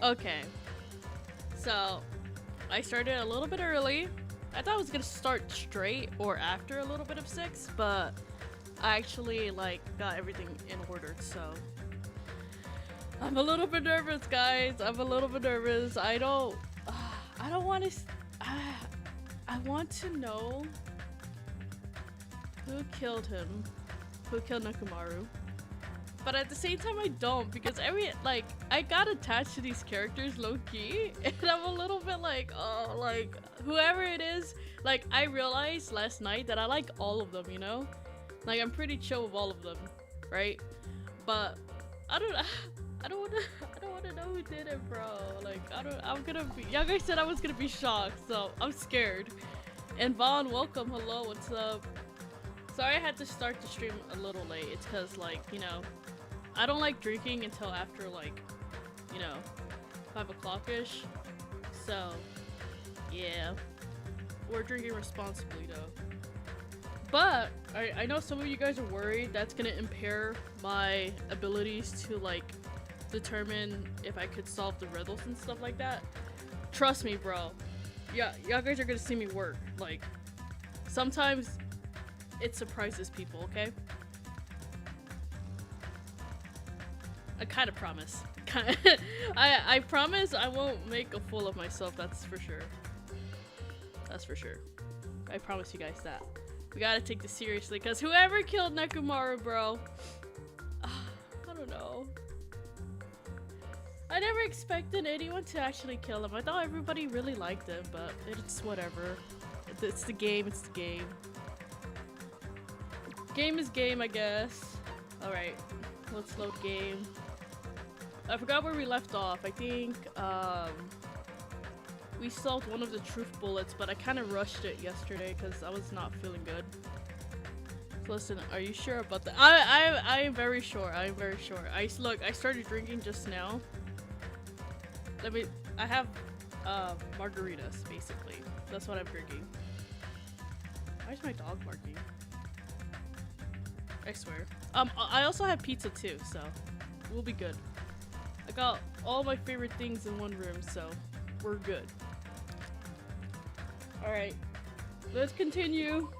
Okay, so I started a little bit early. I thought I was gonna start straight or after a little bit of 6, but I actually like got everything in order, so I'm a little bit nervous, guys. I'm a little bit nervous. I don't want to. I want to know who killed him, who killed Nekomaru. But at the same time, I don't, because I got attached to these characters low-key, and I'm a little bit like, oh, like, whoever it is, like, I realized last night that I like all of them, you know? Like, I'm pretty chill with all of them, right? But, I don't wanna know who did it, bro. Like, I'm gonna be, y'all guys said I was gonna be shocked, so I'm scared. And Vaughn, welcome, hello, what's up? Sorry I had to start the stream a little late, it's cause, like, you know, I don't like drinking until after, like, you know, 5 o'clock-ish. So, yeah. We're drinking responsibly, though. But, I know some of you guys are worried that's gonna impair my abilities to, like, determine if I could solve the riddles and stuff like that. Trust me, bro. Yeah, y'all guys are gonna see me work. Like, sometimes it surprises people, okay? I kind of promise. I promise I won't make a fool of myself, that's for sure. That's for sure. I promise you guys that. We gotta take this seriously, because whoever killed Nekomaru, bro, I don't know. I never expected anyone to actually kill him. I thought everybody really liked him, but it's whatever. It's the game, it's the game. Game is game, I guess. Alright, let's load game. I forgot where we left off. I think, we solved one of the truth bullets, but I kind of rushed it yesterday because I was not feeling good. So listen, are you sure about that? I am very sure. I am very sure. Look, I started drinking just now. I have, margaritas, basically. That's what I'm drinking. Why is my dog barking? I swear. I also have pizza too, so we'll be good. I got all my favorite things in one room, so we're good. Alright, let's continue.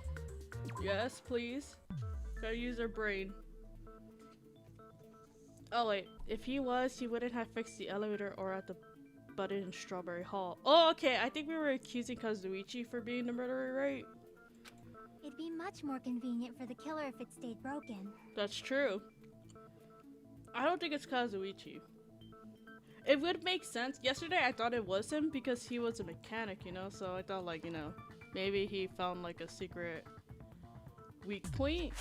Yes, please. Gotta use our brain. Oh wait, if he was, he wouldn't have fixed the elevator or at the button in Strawberry Hall. Oh, okay, I think we were accusing Kazuichi for being the murderer, right? It'd be much more convenient for the killer if it stayed broken. That's true. I don't think it's Kazuichi. It would make sense. Yesterday I thought it was him because he was a mechanic, you know? So I thought, like, you know, maybe he found like a secret weak point.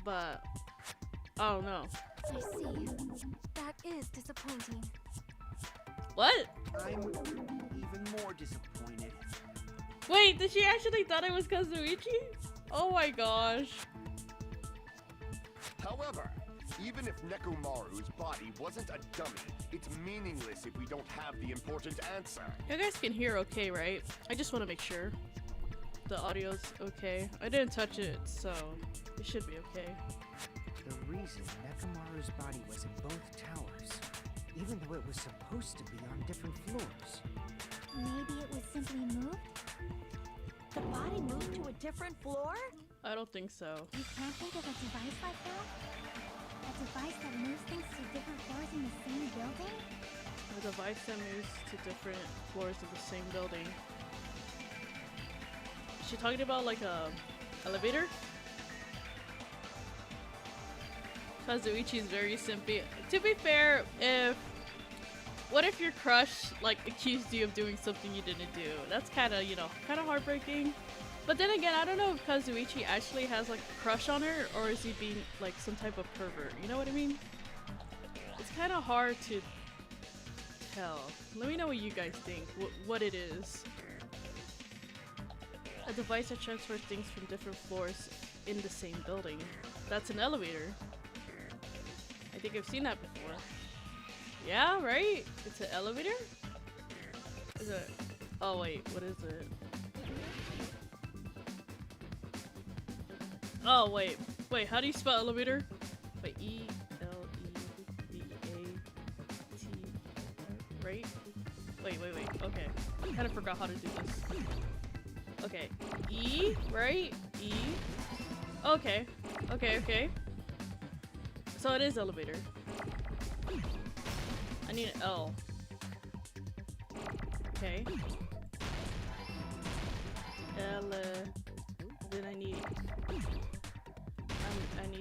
But I don't know. I see. That is disappointing. What? I'm even more disappointed. Wait, did she actually thought it was Kazuichi? Oh my gosh. However, even if Nekomaru's body wasn't a dummy, it's meaningless if we don't have the important answer. You guys can hear okay, right? I just want to make sure the audio's okay. I didn't touch it, so it should be okay. The reason Nekomaru's body was in both towers, even though it was supposed to be on different floors. Maybe it was simply moved? The body moved to a different floor? I don't think so. You can't think of a device like that? A device that moves things to different floors in the same building? A device that moves to different floors of the same building. Is she talking about like a elevator? Kazuichi is very simpy. To be fair, what if your crush like accused you of doing something you didn't do? That's kind of, you know, kind of heartbreaking. But then again, I don't know if Kazuichi actually has like a crush on her, or is he being like some type of pervert? You know what I mean? It's kind of hard to tell. Let me know what you guys think. What it is. A device that transfers things from different floors in the same building. That's an elevator. I think I've seen that before. Yeah, right? It's an elevator? Is it? Oh wait, what is it? Oh wait, how do you spell elevator? Wait, E-L-E-V-A-T-O-R. Wait. Okay. I kind of forgot how to do this. Okay. E, right? E. Okay. Okay. So it is elevator. I need an L. Okay. L. Then I need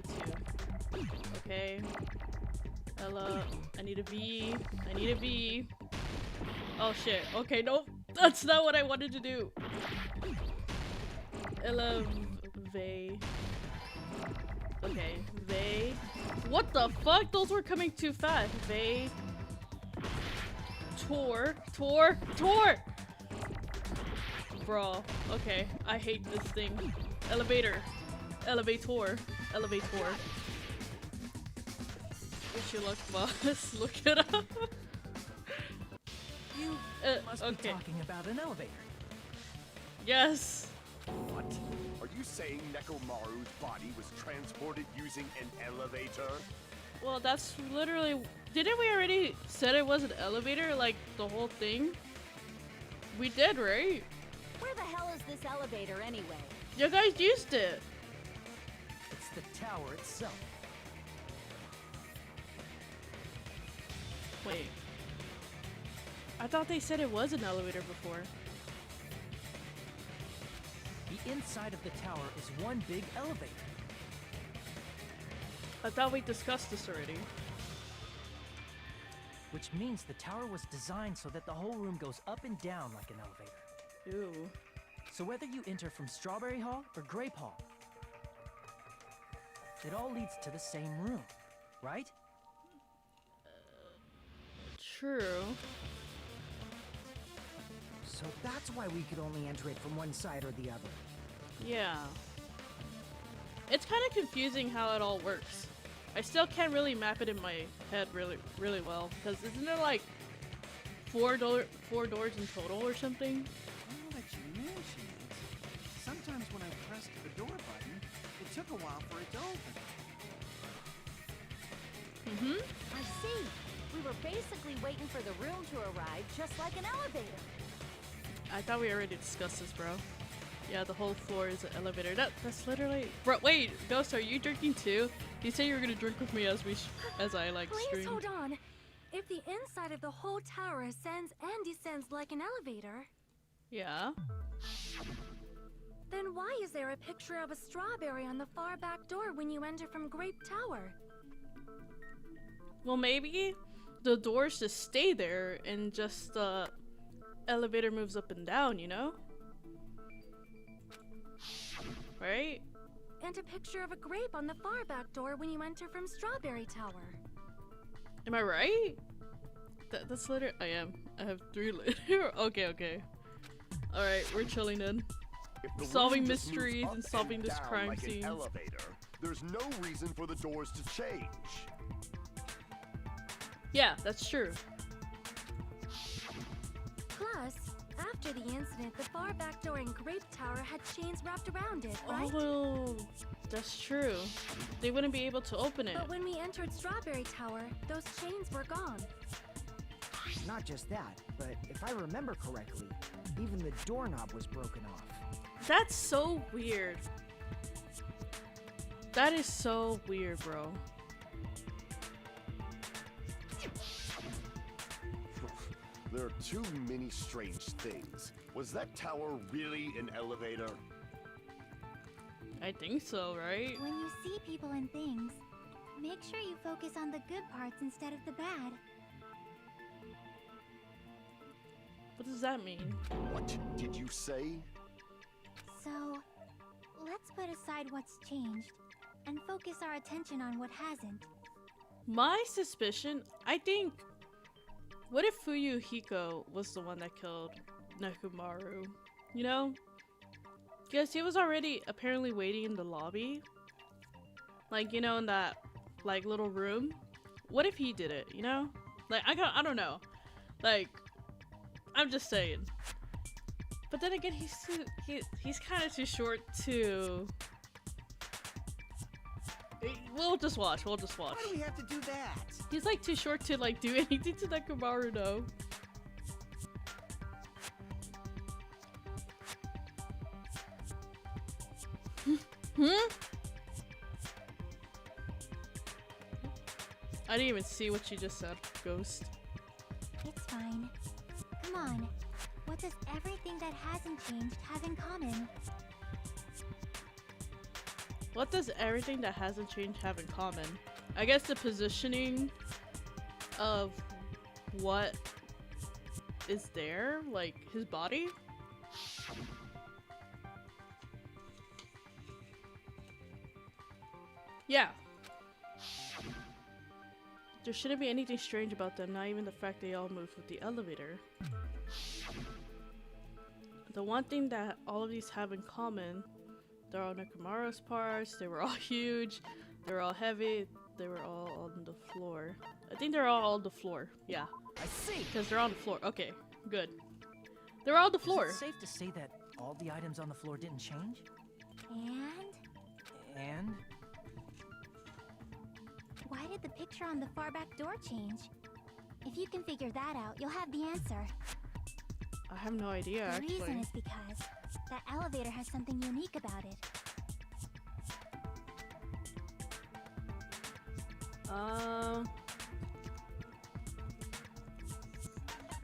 to. Okay. Ella. I need a V. Oh shit. Okay, nope. That's not what I wanted to do. Elevate. Okay, they. What the fuck? Those were coming too fast. They. Tour. Bro. Okay, I hate this thing. Elevator. Elevator. Wish you luck, boss. Look it up. You must be okay. talking about an elevator. Yes. What? Are you saying Nekomaru's body was transported using an elevator? Well, that's literally. Didn't we already said it was an elevator? Like the whole thing? We did, right? Where the hell is this elevator anyway? You guys used it. It's the tower itself. Wait. I thought they said it was an elevator before. The inside of the tower is one big elevator. I thought we discussed this already. Which means the tower was designed so that the whole room goes up and down like an elevator. Ew. So whether you enter from Strawberry Hall or Grape Hall, it all leads to the same room, right? True. So that's why we could only enter it from one side or the other. Yeah. It's kind of confusing how it all works. I still can't really map it in my head really well, because isn't there like four doors in total or something? Now that you mention it, sometimes when I pressed the door button, it took a while for it to open. I see. We were basically waiting for the room to arrive, just like an elevator. I thought we already discussed this, bro. Yeah, the whole floor is an elevator. That's literally. Bro, wait, Ghost, are you drinking too? You said you were gonna drink with me as I like Please stream. hold on. If the inside of the whole tower ascends and descends like an elevator, Yeah. then why is there a picture of a strawberry on the far back door when you enter from Grape Tower? Well, maybe the doors just stay there and just the elevator moves up and down, you know? Right? And a picture of a grape on the far back door when you enter from Strawberry Tower. Am I right? That's literally. I am. I have 3 liter. Okay. Alright, we're chilling then. If the Solving room just moves mysteries up and solving this down crime like scene. an elevator, there's no reason for the doors to change. Yeah, that's true. Plus, after the incident, the far back door in Grape Tower had chains wrapped around it, right? Oh, that's true. They wouldn't be able to open it. But when we entered Strawberry Tower, those chains were gone. Not just that, but if I remember correctly, even the doorknob was broken off. That's so weird. That is so weird, bro. There are too many strange things. Was that tower really an elevator? I think so, right? When you see people and things, make sure you focus on the good parts instead of the bad. What does that mean? What did you say? So, let's put aside what's changed and focus our attention on what hasn't. My suspicion, I think. What if Fuyuhiko was the one that killed Nekomaru? You know? Because he was already apparently waiting in the lobby. Like, you know, in that, like, little room. What if he did it, you know? Like, I don't know. Like, I'm just saying. But then again, he's kind of too short to... We'll just watch. Why do we have to do that? He's like too short to like do anything to Nekomaru, though. Hmm? I didn't even see what you just said, Ghost. It's fine. Come on. What does everything that hasn't changed have in common? What does everything that hasn't changed have in common? I guess the positioning of what is there, like his body. Yeah. There shouldn't be anything strange about them, not even the fact they all moved with the elevator. The one thing that all of these have in common, they're all Nekomaru's parts, they were all huge, they were all heavy, they were all on the floor. I think they're all on the floor, yeah. I see. Because they're on the floor, okay, good. They're all on the floor. Is it safe to say that all the items on the floor didn't change? And? Why did the picture on the far back door change? If you can figure that out, you'll have the answer. I have no idea, The actually. reason is because that elevator has something unique about it.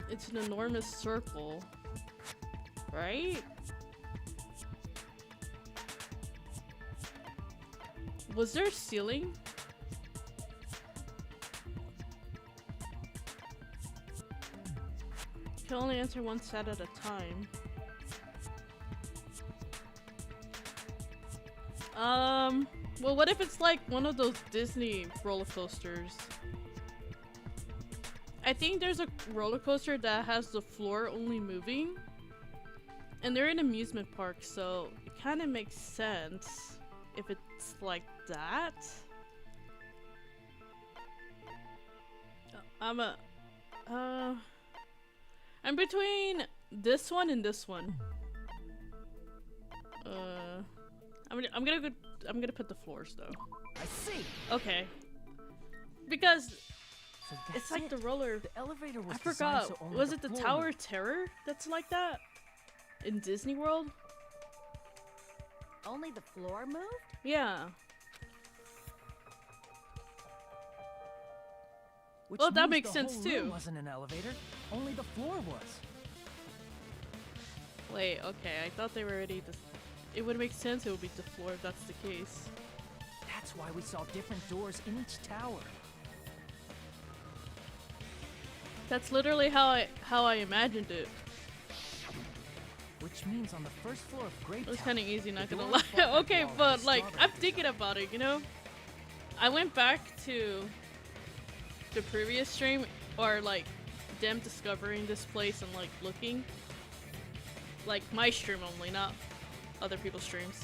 It's an enormous circle, right? Was there a ceiling? Can only answer one set at a time. Well, what if it's like one of those Disney roller coasters? I think there's a roller coaster that has the floor only moving. And they're in an amusement park, so it kind of makes sense if it's like that. I'm between this one and this one. I'm gonna put the floors though. I see. Okay. Because So it's that's like it. the roller. The elevator was I designed forgot. so only Was it the floor Tower moved. of Terror that's like that in Disney World? Only the floor moved? Yeah. Which Well, that means makes the sense whole too. room wasn't an elevator. Only the floor was. Wait. Okay. I thought they were already. It would make sense. It would be the floor if that's the case. That's why we saw different doors in each tower. That's literally how I imagined it. Which means on the first floor of Great It was Tower, kind of easy, not the gonna door lie. on the far back Okay, wall had but a like, strawberry I'm thinking about it, you know? I went back to the previous stream, or like, them discovering this place and like looking. Like, my stream only, not other people's streams.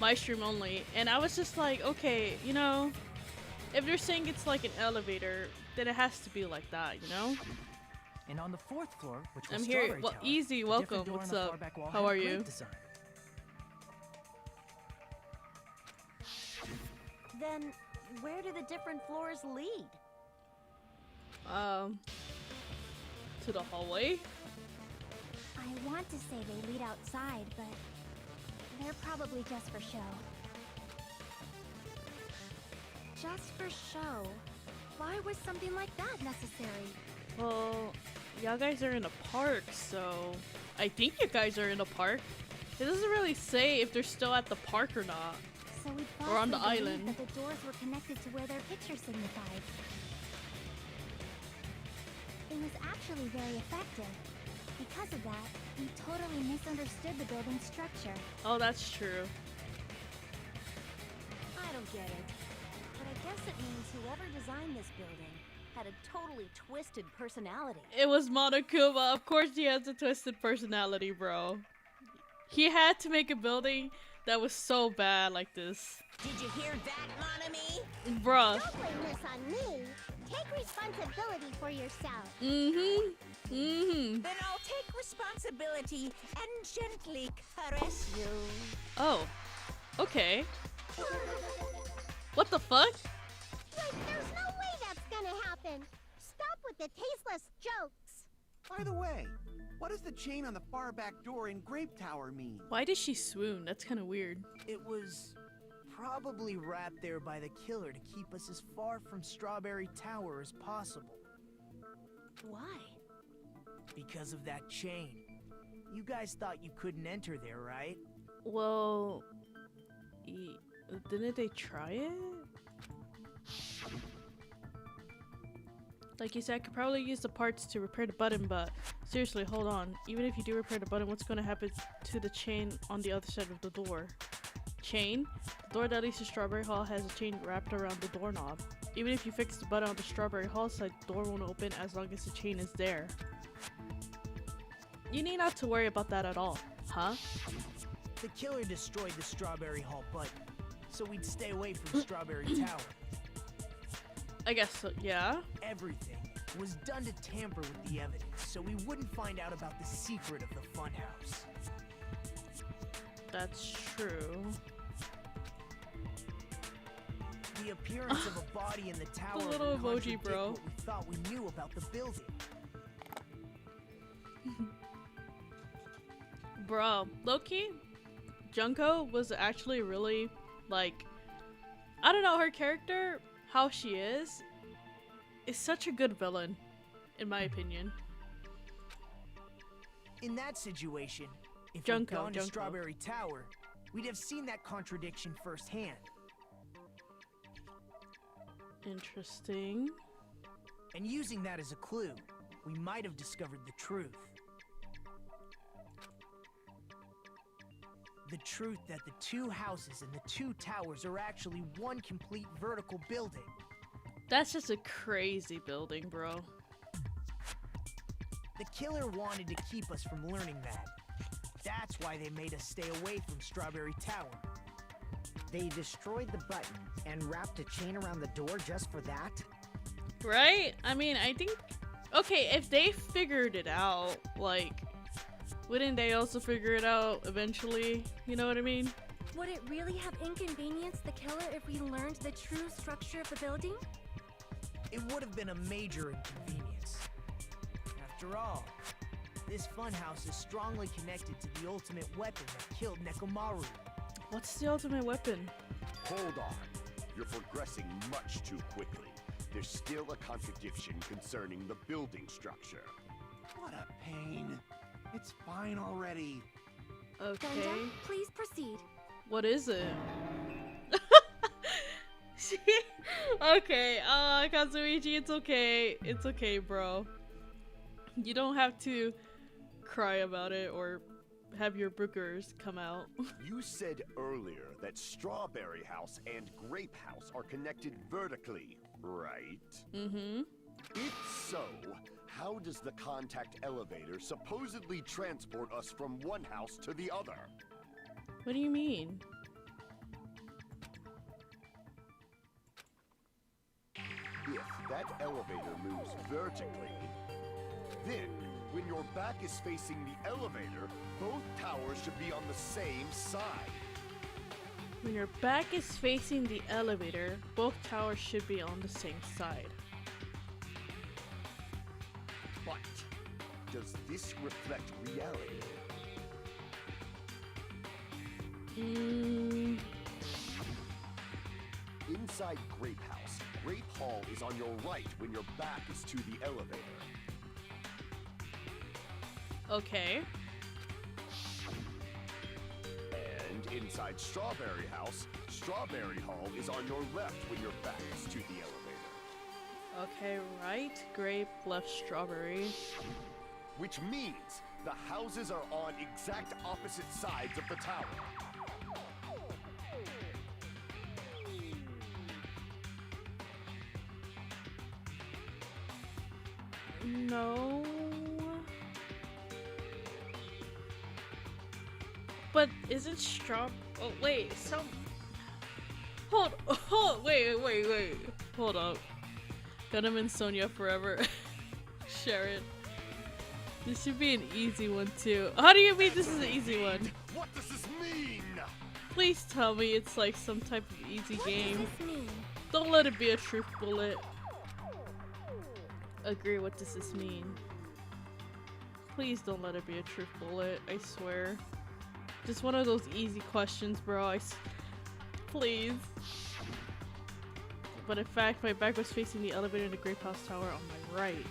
My stream only. And I was just like, okay, you know, if they're saying it's like an elevator, then it has to be like that, you know? And on the fourth floor, which was I'm here. Strawberry Well, Tower, easy, the welcome. different door on What's the up? far back wall How had are great you? design. Then where do the different floors lead? To the hallway? I want to say they lead outside, but they're probably just for show. Just for show? Why was something like that necessary? Well, y'all guys are in a park, so I think you guys are in a park. It doesn't really say if they're still at the park or not. So we Or on the falsely believed island. that the doors were connected to where their picture signified. It was actually very effective. Because of that, we totally misunderstood the building's structure. Oh, that's true. I don't get it. But I guess it means whoever designed this building had a totally twisted personality. It was Monokuma. Of course he has a twisted personality, bro. He had to make a building that was so bad like this. Did you hear that, Monami? Bruh. Don't blame this on me. Take responsibility for yourself. Then I'll take responsibility and gently caress you. Oh. Okay. What the fuck? Like, there's no way that's gonna happen. Stop with the tasteless jokes. By the way, what does the chain on the far back door in Grape Tower mean? Why did she swoon? That's kind of weird. It was probably wrapped there by the killer to keep us as far from Strawberry Tower as possible. Why? Because of that chain. You guys thought you couldn't enter there, right? Well, didn't they try it? Like you said, I could probably use the parts to repair the button, but seriously, hold on. Even if you do repair the button, what's going to happen to the chain on the other side of the door? Chain? The door that leads to Strawberry Hall has a chain wrapped around the doorknob. Even if you fix the button on the Strawberry Hall side, the door won't open as long as the chain is there. You need not to worry about that at all, huh? The killer destroyed the Strawberry Hall button, so we'd stay away from Strawberry Tower. I guess so, yeah. Everything was done to tamper with the evidence, so we wouldn't find out about the secret of the funhouse. That's true. The appearance of a body in the tower little would emoji, contradict bro. what we thought we knew about the building. Bro, low-key, Junko was actually really, like, I don't know, her character, how she is such a good villain, in my opinion. In that situation, if Junko, we'd gone to Junko. Strawberry Tower, we'd have seen that contradiction firsthand. Interesting. And using that as a clue, we might have discovered the truth. The truth that the two houses and the two towers are actually one complete vertical building. That's just a crazy building, bro. The killer wanted to keep us from learning that. That's why they made us stay away from Strawberry Tower. They destroyed the button and wrapped a chain around the door just for that? Right? I mean, I think... Okay, if they figured it out, like... Wouldn't they also figure it out eventually? You know what I mean? Would it really have inconvenienced the killer if we learned the true structure of the building? It would have been a major inconvenience. After all, this funhouse is strongly connected to the ultimate weapon that killed Nekomaru. What's the ultimate weapon? Hold on. You're progressing much too quickly. There's still a contradiction concerning the building structure. What a pain. It's fine already. Okay. Genda, please proceed. What is it? Okay, Kazuichi, it's okay. It's okay, bro. You don't have to cry about it or have your boogers come out. You said earlier that Strawberry House and Grape House are connected vertically, right? Mm-hmm. If so, how does the contact elevator supposedly transport us from one house to the other? What do you mean? If that elevator moves vertically, then when your back is facing the elevator, both towers should be on the same side. When your back is facing the elevator, both towers should be on the same side. But does this reflect reality? Inside Grape House, Grape Hall is on your right when your back is to the elevator. Okay. And inside Strawberry House, Strawberry Hall is on your left when your back is to the elevator. Okay, right, grape, left, strawberry. Which means the houses are on exact opposite sides of the tower. No. But isn't oh wait, wait. Hold up. Gundam and Sonia forever. Sharon. This should be an easy one too. How do you mean this is an easy one? What does this mean? Please tell me it's like some type of easy game. What does this mean? Don't let it be a truth bullet. Agree, what does this mean? Please don't let it be a truth bullet, I swear. Just one of those easy questions, bro. Please. But in fact, my back was facing the elevator in the Grape House Tower on my right.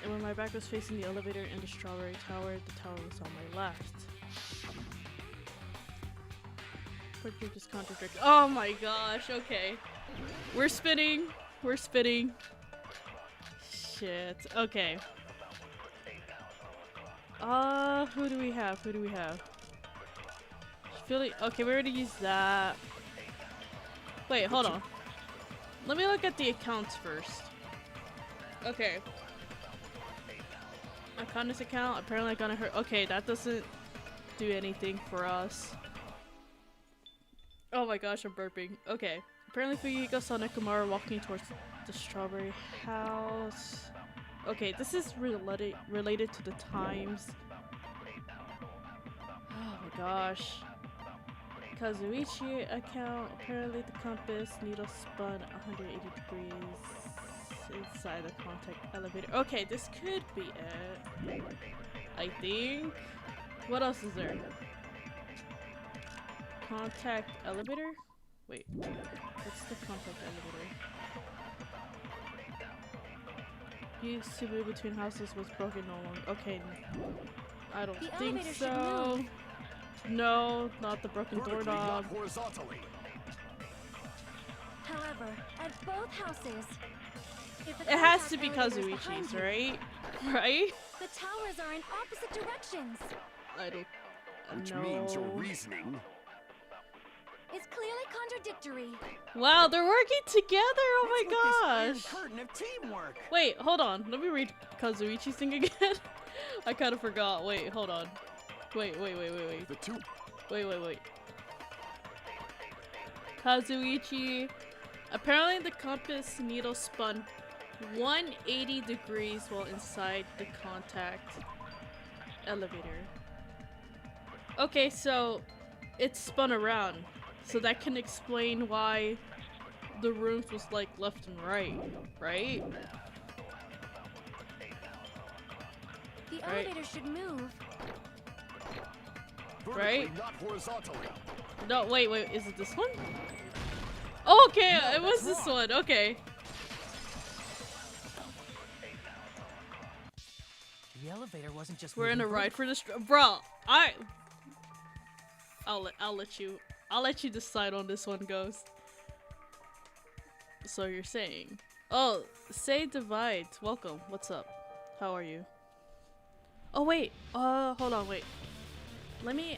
And when my back was facing the elevator in the Strawberry Tower, the tower was on my left. Portrait is contradictory. Oh my gosh, okay. We're spinning. We're spinning. Shit. Okay. Who do we have? Who do we have? Okay, we already used that. Wait, hold on. Let me look at the accounts first. Okay. Akanda's account. Apparently I got her. Okay, that doesn't do anything for us. Oh my gosh, I'm burping. Okay. Apparently Fuyuhiko saw Nekomaru walking towards the Strawberry House. Okay, this is related to the times. Oh my gosh. Kazuichi account. Apparently the compass needle spun 180 degrees inside the contact elevator. Okay, this could be it. I think. What else is there? Contact elevator? Wait. What's the contact elevator? Used to move between houses was broken no longer. Okay. I don't think so. No, not the broken doorknob. However, at both houses, if the It has to contact be elevator is behind Kazuichi's, you, right? Right? the towers are in opposite directions. I don't Which know. means your reasoning. It's clearly contradictory. Wow, they're working together! Oh What's with this my iron gosh! curtain of teamwork? Wait, hold on. Let me read Kazuichi's thing again. I kind of forgot. Wait, hold on. Wait. The two. Wait. Kazuichi. Apparently the compass needle spun 180 degrees while inside the contact elevator. Okay, so it spun around. So that can explain why the rooms was like left and right, right? The elevator should move. Right? Not horizontally. No, wait, is it this one? Oh, okay, No, it was that's this wrong. one, okay. The elevator wasn't just We're in a moving ride for this, bro. I'll let you decide on this one, Ghost. So you're saying, oh, say divide. Welcome. What's up? How are you? Oh wait. Hold on. Wait.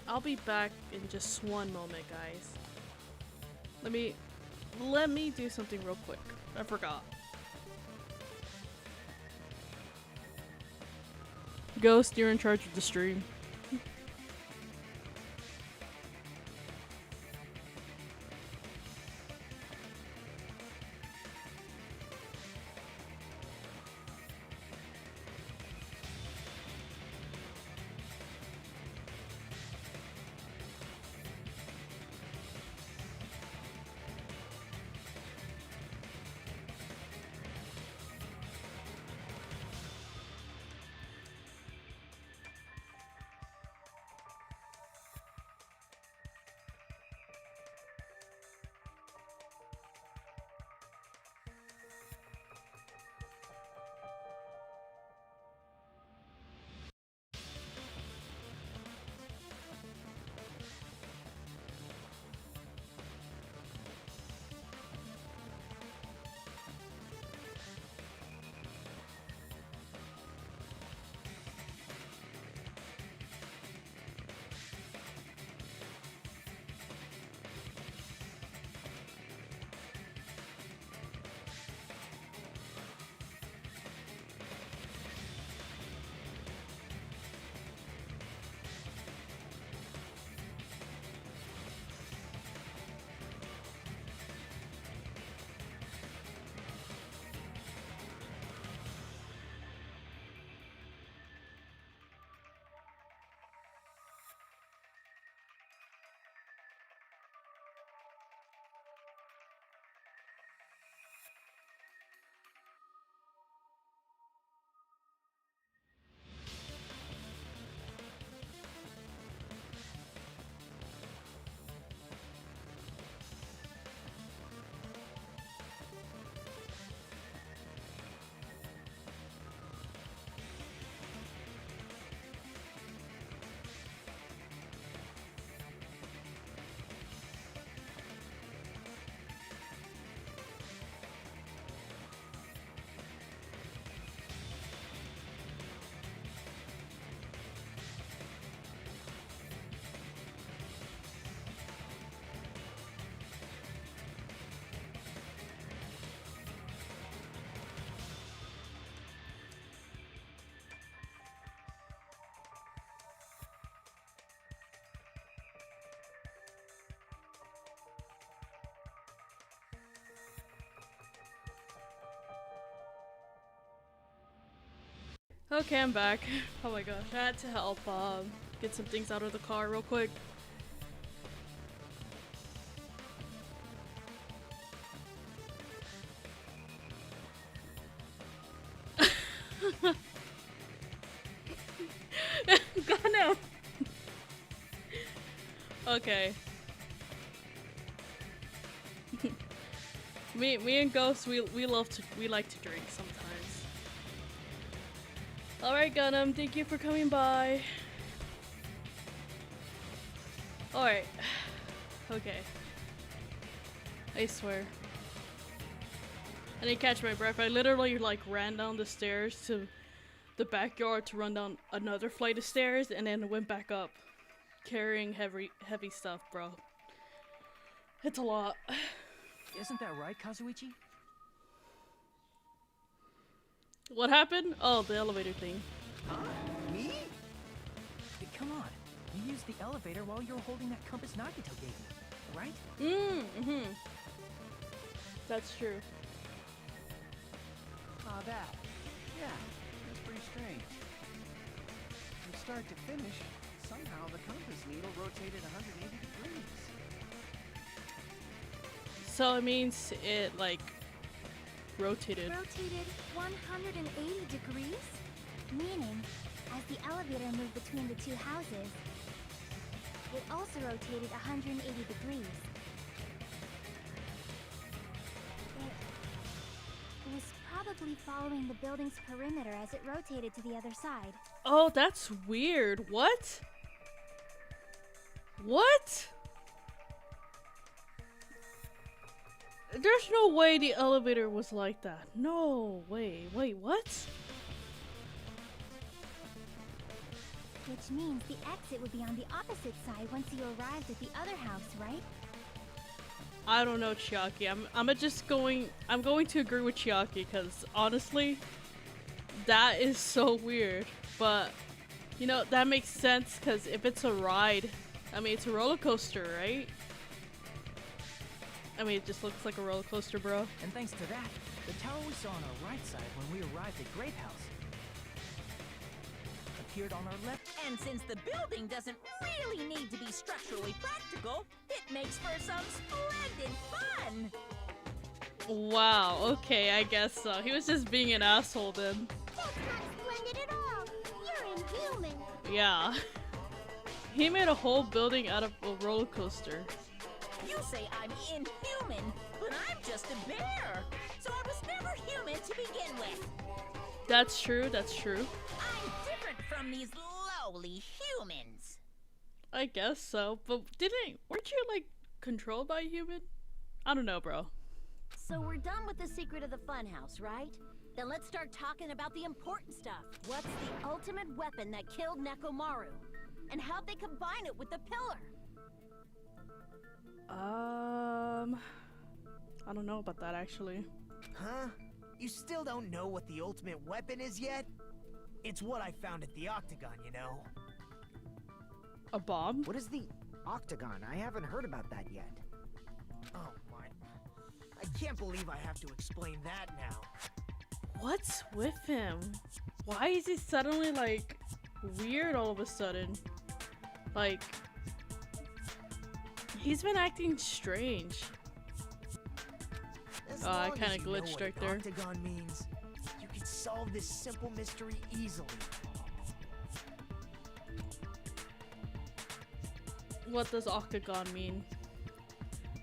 I'll be back in just one moment, guys. Let me do something real quick. I forgot. Ghost, you're in charge of the stream. Okay, I'm back. Oh my gosh, I had to help get some things out of the car real quick. God no. Okay. me and Ghost, we like to drink sometimes. Alright, Gunham, thank you for coming by. Alright. Okay. I swear. I didn't catch my breath. I literally like ran down the stairs to the backyard to run down another flight of stairs and then went back up. Carrying heavy stuff, bro. It's a lot. Isn't that right, Kazuichi? What happened? Oh, the elevator thing. Me? Hey, come on. You used the elevator while you were holding that compass Nagito gave you, right? Mm-hmm. That's true. Ah, that. Yeah, that's pretty strange. From start to finish, somehow the compass needle rotated 180 degrees. So it means it, like, rotated. Rotated 180 degrees? Meaning, as the elevator moved between the two houses, it also rotated 180 degrees. It was probably following the building's perimeter as it rotated to the other side. Oh, that's weird. What? What? There's no way the elevator was like that. No way. Wait, what? Which means the exit would be on the opposite side once you arrived at the other house, right? I don't know, Chiaki. I'm going to agree with Chiaki because honestly, that is so weird. But you know, that makes sense because if it's a ride, I mean, it's a roller coaster, right? I mean, it just looks like a roller coaster, bro. And thanks to that, the tower we saw on our right side when we arrived at Grape House appeared on our left. And since the building doesn't really need to be structurally practical, it makes for some splendid fun! Wow, okay, I guess so. He was just being an asshole then. That's not splendid at all! You're inhuman! Yeah. He made a whole building out of a roller coaster. You say I'm inhuman, but I'm just a bear! So I was never human to begin with! That's true, that's true. I'm different from these lowly humans! I guess so, but weren't you like controlled by a human? I don't know, bro. So we're done with the secret of the funhouse, right? Then let's start talking about the important stuff. What's the ultimate weapon that killed Nekomaru? And how'd they combine it with the pillar? I don't know about that actually. Huh? You still don't know what the ultimate weapon is yet? It's what I found at the Octagon, you know. A bomb? What is the Octagon? I haven't heard about that yet. Oh my. I can't believe I have to explain that now. What's with him? Why is he suddenly like weird all of a sudden? Like, he's been acting strange. As Oh, I long kinda as you know glitched what right an there. Octagon means, you can solve this simple mystery easily. What does octagon mean?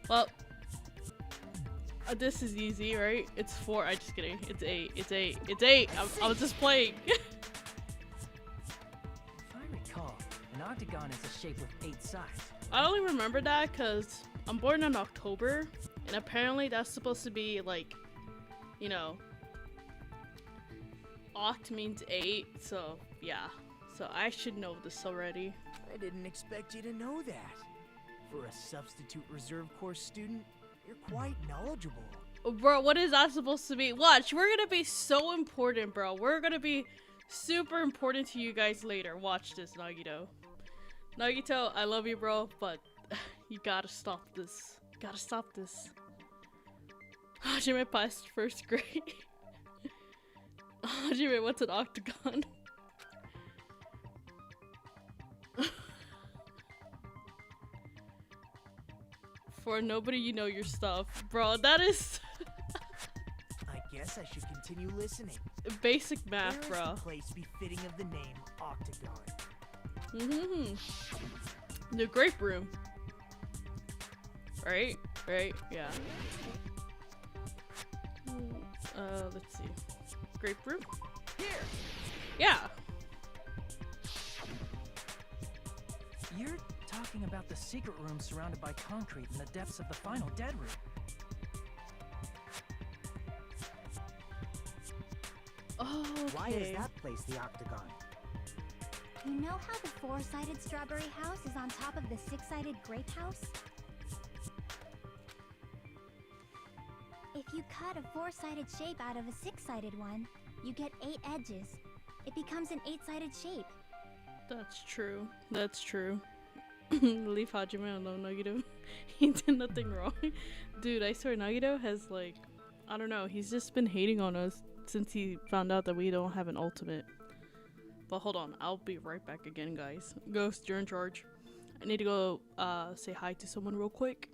Well, this is easy, right? It's 4. I'm just kidding. It's 8. It's 8. It's 8. I was just playing. If I recall, an octagon is a shape with 8 sides. I only remember that because I'm born in October, and apparently that's supposed to be like, you know, oct means 8, so yeah. So I should know this already. I didn't expect you to know that. For a substitute reserve course student, you're quite knowledgeable. Bro, what is that supposed to be? Watch, we're gonna be so important, bro. We're gonna be super important to you guys later. Watch this, Nagito. Nagito, I love you, bro, but you gotta stop this. You gotta stop this. Hajime passed first grade. Hajime, what's an octagon? For nobody, you know your stuff. Bro, that is I guess I should continue listening. basic math, Where is bro. the place befitting of the name Octagon? The grape room. Right? Right? Yeah. Let's see. Grape room? Here! Yeah. You're talking about the secret room surrounded by concrete in the depths of the final dead room. Oh, okay. Why is that place the Octagon? You know how the four-sided strawberry house is on top of the six-sided grape house? If you cut a four-sided shape out of a six-sided one, you get 8 edges. It becomes an 8-sided shape. That's true. That's true. Leave Hajime alone, Nagito. He did nothing wrong. Dude, I swear Nagito has like, I don't know, he's just been hating on us since he found out that we don't have an ultimate. But hold on, I'll be right back again, guys. Ghost, you're in charge. I need to go say hi to someone real quick.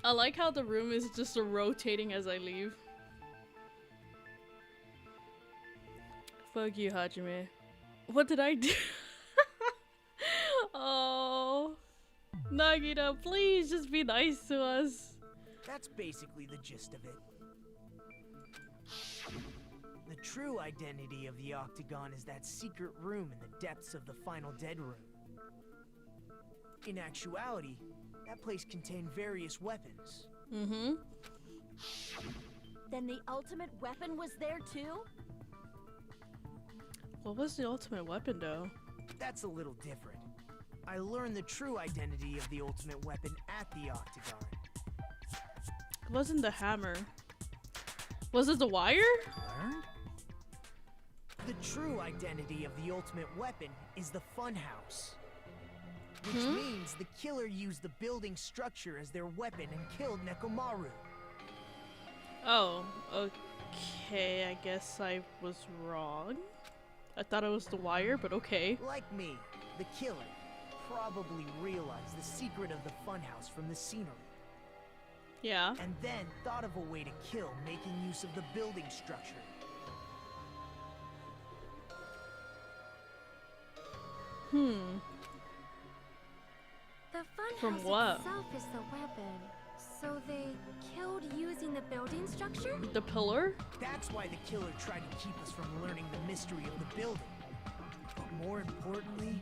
I like how the room is just rotating as I leave. Fuck you, Hajime. What did I do? Oh, Nagito, please just be nice to us. That's basically the gist of it. The true identity of the Octagon is that secret room in the depths of the final dead room. In actuality, that place contained various weapons. Mm-hmm. Then the ultimate weapon was there too? What was the ultimate weapon, though? That's a little different. I learned the true identity of the ultimate weapon at the Octagon. It wasn't the hammer. Was it the wire? Learned? The true identity of the ultimate weapon is the funhouse. Which means the killer used the building structure as their weapon and killed Nekomaru. Oh, okay. I guess I was wrong. I thought it was the wire, but okay. Like me, the killer probably realized the secret of the funhouse from the scenery. Yeah. And then thought of a way to kill making use of the building structure. The funhouse From what? itself is the weapon. So they killed using the building structure? The pillar? That's why the killer tried to keep us from learning the mystery of the building. But more importantly,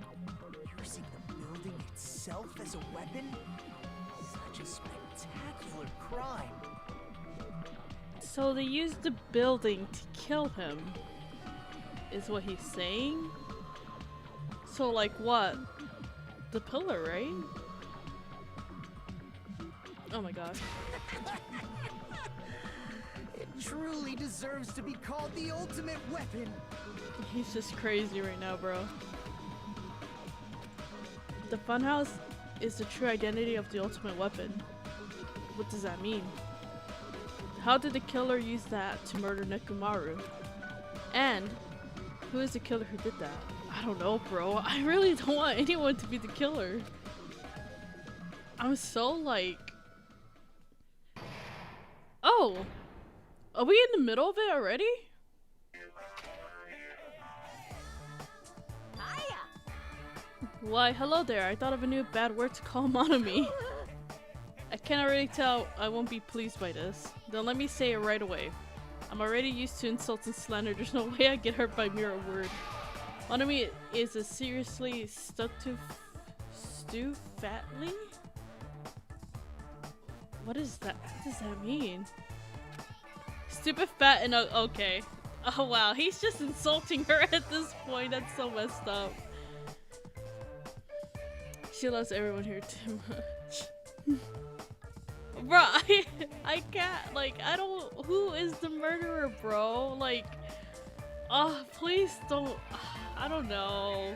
using the building itself as a weapon? Such a spectacular crime. So they used the building to kill him, is what he's saying? So like what? The pillar, right? Oh my gosh. It truly deserves to be called the ultimate weapon. He's just crazy right now, bro. The funhouse is the true identity of the ultimate weapon. What does that mean? How did the killer use that to murder Nekomaru? And who is the killer who did that? I don't know, bro. I really don't want anyone to be the killer. I'm so like... Oh! Are we in the middle of it already? Hiya! Why, hello there. I thought of a new bad word to call Monomi. I can already tell I won't be pleased by this. Then let me say it right away. I'm already used to insults and slander. There's no way I get hurt by mere word. Monomi is a seriously fatly? What is that? What does that mean? Stupid fat and okay. Oh wow, he's just insulting her at this point. That's so messed up. She loves everyone here too much. Bro, I can't, like, I don't, who is the murderer, bro? Like, oh, please don't, I don't know.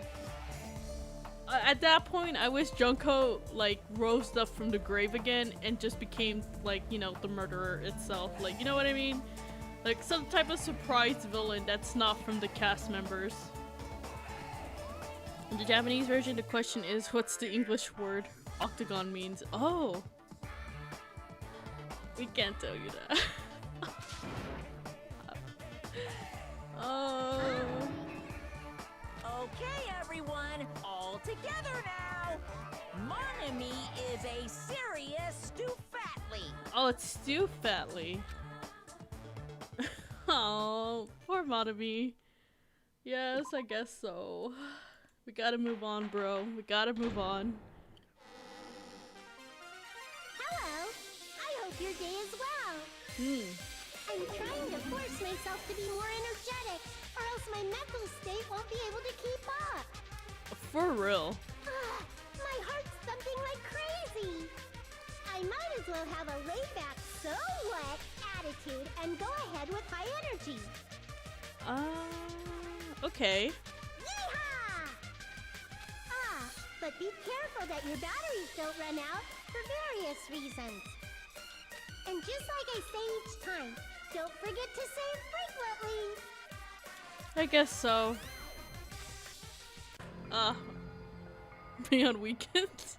At that point, I wish Junko, like, rose up from the grave again and just became, like, you know, the murderer itself. Like, you know what I mean? Like, some type of surprise villain that's not from the cast members. In the Japanese version, the question is, what's the English word octagon means? Oh. We can't tell you that. Oh. Okay, everyone, all together now. Monomi is a serious Stuffatly. Oh, it's Stuffatly. Oh, poor Monomi. Yes, I guess so. We gotta move on, bro. We gotta move on. Hello. I hope your day is well. I'm trying to force myself to be more energetic, or else my mental state won't be able to keep up. For real. My heart's thumping like crazy. I might as well have a laid-back, so what attitude and go ahead with high energy. Okay. Yeehaw! But be careful that your batteries don't run out for various reasons. And just like I say each time, don't forget to save frequently. I guess so. Be on weekends?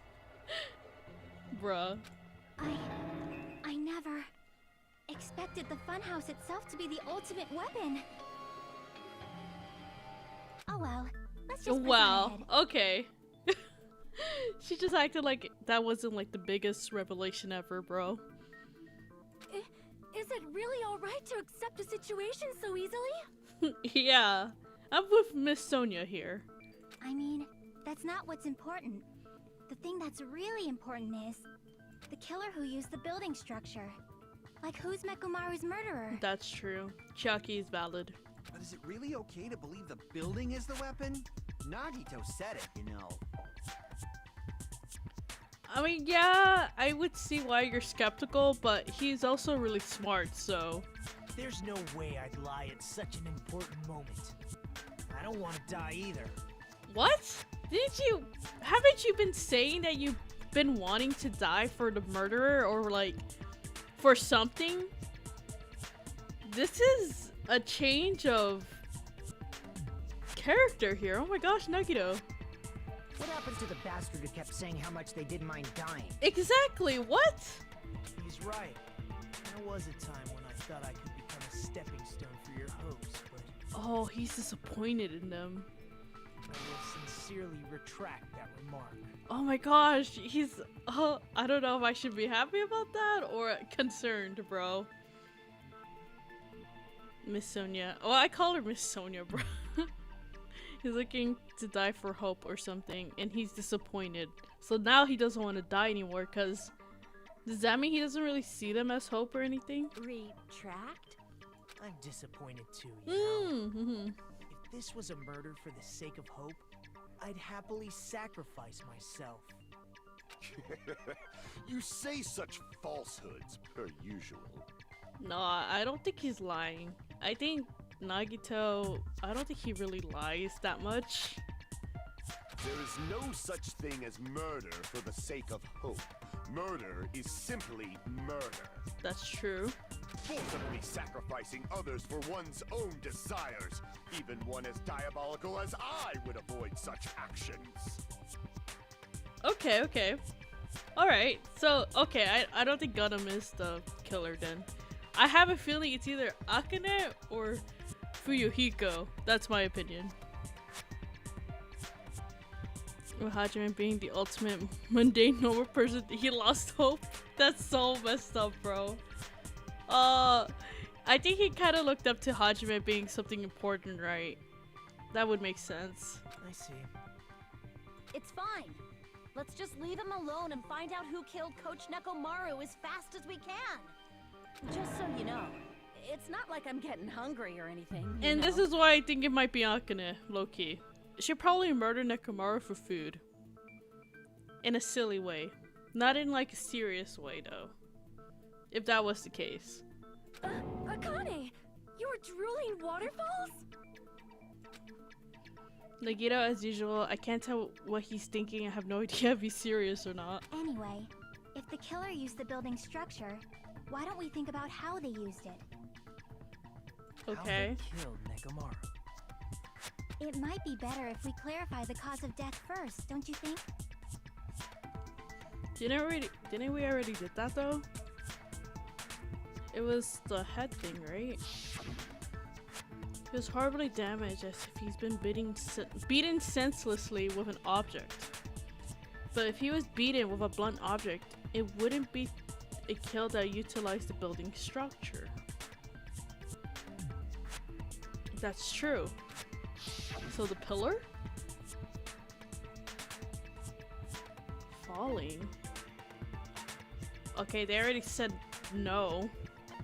Bruh. I never expected the funhouse itself to be the ultimate weapon. Oh well, let's just press on ahead. Okay. She just acted like that wasn't like the biggest revelation ever, bro. Is it really alright to accept a situation so easily? Yeah, I'm with Miss Sonia here. I mean, that's not what's important. The thing that's really important is the killer who used the building structure. Like, who's Nekomaru's murderer? That's true. Chucky is valid. But is it really okay to believe the building is the weapon? Nagito said it, you know. I mean, yeah, I would see why you're skeptical, but he's also really smart, so... There's no way I'd lie at such an important moment. I don't want to die either. What? Haven't you been saying that you've been wanting to die for the murderer or, like, for something? This is a change of character here. Oh my gosh, Nagito. What happened to the bastard who kept saying how much they didn't mind dying? Exactly, what? He's right. There was a time when I thought I could become a stepping stone for your hopes, but... Oh, he's disappointed in them. I will sincerely retract that remark. Oh my gosh, he's... Oh, I don't know if I should be happy about that or concerned, bro. Miss Sonia. Oh, I call her Miss Sonia, bro. He's looking to die for hope or something, and he's disappointed. So now he doesn't want to die anymore, because... Does that mean he doesn't really see them as hope or anything? Retract? I'm disappointed too, you know? Mm-hmm. If this was a murder for the sake of hope, I'd happily sacrifice myself. You say such falsehoods, per usual. No, I don't think he's lying. I think Nagito, I don't think he really lies that much. There is no such thing as murder for the sake of hope. Murder is simply murder. That's true. Forcibly sacrificing others for one's own desires. Even one as diabolical as I would avoid such actions. Okay, okay. Alright, so, okay, I don't think Gundam is the killer then. I have a feeling it's either Akane or Fuyuhiko. That's my opinion. With Hajime being the ultimate mundane normal person, he lost hope. That's so messed up, bro. I think he kind of looked up to Hajime being something important, right? That would make sense. I see. It's fine. Let's just leave him alone and find out who killed Coach Nekomaru as fast as we can. Just so you know, it's not like I'm getting hungry or anything. And this is why I think it might be Akane, low-key. She probably murdered Nekomaru for food. In a silly way. Not in like a serious way though. If that was the case. Akane! You were drooling waterfalls? Nagito, as usual, I can't tell what he's thinking. I have no idea if he's serious or not. Anyway, if the killer used the building's structure, why don't we think about how they used it? Okay. How they killed Nekomaru. It might be better if we clarify the cause of death first, don't you think? Didn't we already did that though? It was the head thing, right? He was horribly damaged as if he's been beaten senselessly with an object. But if he was beaten with a blunt object, it wouldn't be a kill that utilized the building structure. That's true. So the pillar? Falling? Okay, they already said no.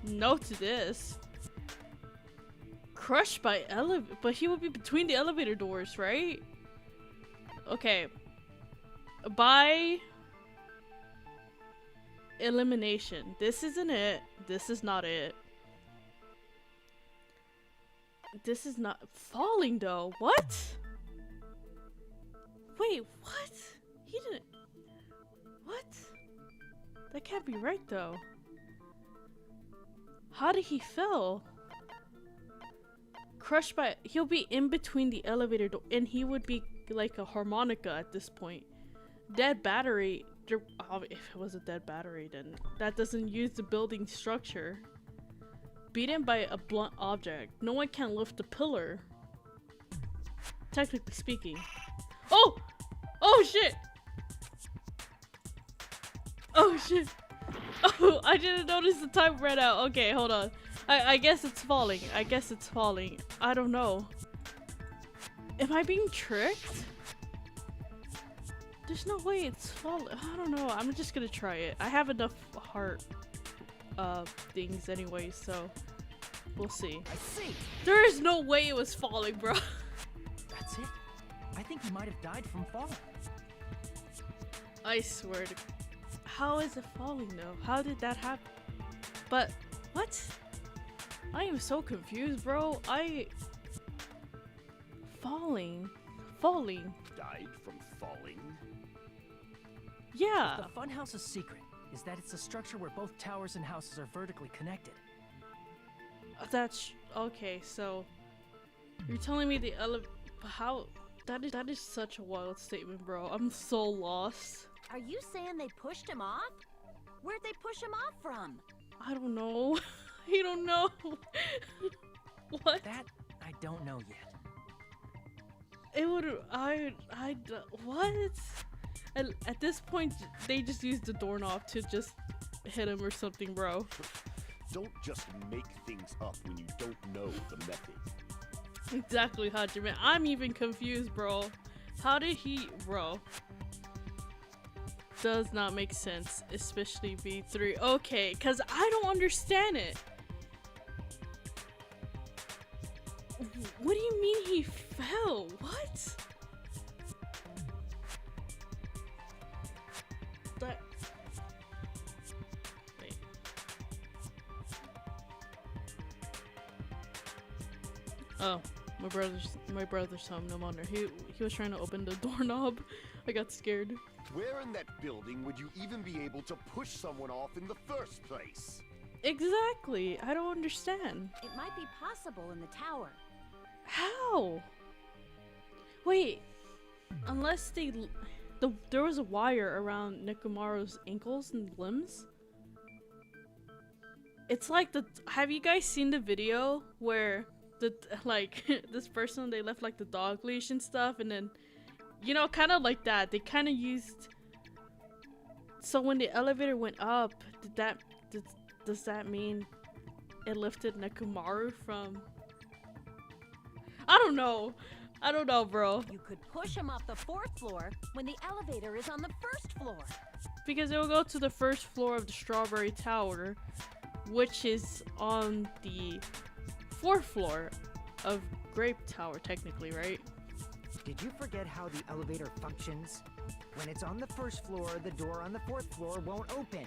No to this. Crushed by elevator, but he would be between the elevator doors, right? Okay. By elimination. This isn't it. This is not it. This is not falling though. What? Wait, what? He didn't. What? That can't be right though. How did he fell? Crushed by. He'll be in between the elevator door, and he would be like a harmonica at this point. Dead battery. If it was a dead battery, then that doesn't use the building structure. Beaten by a blunt object. No one can lift the pillar. Technically speaking. Oh! Oh shit! Oh shit! Oh, I didn't notice the time ran out. Okay, hold on. I guess it's falling. I guess it's falling. I don't know. Am I being tricked? There's no way it's falling. I don't know. I'm just gonna try it. I have enough heart things anyway, so we'll see. I see. There is no way it was falling, bro. That's it. I think he might have died from falling. I swear to. How is it falling though? How did that happen? But what? I am so confused, bro. Falling. Died from falling? Yeah. The funhouse's secret is that it's a structure where both towers and houses are vertically connected. That's okay. So you're telling me the how? That is such a wild statement, bro. I'm so lost. Are you saying they pushed him off? Where'd they push him off from? I don't know. I don't know. What? That I don't know yet. It would. What? At this point, they just used the doorknob to just hit him or something, bro. Don't just make things up when you don't know the method. Exactly, Hajime. I'm even confused, bro. How did he, bro? Does not make sense, especially V3. Okay, cause I don't understand it. What do you mean he fell? What? That. Wait. Oh, my brother's home. No wonder he was trying to open the doorknob. I got scared. Where in that building would you even be able to push someone off in the first place? Exactly. I don't understand. It might be possible in the tower. How? Wait. Unless there was a wire around Nekomaru's ankles and limbs. It's like have you guys seen the video where this person, they left like the dog leash and stuff, and then you know, kind of like that. They kind of used. So when the elevator went up, does that mean it lifted Nekomaru from? I don't know. I don't know, bro. You could push him off the 4th floor when the elevator is on the 1st floor. Because it will go to the 1st floor of the Strawberry Tower, which is on the 4th floor of Grape Tower, technically, right? Did you forget how the elevator functions? When it's on the 1st floor, the door on the 4th floor won't open.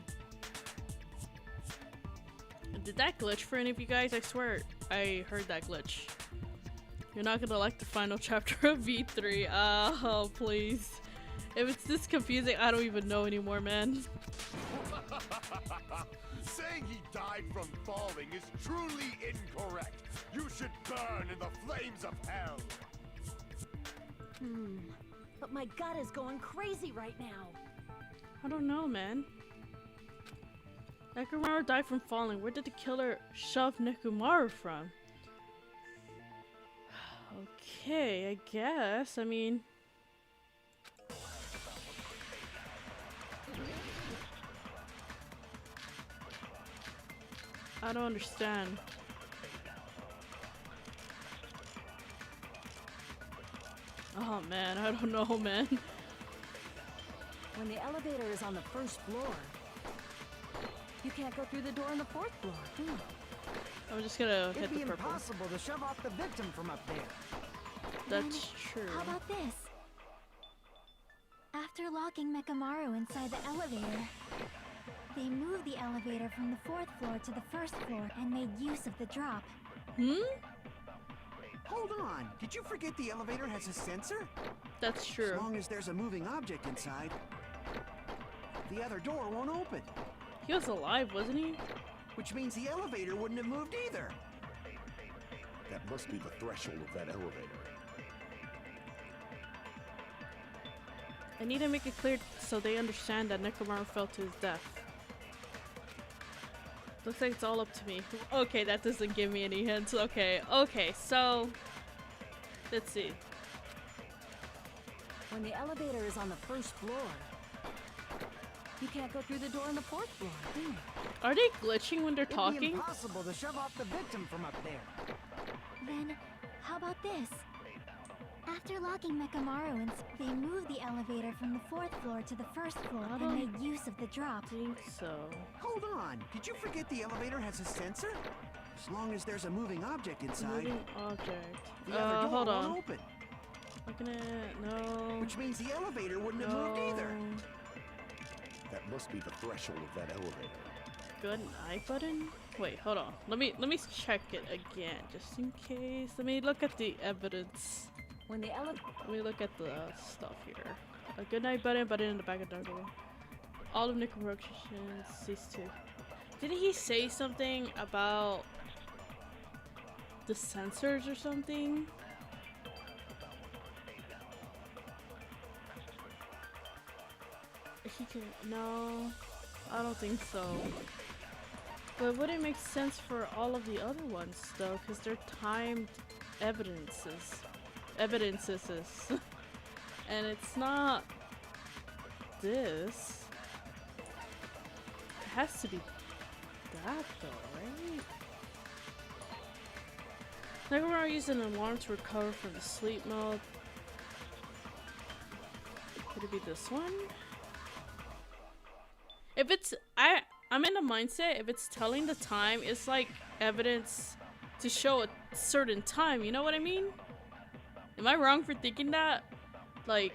Did that glitch for any of you guys? I swear I heard that glitch. You're not gonna like the final chapter of V3. Oh, please. If it's this confusing, I don't even know anymore, man. Saying he died from falling is truly incorrect. You should burn in the flames of hell. But my gut is going crazy right now. I don't know, man. Nekomaru died from falling. Where did the killer shove Nekomaru from? Okay, I guess. I mean... I don't understand. Oh man, I don't know, man. When the elevator is on the 1st floor, you can't go through the door on the 4th floor. I'm just gonna hit It'd be the purple. impossible to shove off the victim from up there. That's true. How about this? After locking Nekomaru inside the elevator, they moved the elevator from the 4th floor to the 1st floor and made use of the drop. Hold on. Did you forget the elevator has a sensor? That's As true. long as there's a moving object inside, the other door won't open. He was alive, wasn't he? Which means the elevator wouldn't have moved either. That must be the threshold of that elevator. I need to make it clear so they understand that Nekomaru fell to his death. Looks like it's all up to me. Okay, that doesn't give me any hints. Okay, so... Let's see. When the elevator is on the 1st floor, you can't go through the door on the 4th floor. Are they glitching when they're It'd be talking? impossible to shove off the victim from up there. Then, how about this? After locking Nekomaru, they moved the elevator from the 4th floor to the 1st floor I and don't made use of the drop. I think so. Hold on. Did you forget the elevator has a sensor? As long as there's a moving object inside, Moving object. the other door Hold won't on. open. Looking at... No. Which means the elevator wouldn't have moved either. That must be the threshold of that elevator. Good eye button? Wait, hold on. Let me check it again, just in case. Let me look at the evidence. When the elevator... Let me look at the stuff here. A good night button in the back of Danganronpa. All of Nekomaru's cease to. Didn't he say something about the sensors or something? He can. No, I don't think so. But would it make sense for all of the other ones though? Because they're timed evidences. And it's not this. It has to be that though, right? Nekomaru used an alarm to recover from the sleep mode. Could it be this one? If it's I'm in the mindset if it's telling the time, it's like evidence to show a certain time, you know what I mean? Am I wrong for thinking that? Like,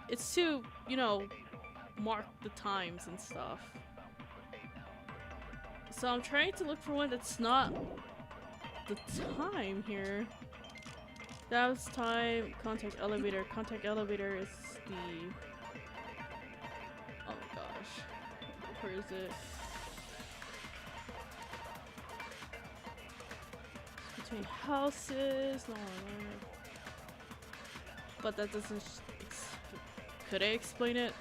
it's to, you know, mark the times and stuff. So I'm trying to look for one that's not the time here. That was time. Contact elevator. Contact elevator is the... Oh my gosh. Where is it? Between houses. No, but that doesn't. Could I explain it?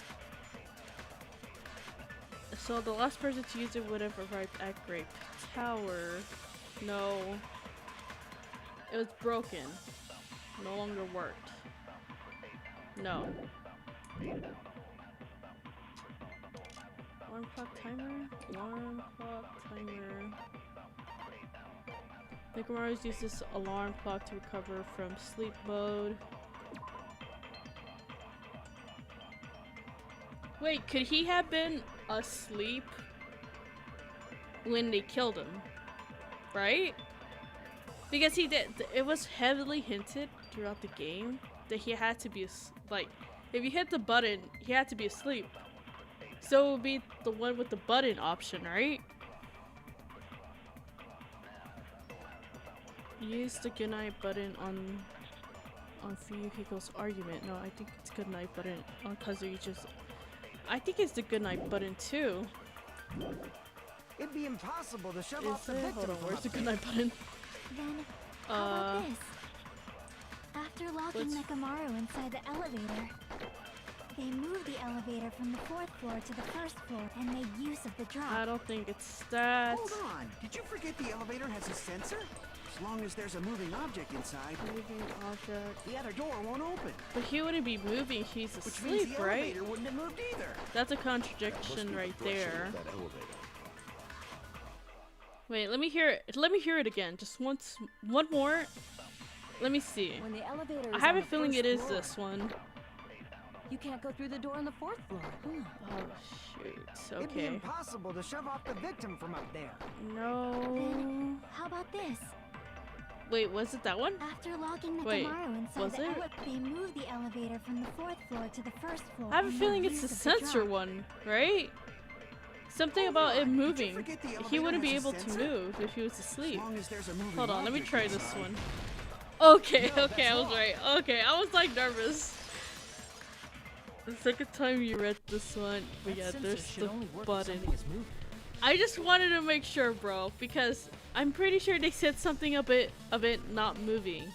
So the last person to use it would have arrived at Grape Tower. No. It was broken. No longer worked. No. Alarm clock timer? Alarm clock timer. Nekomaru uses this alarm clock to recover from sleep mode. Wait, could he have been asleep when they killed him? Right? Because he did. It was heavily hinted throughout the game that he had to be like, if you hit the button, he had to be asleep. So it would be the one with the button option, right? Use the goodnight button on Fuyuhiko's argument. No, I think it's goodnight button on Kazuichi's. I think it's the goodnight button too. It'd be impossible to shove Is off the it? victim. Hold on, from where's the up there. goodnight button? Then, how about this? After locking let's- Nekomaru inside the elevator, they moved the elevator from the 4th floor to the 1st floor and made use of the drop. I don't think it's that. Hold on. Did you forget the elevator has a sensor? As long as there's a moving object inside, Moving object. the other door won't open. But he wouldn't be moving. He's Which means asleep, the right? elevator wouldn't have moved either. That's a That must contradiction be the right threshold there. of that elevator. Wait, let me hear it. Let me hear it again. Just once, one more. Let me see. When the elevator I is have on a the feeling first it is floor, this one. You can't go through the door on the 4th floor. Oh shoot. It'd be Okay. impossible to shove off the victim from up there. No. Then, how about this? Wait, was it that one? After locking Wait, Nekomaru inside was the it? elevator, they moved the elevator from the 4th floor to the 1st floor. I have a and feeling made it's the use of the sensor drop. one, right? Something Hold about it on, did you moving. forget the He elevator wouldn't be has a able to sensor? move if he was As asleep. long as there's a moving Hold on, let me object try this inside. one. Okay, No, okay, I that's was wrong. right. Okay, I was like nervous. The second time you read this one, but That yeah, sensor there's should the only work if button. something is moving. I just wanted to make sure, bro, because I'm pretty sure they said something of it not moving.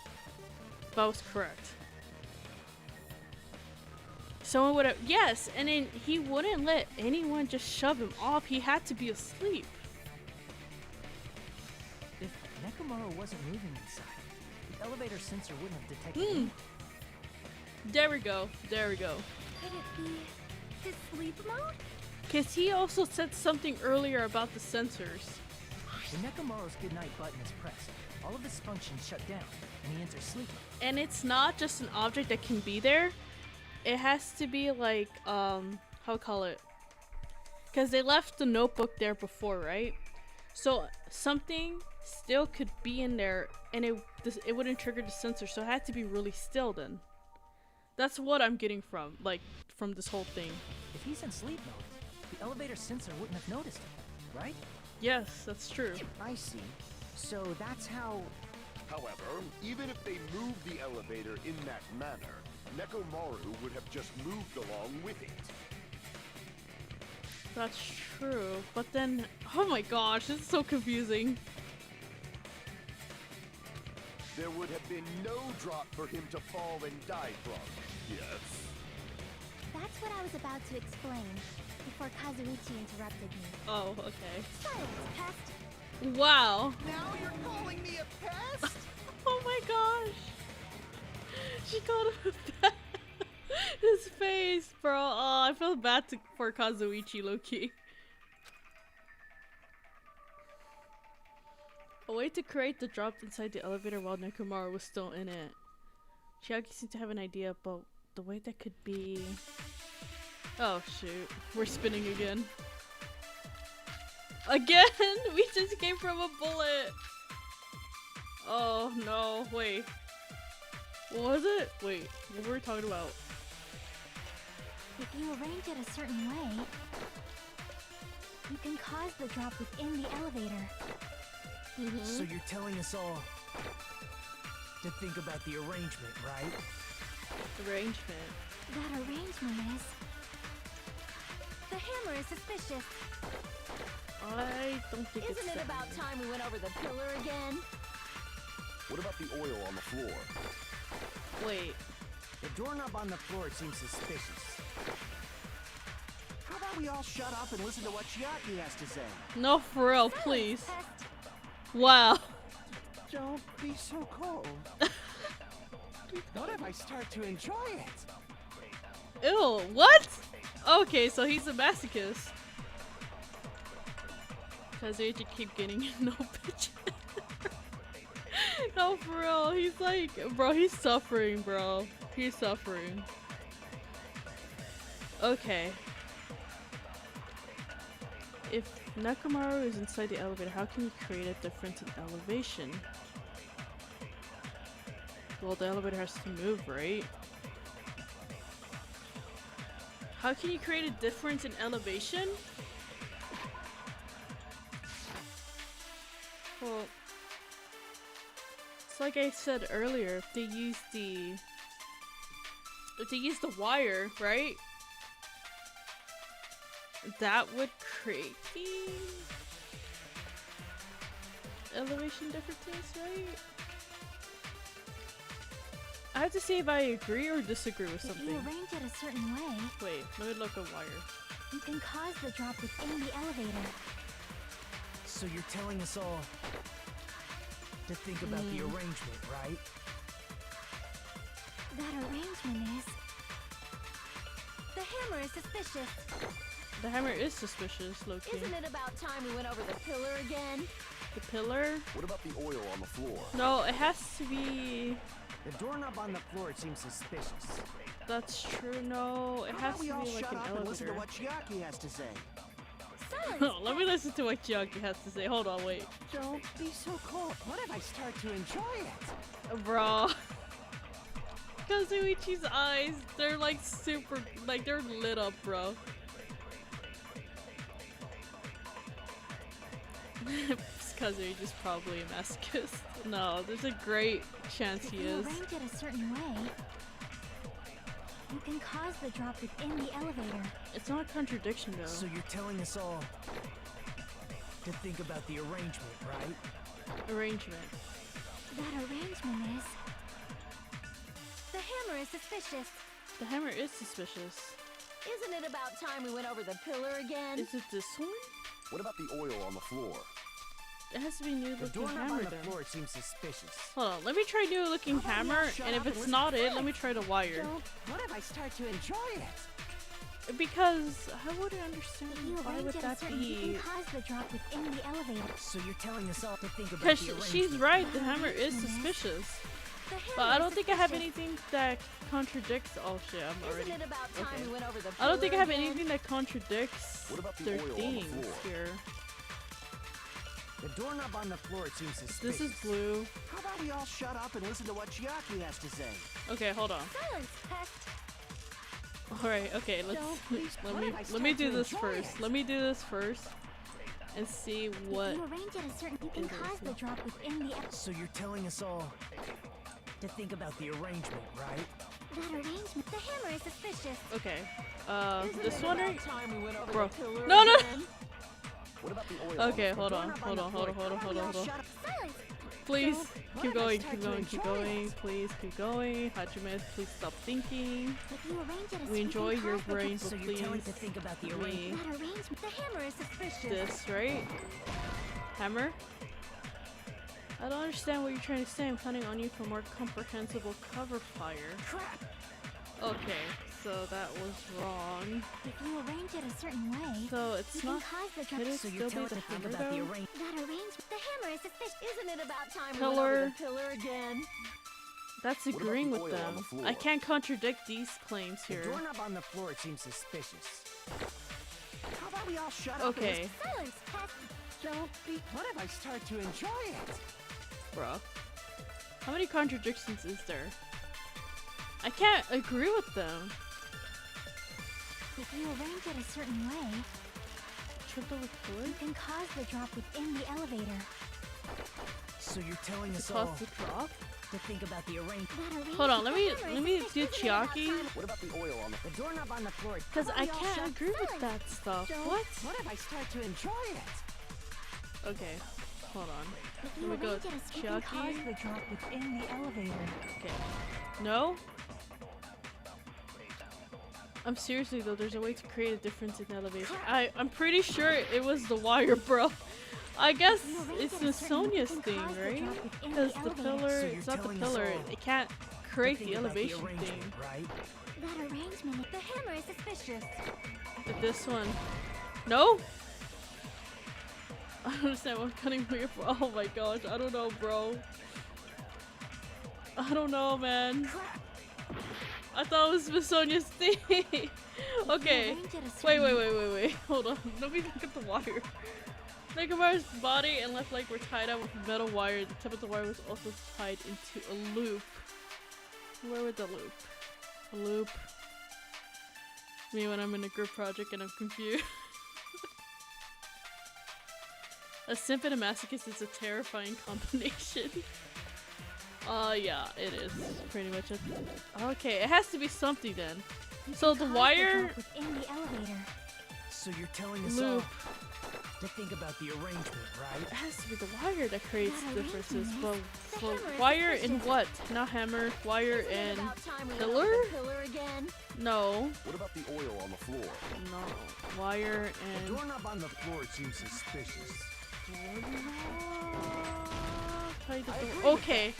If I was correct. Someone would have, yes, and then he wouldn't let anyone just shove him off. He had to be asleep. If Nekomaru wasn't moving inside, the elevator sensor wouldn't have detected Hmm. him. There we go. There we go. Could it be his sleep mode? Cause he also said something earlier about the sensors. When Nekomaru's goodnight button is pressed, all of his functions shut down, and he enters sleep mode. And it's not just an object that can be there. It has to be like, how call it? Because they left the notebook there before, right? So something still could be in there, and it wouldn't trigger the sensor. So it had to be really still then. That's what I'm getting from this whole thing. If he's in sleep mode, the elevator sensor wouldn't have noticed him, right? Yes, that's true. I see. So that's how. However, even if they moved the elevator in that manner, Nekomaru would have just moved along with it. That's true. But then, oh my gosh, this is so confusing. There would have been no drop for him to fall and die from. Yes. That's what I was about to explain before Kazuichi interrupted me. Oh, okay. Silence, pest! Now Wow. you're calling me a pest? Oh my gosh. She called him a his face, bro. Oh, I feel bad for Kazuichi, low-key. A way to create the drop inside the elevator while Nekomaru was still in it. Chiaki seemed to have an idea about the way that could be. Oh shoot, we're spinning again. Again? We just came from a bullet. Oh no, wait. What was it? Wait, what were we talking about? If you arrange it a certain way, you can cause the drop within the elevator. So you're telling us all to think about the arrangement, right? Arrangement. That arrangement is... The hammer is suspicious. I don't think it's Isn't it that about many. time we went over the pillar again? What about the oil on the floor? Wait. The doorknob on the floor seems suspicious. How about we all shut up and listen to what Chiaki has to say? No, for real, please. Pest. Wow. Don't be so cold. What if I start to enjoy it? Ew, what? Okay, so he's a masochist. Cause they just keep getting no bitch. No, for real. He's like, bro, he's suffering, bro. He's suffering. Okay. If Nekomaru is inside the elevator, how can you create a difference in elevation? Well, the elevator has to move, right? How can you create a difference in elevation? Well, it's like I said earlier, if they use the wire, right? That would create the elevation differences, right? I have to see if I agree or disagree with If something. you arrange it a certain way, Wait, let me look at wire. you can cause the drop within the elevator. So you're telling us all to think about the arrangement, right? That arrangement is... The hammer is suspicious. The hammer is suspicious, low-key. Isn't it about time we went over the pillar again? The pillar? What about the oil on the floor? No, it has to be... The doorknob on the floor seems suspicious. That's true, no. It How has about to we be all like shut an up and listen to elevator. what Chiaki has to say? Let me listen to what Chiaki has to say. Hold on, wait. Don't be so cold. What if I start to enjoy it? Bro. Kazuichi's eyes, they're like super, like they're lit up, bro. Kazuichi's probably a masochist. No, there's a great chance If he you is. arrange it a certain way, you can cause the drop within the elevator. It's not a contradiction though. So you're telling us all to think about the arrangement, right? Arrangement. That arrangement is... The hammer is suspicious. The hammer is suspicious. Isn't it about time we went over the pillar again? Is it this one? What about the oil on the floor? It has to be new The looking doorknob hammer on the then. floor seems suspicious. Hold on, let me try new looking How about we all hammer, shut and if up and it's listen not to it, let me try the wire. What if I start to enjoy it? Because I wouldn't understand If you why arrange would it a that certain you be. can cause the drop within the elevator. So you're telling us all to think about Because the arrangement. she's right, the hammer is suspicious. The hammer But I is don't think I have suspicious. anything that contradicts. Oh shit, I'm already. Isn't it about time okay. we went over the pillar I don't think I have again? anything that contradicts What about the their oil on the themes floor? here. The doorknob on the floor seems suspicious. This is blue. How about we all shut up and listen to what Chiaki has to say? Okay, hold on. Silence, pest. Alright, okay, let's Don't please- let what me if I let start me to do this enjoy first. it? Let me do this first and see what If you arrange it a certain you can it is. cause the drop within the So you're telling us all to think about the arrangement, right? That arrangement. The hammer is suspicious. okay. Isn't This it one about right? time we went over Bro. the pillar No, no. again? What about the oil on Okay, the hold on, doorknob hold on on, the hold on, floor. hold on, hold on, hold on. Shut up. Silence. Please What keep if I going, start keep to going, keep enjoy going. it? Please keep going. Hajime, please stop thinking. If you arrange it a We you enjoy can your cause the brain, So but you're telling please to think about the give arrangement. me That arrangement. The hammer is suspicious. this, right? Hammer? I don't understand what you're trying to say. I'm counting on you for more comprehensible cover fire. Crap! Okay, so that was wrong. If you arrange it a certain way, So you it's can not. cause the drop. Could it So still you're be telling the to think hammer about the though? arrangement. That arrangement. The hammer is suspicious. Isn't it about time we went over Pillar. the pillar again? That's What about agreeing the with oil on them. the floor? I can't contradict these claims The here. doorknob on the floor seems suspicious. How about we all shut up and Okay, Silence, pest. Don't be. What if I start to enjoy it? bro. How many contradictions is there? I can't agree with them. If you arrange it a certain way, Triple with you wood? can cause the drop within the elevator. So you're telling To us all cause the drop? to think about the arrangement. That arrangement. Hold on, The let hammer me is do suspicious. Isn't it about Chiaki. time- What about the oil on the The doorknob on the floor. Because How I about we all can't shut agree with silence? that stuff. Don't- What? What if I start to enjoy it? Okay, hold on. If Let you me go arrange it a you can cause Chiaki. the drop within the elevator. Okay. No? I'm seriously though, there's a way to create a difference in elevation. I'm pretty sure it was the wire, bro. I guess it's the Sonia's thing, right? Because the pillar, So it's you're not the telling us pillar, all it can't To create think the about elevation arrangement, thing. right? That arrangement. The very suspicious. This one. No? I don't understand what cutting weird for. Oh my gosh, I don't know, bro. I don't know, man. I thought it was Miss Sonia's thing. Okay. Wait. Hold on. Let me look at the wire. Nekomaru's body and left leg were tied up with metal wire. The tip of the wire was also tied into a loop. Where would the loop? A loop. Me when I'm in a group project and I'm confused. A simp and a masochist is a terrifying combination. Yeah, it is pretty much it. Okay, it has to be something then. So the wire in the elevator. So you're telling us loop. all to think about the arrangement, right? It has to be the wire that creates That differences. arrangement. But The hammer is wire and suspicious. what? Not hammer, wire Isn't it and about time we pillar? unload the pillar again? No, What about the oil on the floor? no. Wire The and doorknob on the floor seems suspicious. Tie the I door- agree with okay.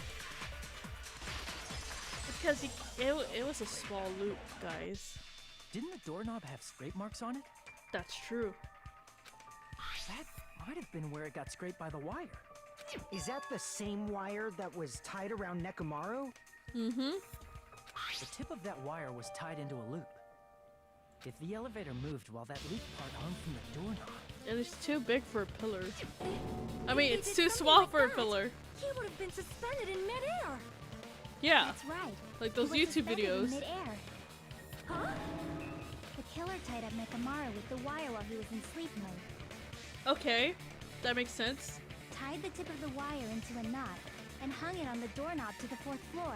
Because it was a small loop, guys. Didn't the doorknob have scrape marks on it? That's true. That might have been where it got scraped by the wire. Is that the same wire that was tied around Nekomaru? Mm-hmm. The tip of that wire was tied into a loop. If the elevator moved while that loop part hung from the doorknob, And it's too big for a pillar. I mean, They it's did too something small like for a that. pillar. He would have been suspended in midair. Yeah, That's right. like those He was YouTube suspended in videos. midair. Huh? The killer tied up Nekomaru with the wire while he was in sleep mode. Okay, that makes sense. Tied the tip of the wire into a knot and hung it on the doorknob to the 4th floor.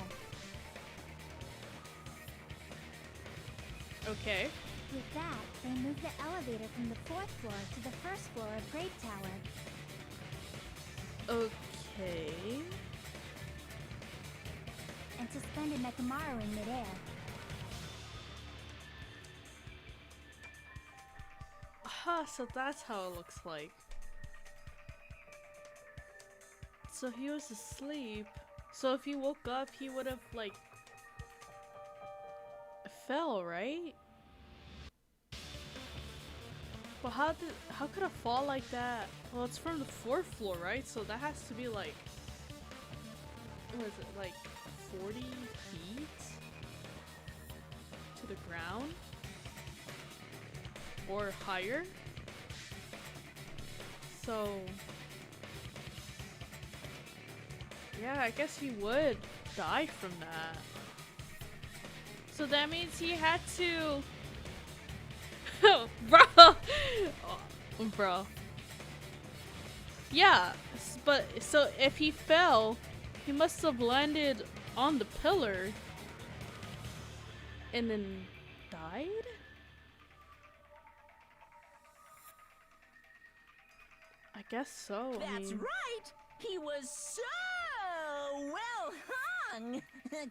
Okay. With that, they moved the elevator from the 4th floor to the 1st floor of Great Tower. Okay. And suspended Nekomaru in midair. Aha, so that's how it looks like. So he was asleep. So if he woke up, he would have like fell, right? Well, how could it fall like that? Well, it's from the 4th floor, right? So that has to be like, what is it, like 40 feet to the ground? Or higher? So, yeah, I guess he would die from that. So that means he had to... Bro! Oh, bro. Yeah, but so if he fell, he must have landed on the pillar and then died? I guess so. I That's mean, right! He was so well hung! Kinda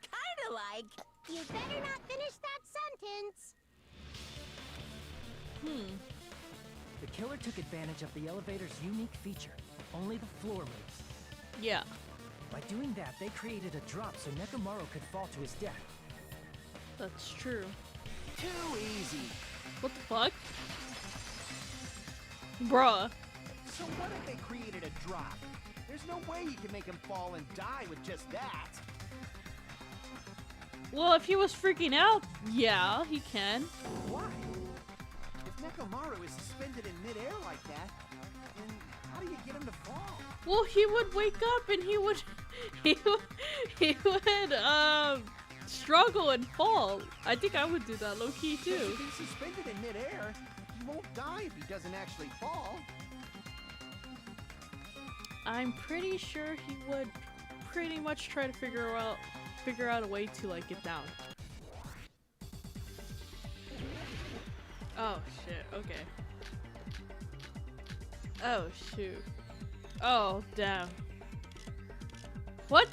like. You better not finish that sentence. the killer took advantage of the elevator's unique feature. Only the floor moves. yeah. By doing that, they created a drop so Nekomaru could fall to his death. That's true. Too easy. What the fuck? Bruh. So what if they created a drop? There's no way you can make him fall and die with just that. Well, if he was freaking out, yeah, he can. Why? If Nekomaru is suspended in midair like that, then how do you get him to fall? Well, he would wake up and he would struggle and fall. I think I would do that low key Because too. if he's suspended in midair, he won't die if he doesn't actually fall. I'm pretty sure he would pretty much try to figure out a way to like get down. Oh shit, okay. Oh shoot. Oh damn. What?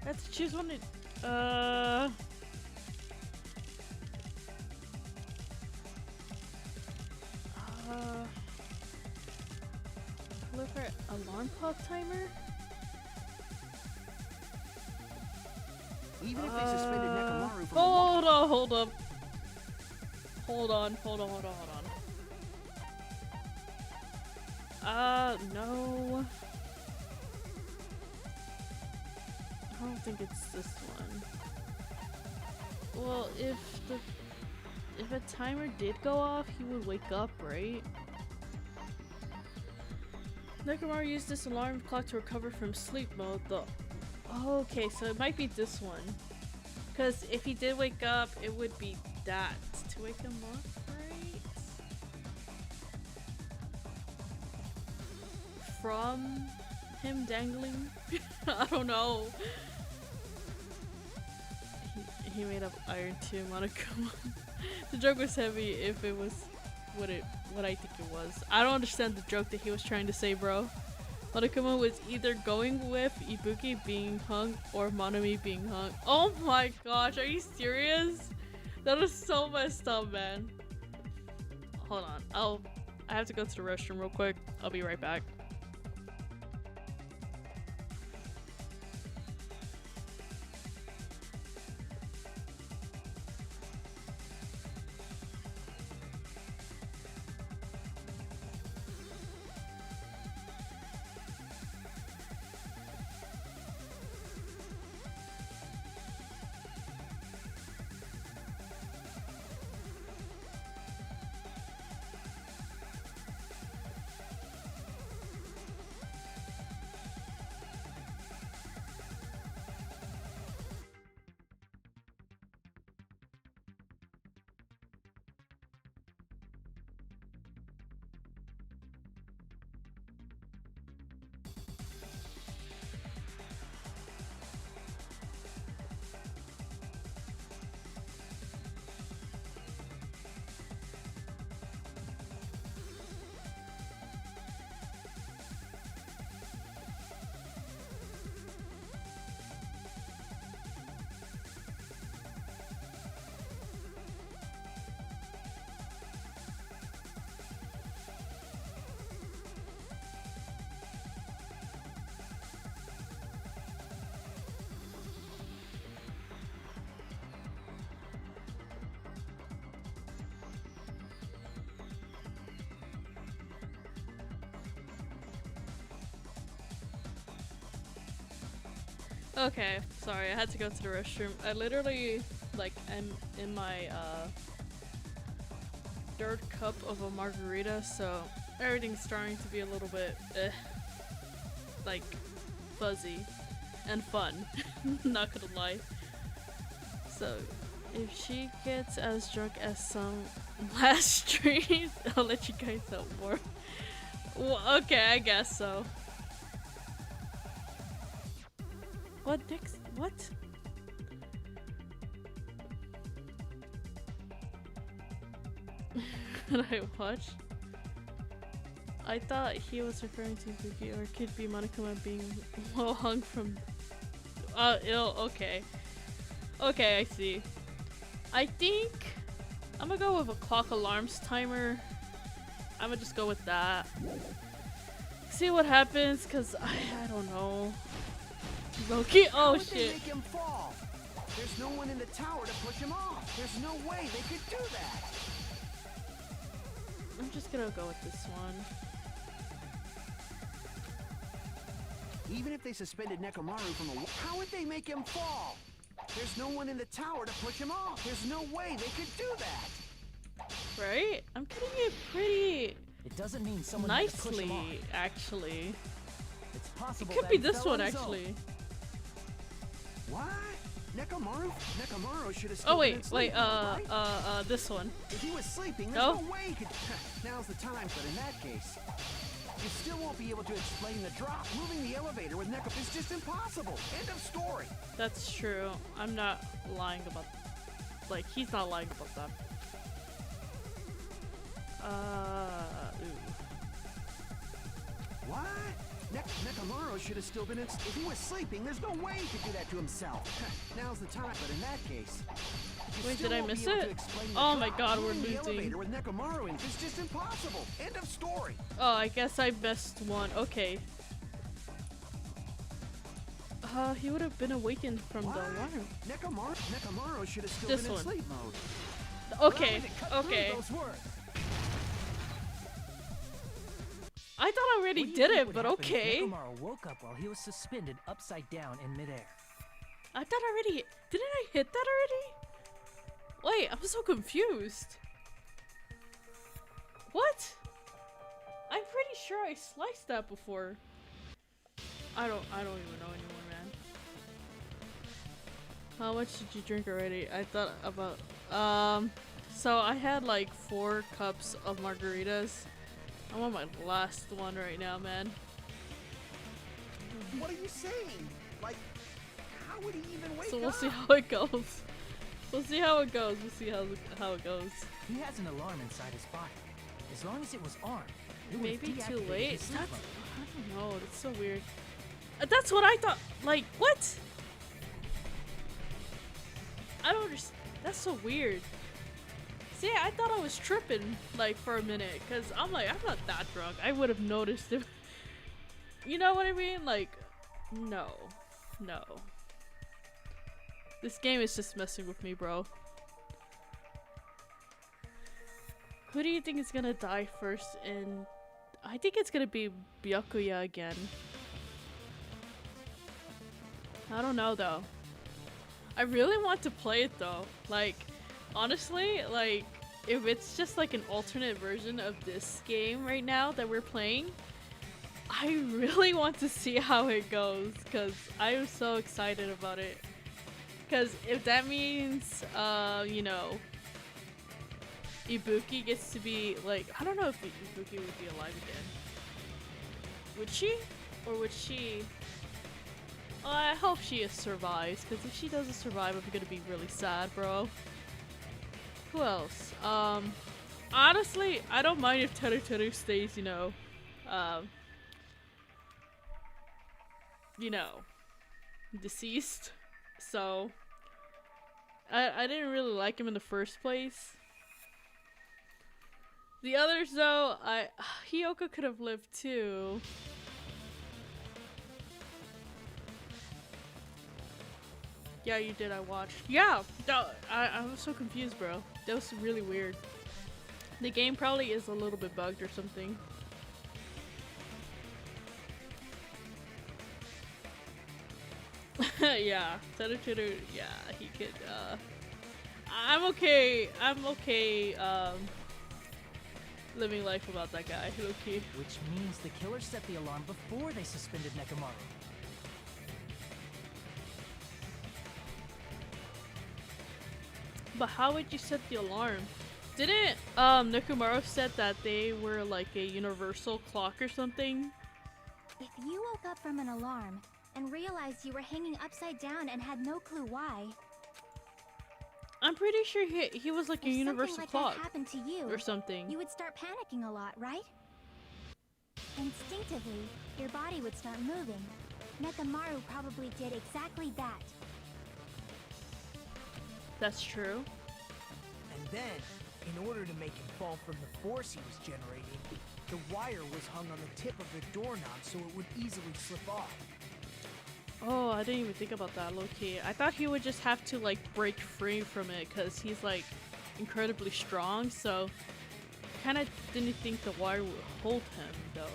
I have to choose one to look for alarm clock timer? Even if they suspended Nekomaru from Hold up. Hold on. No. I don't think it's this one. Well, if a timer did go off, he would wake up, right? Nekomaru used this alarm clock to recover from sleep mode, though. Oh, okay, so it might be this one. Because if he did wake up, it would be that to wake him up, right? From him dangling? I don't know. He made up Iron 2 Monokuma. The joke was heavy if it was what I think it was. I don't understand the joke that he was trying to say, bro. Monokuma was either going with Ibuki being hung or Monami being hung. Oh my gosh, are you serious? That was so messed up, man. Hold on, I have to go to the restroom real quick. I'll be right back. Okay, sorry, I had to go to the restroom. I literally, like, am in my, third cup of a margarita, so everything's starting to be a little bit, like, fuzzy and fun. Not gonna lie. So, if she gets as drunk as some last stream, I'll let you guys know more. Well, okay, I guess so. What next? What? Did I watch? I thought he was referring to Buki, or it could be Monokuma being well hung from. Okay. Okay, I see. I think I'm gonna go with a clock alarms timer. I'm gonna just go with that. See what happens, cause I don't know. Loki, oh How would shit. they make him fall? There's no one in the tower to push him off. There's no way they could do that. I'm just gonna go with this one. Even if they suspended Nekomaru from a how would they make him fall? There's no one in the tower to push him off. There's no way they could do that. Right? I'm getting it pretty It doesn't mean someone had to push him off. nicely, actually. It's possible It could that be he this fell one, on his own. actually. What? Nekomaru should have still Oh been in wait, sleep wait, mode, right? this one. If he was sleeping, there's No? no way he could. Now's the time, but in that case, you still won't be able to explain the drop. Moving the elevator with Neko is just impossible. End of story. That's true. I'm not lying about, like, he's not lying about that. Ooh. What? Nekomaru should have still been in. If he was sleeping, there's no way he could do that to himself. Now's the time, but in that case. you Wait, still did I won't be miss able to it? explain the Oh my drop. god, we're Moving the losing. elevator with Nekomaru in is just impossible. End of story. Oh, I guess I missed one. Okay. He would have been awakened from What? the alarm. Nekomaru should have still This been one. in sleep mode. Okay, okay. I thought I already did it, but okay. Nekomaru woke up while he was suspended upside down in midair. I thought I already... Didn't I hit that already? Wait, I'm so confused. What? I'm pretty sure I sliced that before. I don't even know anymore, man. How much did you drink already? I thought about... So I had like 4 cups of margaritas. I'm on my last one right now, man. What are you saying? Like, how would he even wake up? So we'll see how it goes. We'll see how it goes. We'll see how it goes. He has an alarm inside his body. As long as it was armed, it would Maybe have too deactivated late. his sleep That's, mode. I don't know. That's so weird. That's what I thought. Like, what? I don't understand. That's so weird. See, I thought I was tripping, like, for a minute. Because I'm like, I'm not that drunk. I would have noticed it. You know what I mean? Like, no. No. This game is just messing with me, bro. Who do you think is gonna die first? And I think it's gonna be Byakuya again. I don't know though. I really want to play it though. Like, honestly, like, if it's just like an alternate version of this game right now that we're playing, I really want to see how it goes because I am so excited about it. Because if that means, you know, Ibuki gets to be like, I don't know if Ibuki would be alive again. Would she? Or would she? I hope she survives, because if she doesn't survive, I'm gonna be really sad, bro. Who else? Honestly, I don't mind if Teru stays, you know, deceased. So, I didn't really like him in the first place. The others, though, Hiyoko could have lived too. Yeah, you did. I watched. Yeah, no, I was so confused, bro. That was really weird. The game probably is a little bit bugged or something. Yeah, Teru, yeah, he could, I'm okay, living life without that guy, low-key. Which means the killer set the alarm before they suspended Nekomaru. But how would you set the alarm? Didn't, Nekomaru said that they were like a universal clock or something? If you woke up from an alarm and realized you were hanging upside down and had no clue why, I'm pretty sure he was like a if universal something like clock that happened to you, or something. you would start panicking a lot, right? Instinctively, your body would start moving. Nekomaru probably did exactly that. That's true. And then, in order to make him fall from the force he was generating, the wire was hung on the tip of the doorknob so it would easily slip off. Oh, I didn't even think about that, low-key. I thought he would just have to like break free from it because he's like incredibly strong, so kind of didn't think the wire would hold him though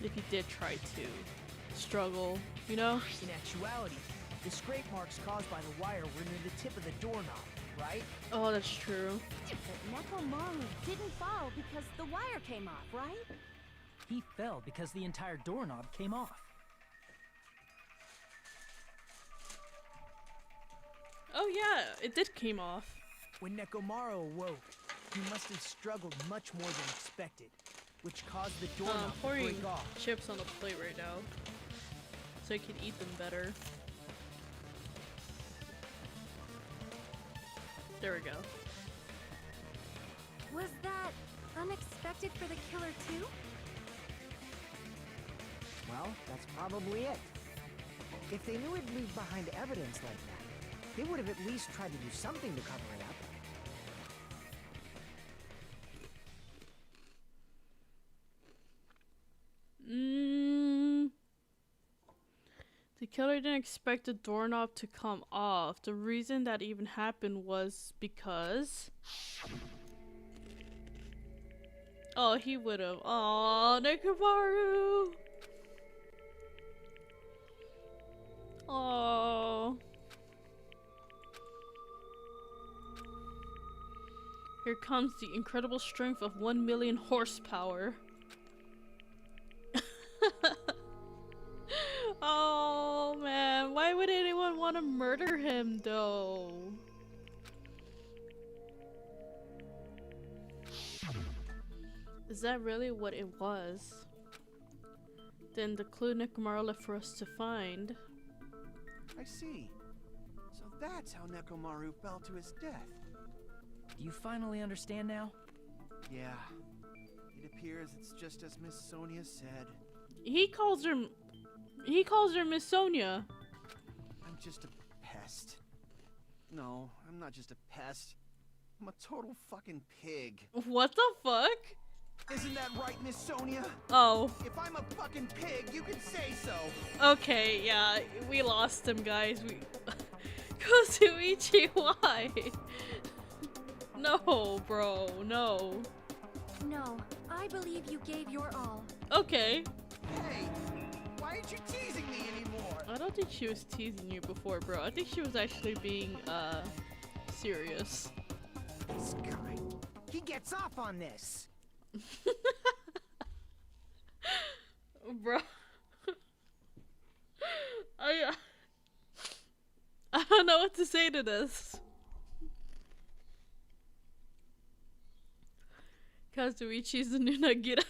if he did try to struggle, you know? In actuality, the scrape marks caused by the wire were near the tip of the doorknob, right? Oh, that's true. But Nekomaru didn't fall because the wire came off, right? He fell because the entire doorknob came off. Oh yeah, it did came off. When Nekomaru awoke, he must have struggled much more than expected, which caused the doorknob to Pouring break off. chips on the plate right now so I can eat them better. There we go. Was that unexpected for the killer too? Well, that's probably it. If they knew it'd leave behind evidence like that, they would have at least tried to do something to cover it up. The killer didn't expect the doorknob to come off. The reason that even happened was because... Oh, he would've. Oh, Nekomaru! Oh. Here comes the incredible strength of 1 million horsepower. Oh man, why would anyone want to murder him though? Is that really what it was? Then the clue Nekomaru left for us to find. I see. So that's how Nekomaru fell to his death. Do you finally understand now? Yeah. It appears it's just as Miss Sonia said. He calls her Miss Sonia. I'm just a pest. No, I'm not just a pest. I'm a total fucking pig. What the fuck? Isn't that right, Miss Sonia? Oh. If I'm a fucking pig, you can say so. Okay, yeah, we lost him, guys. We Kazuichi, why? No, bro, no. No, I believe you gave your all. Okay. Hey, why aren't you teasing me anymore? I don't think she was teasing you before, bro. I think she was actually being, serious. This guy, he gets off on this. Bro. I don't know what to say to this. Kazuichi's the new Nagito.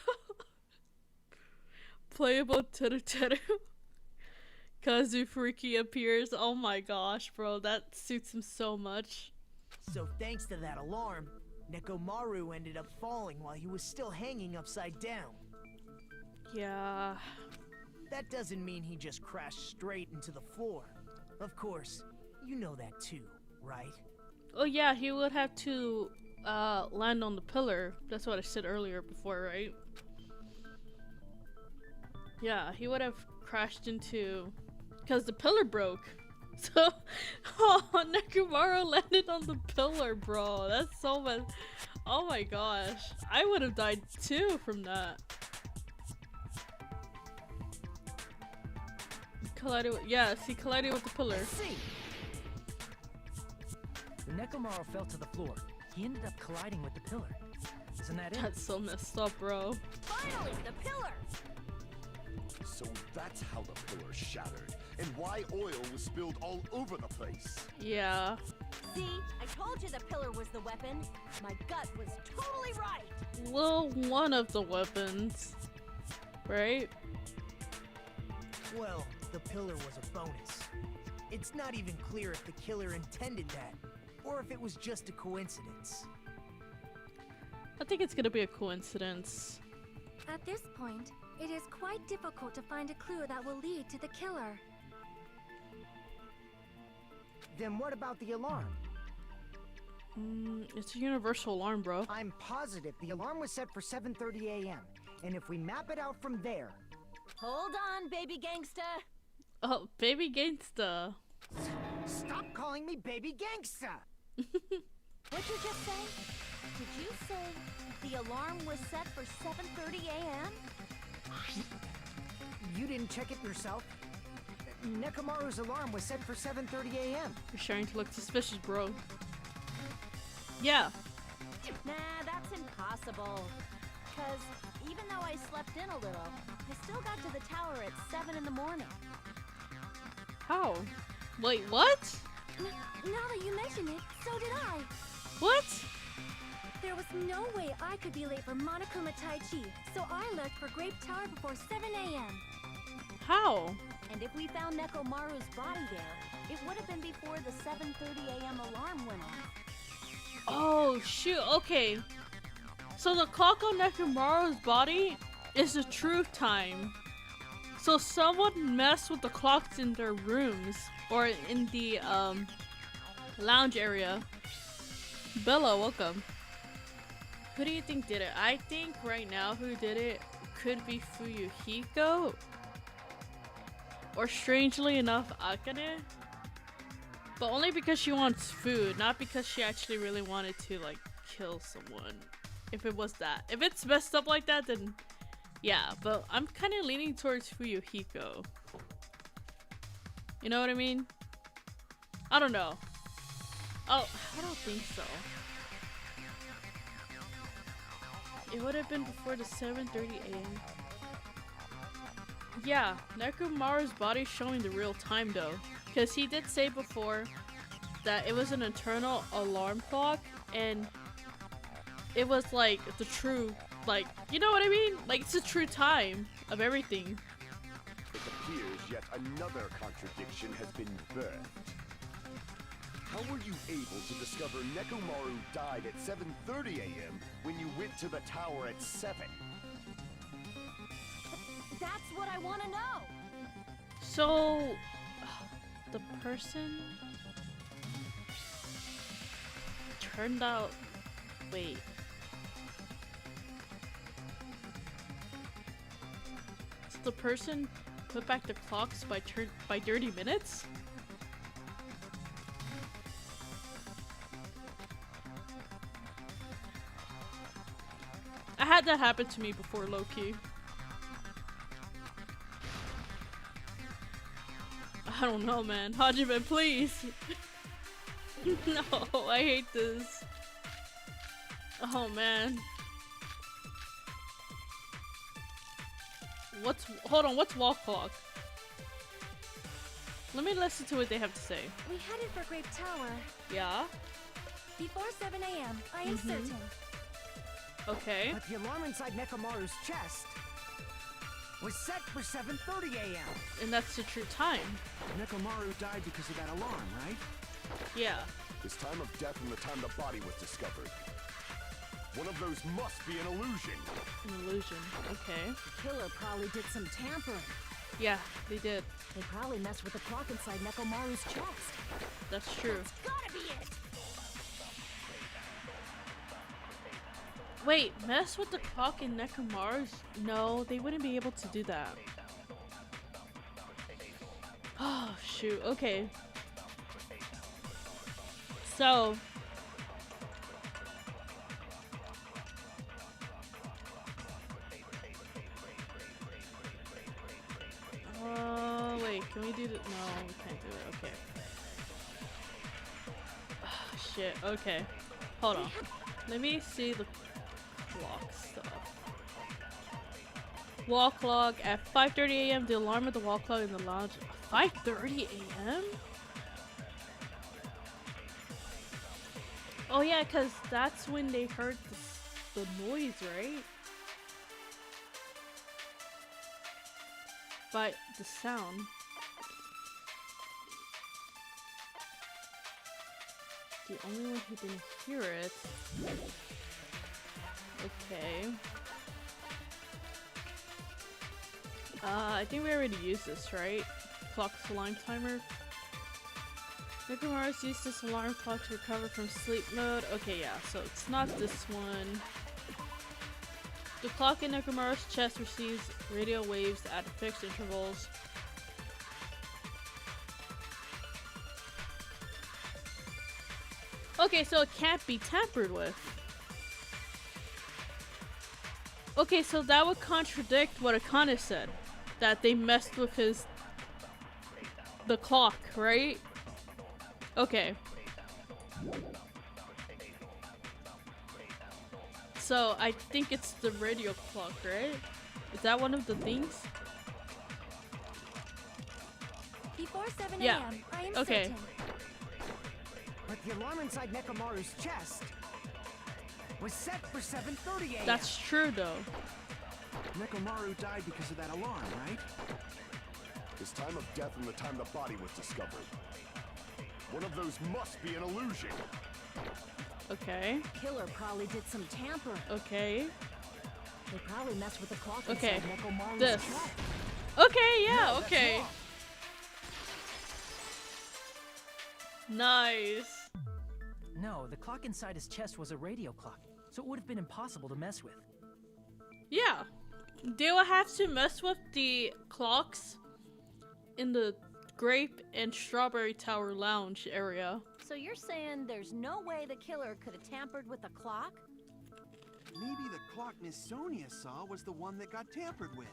Playable Teru Teru. Kazu Freaky appears. Oh my gosh, bro. That suits him so much. So thanks to that alarm, Nekomaru ended up falling while he was still hanging upside down. Yeah. That doesn't mean he just crashed straight into the floor. Of course, you know that too, right? Oh yeah, he would have to land on the pillar. That's what I said earlier before, right? Yeah, he would have crashed into... because the pillar broke. So, oh, Nekomaru landed on the pillar, bro. That's so much. Oh my gosh. I would have died too from that. Collided with, yes, he collided with the pillar. Let's see. When Nekomaru fell to the floor, he ended up colliding with the pillar. Isn't that it? That's so messed up, bro. Finally, the pillar! So that's how the pillar shattered, and why oil was spilled all over the place. Yeah. See, I told you the pillar was the weapon. My gut was totally right. Well, one of the weapons, right? Well, the pillar was a bonus. It's not even clear if the killer intended that, or if it was just a coincidence. I think it's gonna be a coincidence. At this point, it is quite difficult to find a clue that will lead to the killer. Then what about the alarm? It's a universal alarm, bro. I'm positive the alarm was set for 7:30 a.m. And if we map it out from there... Hold on, baby gangsta. Oh, baby gangsta. Stop calling me baby gangsta! What'd you just say? Did you say the alarm was set for 7:30 a.m.? You didn't check it yourself? Nekomaru's alarm was set for 7:30 a.m. You're starting to look suspicious, bro. Yeah. Nah, that's impossible. Because even though I slept in a little, I still got to the tower at 7 in the morning. How? Wait, what? Now that you mention it, so did I. What? There was no way I could be late for Monokuma Tai Chi, so I left for Grape Tower before 7 a.m. How? And if we found Nekomaru's body there, it would have been before the 7:30 a.m. alarm went off. Oh, shoot. Okay. So the clock on Nekomaru's body is the truth time. So someone messed with the clocks in their rooms or in the lounge area. Bella, welcome. Who do you think did it? I think right now who did it could be Fuyuhiko Or strangely enough, Akane. But only because she wants food, not because she actually really wanted to like kill someone. If it was that. If it's messed up like that, then yeah, but I'm kind of leaning towards Fuyuhiko. You know what I mean? I don't know. Oh, I don't think so. It would have been before the 7:30 a.m. Yeah, Nekomaru's body's showing the real time though. Because he did say before that it was an internal alarm clock and it was like the true, like, you know what I mean? Like it's the true time of everything. It appears yet another contradiction has been birthed. How were you able to discover Nekomaru died at 7:30 a.m. when you went to the tower at 7? That's what I want to know. So, the person turned out. Wait. So the person put back the clocks by 30 minutes? I had that happen to me before, low-key. I don't know, man. Hajime, please. No, I hate this. Oh, man. Hold on, what's wall clock? Let me listen to what they have to say. We headed for Grape Tower. Yeah? Before 7 a.m., I am certain. Okay. But the alarm inside Nekomaru's chest was set for 7:30 a.m. And that's the true time. Nekomaru died because of that alarm, right? Yeah. His time of death and the time the body was discovered. One of those must be an illusion. An illusion. Okay. The killer probably did some tampering. Yeah, they did. They probably messed with the clock inside Nekomaru's chest. That's true. That's gotta be it! Wait, mess with the clock in Nekomaru's? No, they wouldn't be able to do that. Oh, shoot. Okay. So. Wait, can we do that? No, we can't do it. Okay. Oh, shit. Okay. Hold on. Let me see the clock stuff. Wall clock at 5:30 a.m. The alarm at the wall clock in the lounge. 5:30 a.m. Oh yeah, cause that's when they heard the noise, right? By the sound. The only one who didn't hear it. Okay. I think we already used this, right? Clock's alarm timer. Nekomaru's used this alarm clock to recover from sleep mode. Okay, yeah, so it's not this one. The clock in Nekomaru's chest receives radio waves at fixed intervals. Okay, so it can't be tampered with. Okay, so that would contradict what Akane said. That they messed with the clock, right? Okay. So I think it's the radio clock, right? Is that one of the things? Before 7 Yeah. a.m., I am Okay. certain. But the alarm inside Nekomaru's chest was set for 7:30 a.m. That's true, though. Nekomaru died because of that alarm, right? His time of death and the time the body was discovered. One of those must be an illusion. Okay. Killer probably did some tampering. Okay. They probably messed with the clock Okay. inside Nekomaru's This. chest. Okay, yeah, No, that's okay. wrong. Nice. No, the clock inside his chest was a radio clock, so it would have been impossible to mess with. Yeah. They will have to mess with the clocks in the Grape and Strawberry Tower Lounge area. So you're saying there's no way the killer could have tampered with the clock? Maybe the clock Miss Sonia saw was the one that got tampered with.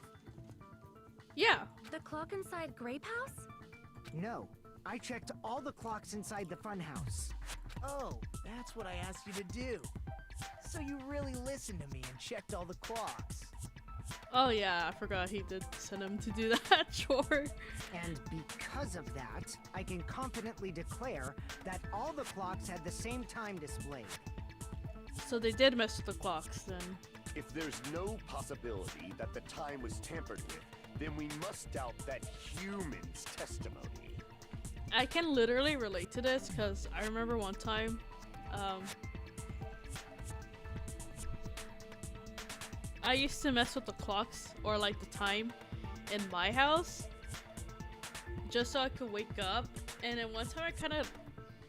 Yeah. The clock inside Grape House? No, I checked all the clocks inside the funhouse. Oh, that's what I asked you to do. So you really listened to me and checked all the clocks. Oh yeah, I forgot he did send him to do that chore. And because of that, I can confidently declare that all the clocks had the same time displayed. So they did mess with the clocks then. If there's no possibility that the time was tampered with, then we must doubt that human's testimony. I can literally relate to this because I remember one time, I used to mess with the clocks or like the time in my house just so I could wake up, and then one time I kind of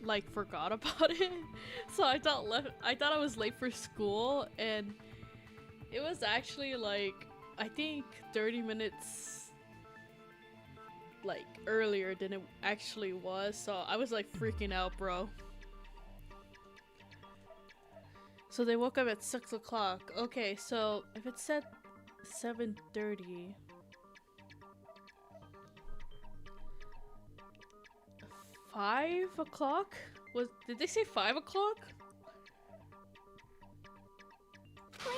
like forgot about it, so I thought I was late for school, and it was actually like I think 30 minutes like earlier than it actually was, so I was like freaking out, bro. So they woke up at 6 o'clock. Okay, so if it said 7:30, 5 o'clock? Did they say 5 o'clock?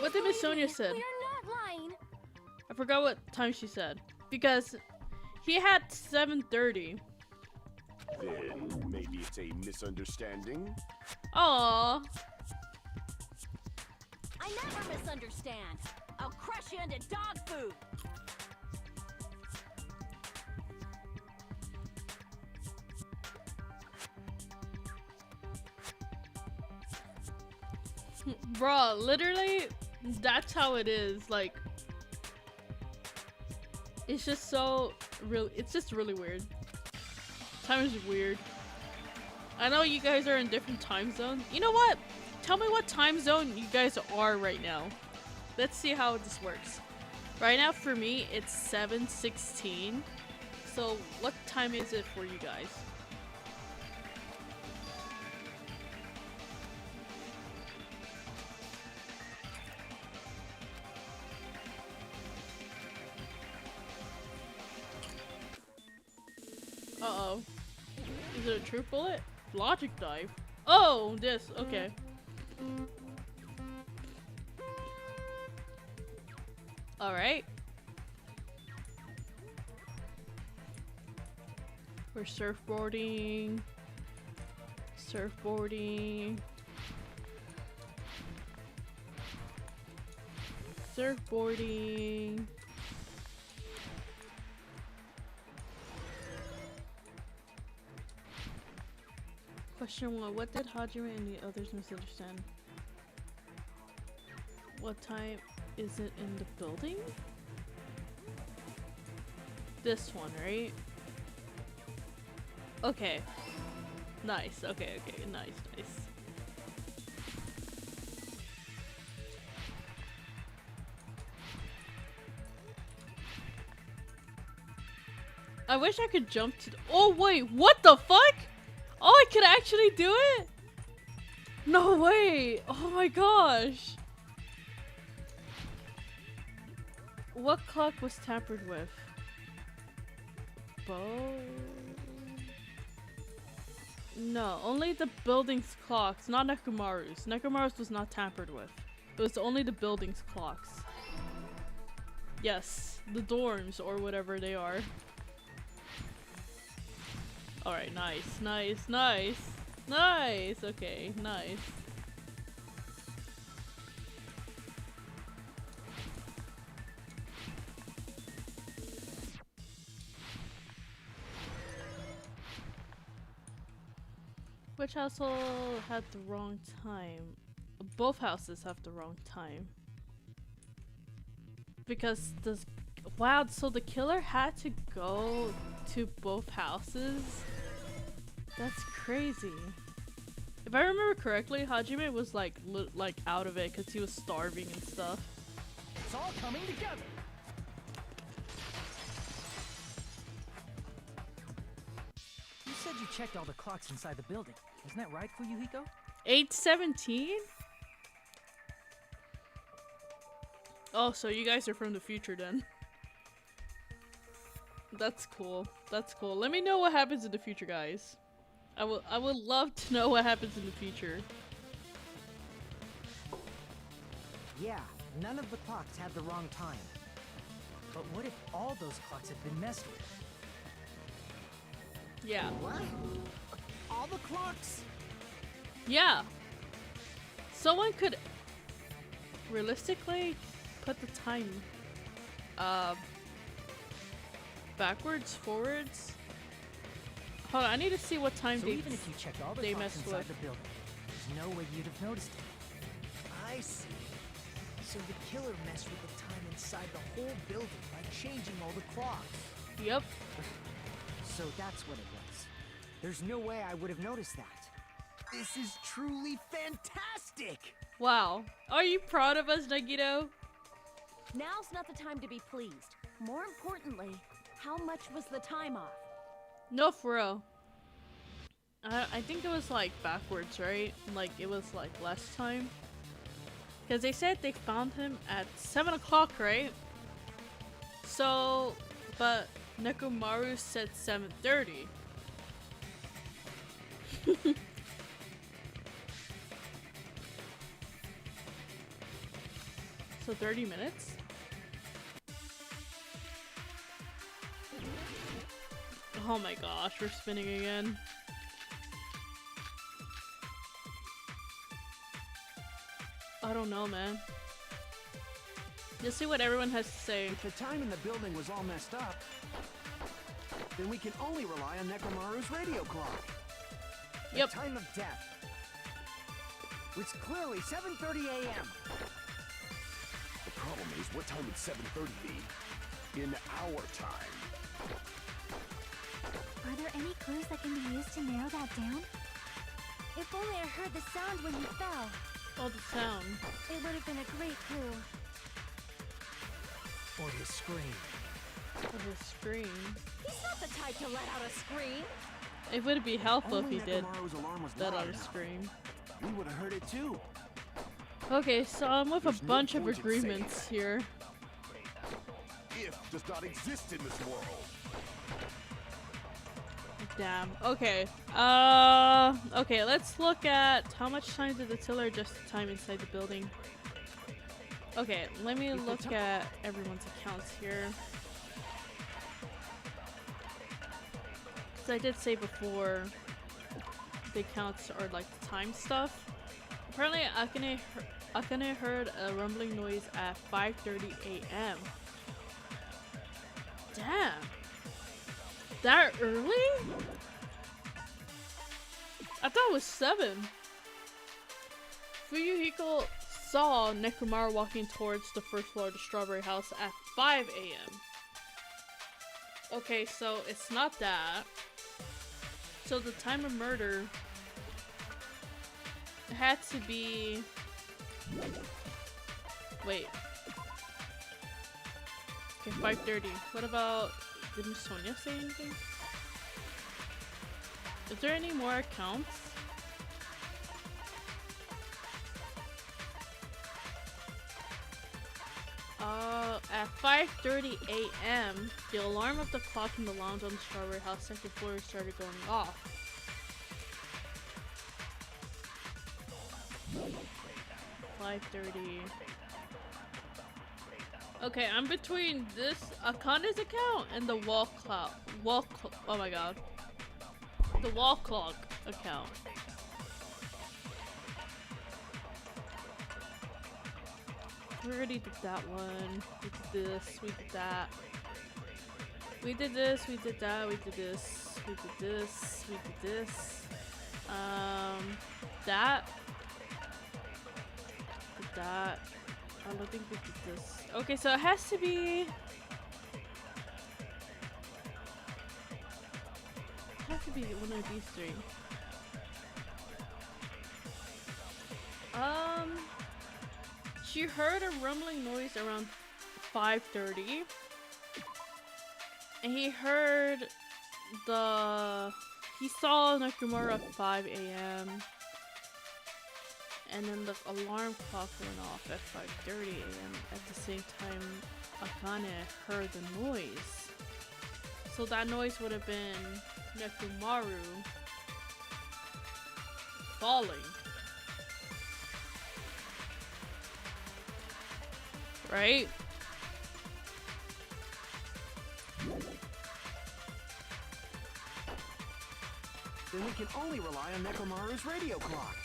What did Miss Sonia said? We are not lying. I forgot what time she said. Because he had 7:30. Then maybe it's a misunderstanding? Aww. I never misunderstand. I'll crush you into dog food. Bruh, literally, that's how it is. Like, it's just so real. It's just really weird. Time is weird. I know you guys are in different time zones. You know what? Tell me what time zone you guys are right now. Let's see how this works. Right now for me, it's 7:16. So what time is it for you guys? Uh-oh. Is it a true bullet? Logic dive. Oh, this. Okay. Alright. We're surfboarding. Surfboarding. Surfboarding. Question 1. What did Hajime and the others misunderstand? What time is it in the building? This one, right? Okay. Nice. Okay, okay. Nice, nice. I wish I could jump to the— oh wait, what the fuck? Oh, I could actually do it? No way! Oh my gosh! What clock was tampered with? Bow? No, only the building's clocks, not Nekomaru's. Nekomaru's was not tampered with. It was only the building's clocks. Yes, the dorms or whatever they are. Alright, nice, nice, nice, nice, okay, nice. Which household had the wrong time? Both houses have the wrong time. Because the— wow, so the killer had to go to both houses? That's crazy. If I remember correctly, Hajime was like out of it because he was starving and stuff. It's all coming together. you checked all the clocks inside the building. Isn't that right, Fuyuhiko? 8:17? Oh, so you guys are from the future then. That's cool. That's cool. Let me know what happens in the future, guys. I would love to know what happens in the future. Yeah, none of the clocks had the wrong time. But what if all those clocks have been messed with? Yeah. What? All the clocks? Yeah. Someone could realistically put the time backwards, forwards. Hold on, I need to see what time So they even if you checked all the they clocks messed inside with. the building, there's no way you'd have noticed it. I see. So the killer messed with the time inside the whole building by changing all the clocks. Yep. So that's what it was. There's no way I would have noticed that. This is truly fantastic! Wow. Are you proud of us, Nagito? Now's not the time to be pleased. More importantly, how much was the time off? No, for real. I think it was like backwards, right? Like it was like less time. Because they said they found him at 7 o'clock, right? So, but Nekomaru said 7:30. So 30 minutes? Oh my gosh, we're spinning again. I don't know, man. You'll see what everyone has to say. If the time in the building was all messed up, then we can only rely on Nekomaru's radio clock. Yep. The time of death. It's clearly 7:30 a.m. The problem is, what time would 7:30 be in our time? Are there any clues that can be used to narrow that down? If only I heard the sound when he fell. Oh, the sound. It would have been a great clue. Or his scream. Oh, the scream. He's not the type to let out a scream. It would be helpful if Only he did Nekomaru's alarm was let loud out a enough. scream. We would have heard it too. Okay, so I'm with There's a no bunch of point in saying agreements that. here. If does not exist in this world. Damn. Okay. Okay, let's look at how much time did the tiller adjust the time inside the building. Okay, let me look at everyone's accounts here. Because I did say before, the accounts are like the time stuff. Apparently, Akane heard a rumbling noise at 5:30 a.m. Damn. That early? I thought it was 7. Fuyuhiko saw Nekomaru walking towards the first floor of the Strawberry House at 5 a.m. Okay, so it's not that. So the time of murder had to be... Wait. Okay, 5:30. What about... Did Miss Sonia say anything? Is there any more accounts? At 5:30 a.m., the alarm of the clock in the lounge on the Strawberry House second floor started going off. $5:30. Okay, I'm between this Akane's account and the oh my god. The wall clock account. We already did that one. We did this, we did that. We did this, we did that, we did this, we did this, we did this. That. Did that. I don't think we did this. Okay, so it has to be... It has to be one of these three. She heard a rumbling noise around 5:30. And he heard he saw Nekomaru at 5 a.m. and then the alarm clock went off at 5:30 a.m. At the same time, Akane heard the noise. So that noise would have been Nekomaru falling. Right? Then we can only rely on Nekomaru's radio clock.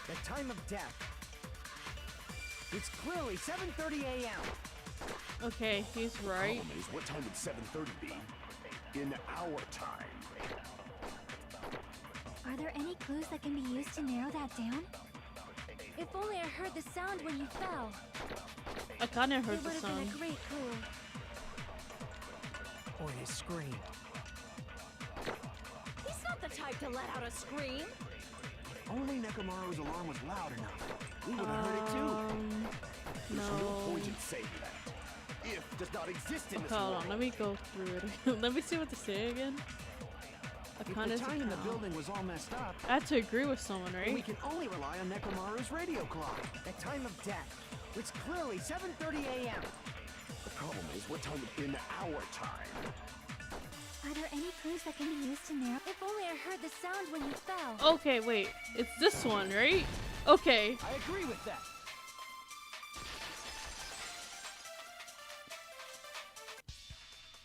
The time of death. It's clearly 7:30 a.m. Okay, he's right. Problem is, what time would 7:30 be? In our time. Are there any clues that can be used to narrow that down? If only I heard the sound when you fell. Akane It heard would the have sound. been a great clue. Or his scream. He's not the type to let out a scream. Only Nekomaru's alarm was loud enough. We would have heard it too. There's no No. point in saying that. If does not exist in this Hold world. on, let me go through it. Let me see what to say again. If the Akane's time in the account. building was all messed up, I had to agree with someone, then we right? can only rely on Nekomaru's radio clock. The time of death. It's clearly 7:30 a.m. The problem is, what time would in our time? Are there any clues that can be used to narrow? If only I heard the sound when you fell. Okay, wait. It's this one, right? Okay. I agree with that.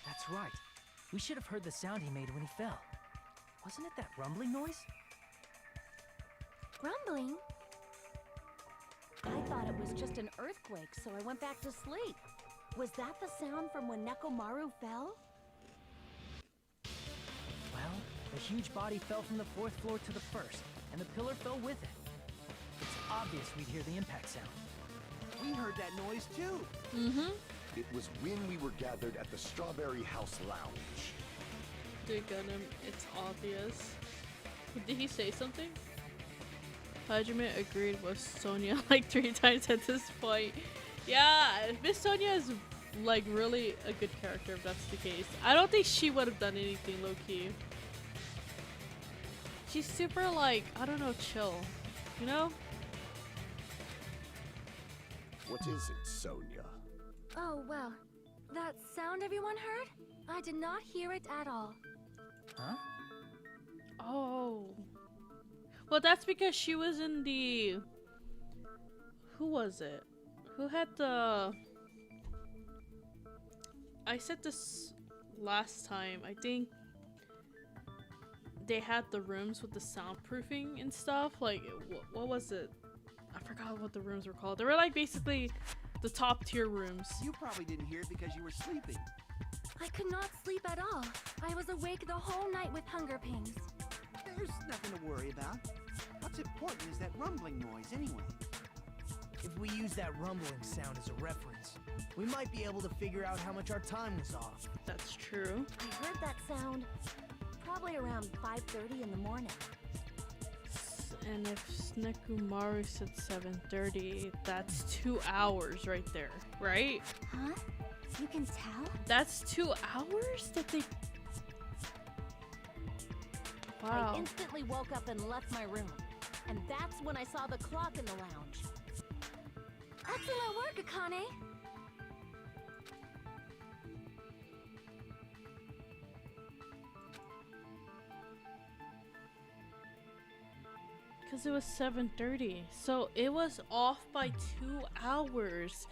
That's right. We should have heard the sound he made when he fell. Wasn't it that rumbling noise? Rumbling? I thought it was just an earthquake, so I went back to sleep. Was that the sound from when Nekomaru fell? Well, the huge body fell from the 4th floor to the 1st, and the pillar fell with it. It's obvious we'd hear the impact sound. We heard that noise too. Mm-hmm. It was when we were gathered at the Strawberry House Lounge. Him, it's obvious. Did he say something? Hajime agreed with Sonia like 3 times at this point. Yeah, Miss Sonia is like really a good character if that's the case. I don't think she would have done anything low-key. She's super like, I don't know, chill. You know? What is it, Sonia? Oh, well. That sound everyone heard? I did not hear it at all. Huh? Oh. Well, that's because she was in the... Who was it? Who had the... I said this last time. I think they had the rooms with the soundproofing and stuff. Like, what was it? I forgot what the rooms were called. They were like basically the top tier rooms. You probably didn't hear it because you were sleeping. I could not sleep at all. I was awake the whole night with hunger pangs. There's nothing to worry about. What's important is that rumbling noise anyway. If we use that rumbling sound as a reference, we might be able to figure out how much our time was off. That's true. I heard that sound probably around 5:30 in the morning. And if Nekomaru said 7:30, that's 2 hours right there, right? Huh? You can tell? That's 2 hours that they... Wow. I instantly woke up and left my room. And that's when I saw the clock in the lounge. Excellent work, Akane! Because it was 7:30. So it was off by 2 hours.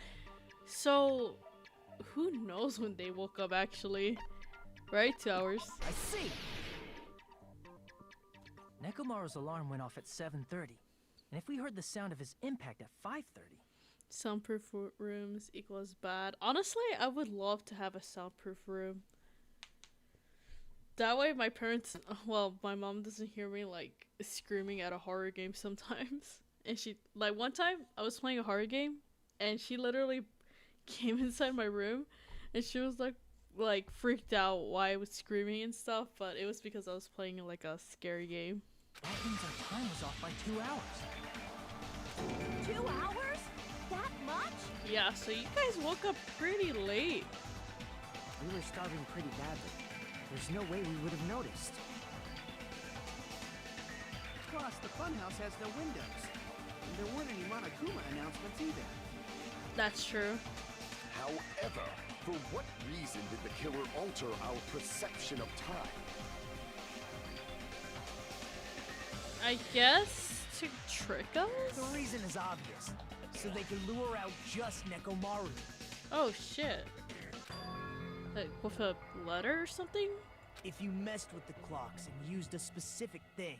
So who knows when they woke up actually? Right? 2 hours. I see! Nekomaru's alarm went off at 7:30, and if we heard the sound of his impact at 5:30... Soundproof rooms equals bad. Honestly, I would love to have a soundproof room. That way my parents, well, my mom doesn't hear me like screaming at a horror game sometimes. And she, like one time I was playing a horror game and she literally came inside my room and she was like freaked out why I was screaming and stuff, but it was because I was playing like a scary game. That means our time was off by 2 hours. 2 hours? That much? Yeah, so you guys woke up pretty late. We were starving pretty badly. There's no way we would have noticed. Plus, the funhouse has no windows. And there weren't any Monokuma announcements either. That's true. However, for what reason did the killer alter our perception of time? I guess to trick us? The reason is obvious. So they can lure out just Nekomaru. Oh shit. Like with a letter or something? If you messed with the clocks and used a specific thing,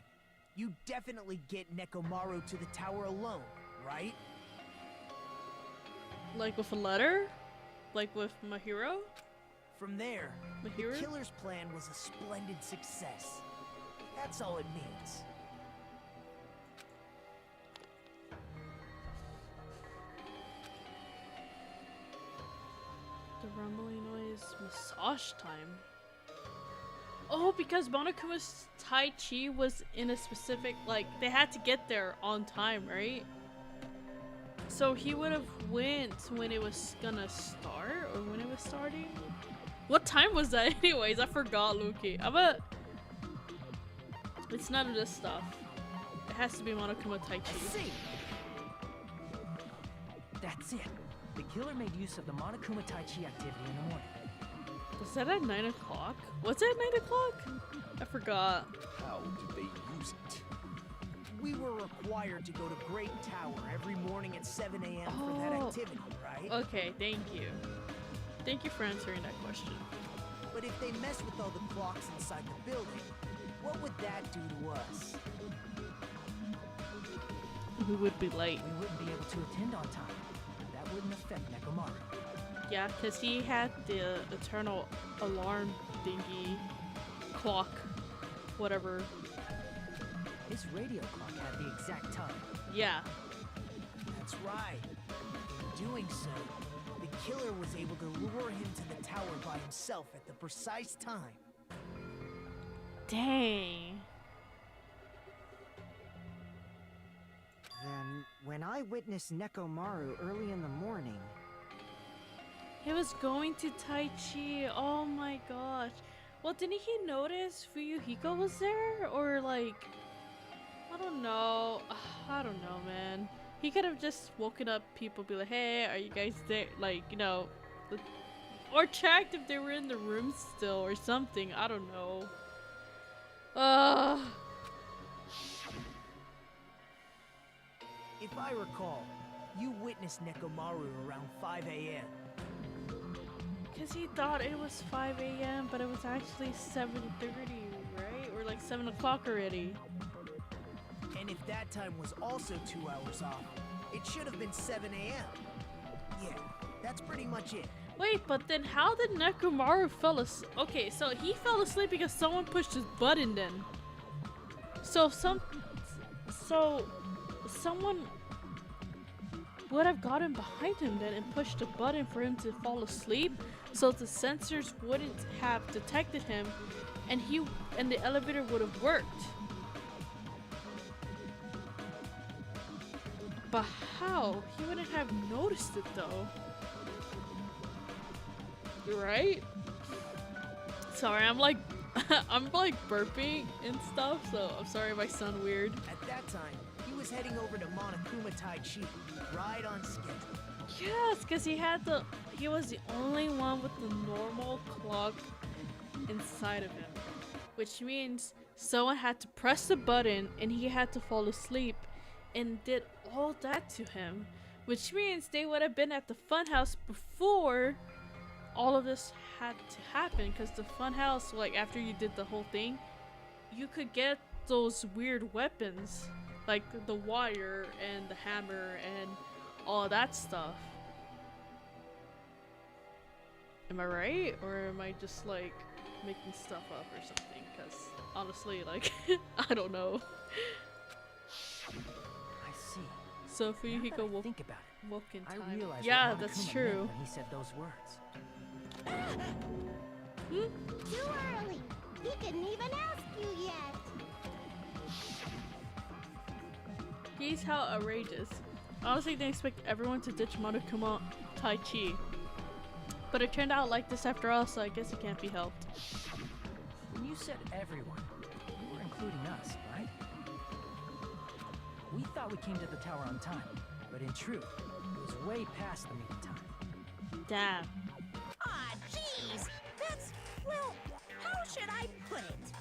you definitely get Nekomaru to the tower alone, right? Like with a letter? Like with Mahiro? From there, Mahiro? the killer's plan was a splendid success. That's all it means. The rumbling noise, massage time. Oh, because Monokuma's Tai Chi was in a specific, like, they had to get there on time, right? So he would have went when it was gonna start, or when it was starting? What time was that anyways? I forgot, Luki. It's none of this stuff. It has to be Monokuma Tai Chi. See? That's it. The killer made use of the Monokuma Tai Chi activity in the morning. Was that at 9 o'clock? Was it at 9 o'clock? I forgot. How did they use it? We were required to go to Great Tower every morning at 7 a.m. for that Oh. activity, right? Okay, thank you. Thank you for answering that question. But if they mess with all the clocks inside the building, what would that do to us? We would be late. We wouldn't be able to attend on time. That wouldn't affect Nekomaru. Yeah, because he had the eternal alarm thingy, clock, whatever. His radio clock had the exact time. Yeah. That's right. In doing so, the killer was able to lure him to the tower by himself at the precise time. Dang. Then, when I witnessed Nekomaru early in the morning, He was going to Tai Chi. Oh my gosh. Well, didn't he notice Fuyuhiko was there? Or like, I don't know. I don't know, man. He could have just woken up people, be like, hey, are you guys there? Like, you know, or checked if they were in the room still or something. I don't know. If I recall, you witnessed Nekomaru around 5 a.m. Because he thought it was 5 a.m., but it was actually 7:30, right? Or like 7 o'clock already. And if that time was also 2 hours off, it should have been 7 a.m. Yeah, that's pretty much it. Wait, but then how did Nekomaru fell asleep? Okay, so he fell asleep because someone pushed his button then. So someone would have gotten behind him then and pushed a button for him to fall asleep so the sensors wouldn't have detected him and the elevator would have worked. But how? He wouldn't have noticed it though. Right? Sorry, I'm like burping and stuff, so I'm sorry if I sound weird. At that time, he was heading over to Monokuma Tai Chi, right on schedule. Yes, because he was the only one with the normal clock inside of him. Which means someone had to press the button and he had to fall asleep and did all that to him. Which means they would have been at the funhouse before all of this had to happen, because the funhouse, like after you did the whole thing, you could get those weird weapons like the wire and the hammer and all that stuff. Am I right, or am I just like making stuff up or something? Because honestly, like I don't know. I see. So Now that Fuyuhiko I woke think about it, in I time. realize Yeah, what that's Monokuma true. meant when he said those words. Too early. He didn't even ask you yet. He's how outrageous. I honestly didn't expect everyone to ditch Monokuma Tai Chi. But it turned out like this after all, so I guess it can't be helped. When you said everyone, you were including us, right? We thought we came to the tower on time, but in truth, it was way past the meeting time. Damn. Ah, jeez. That's, well, how should I put it?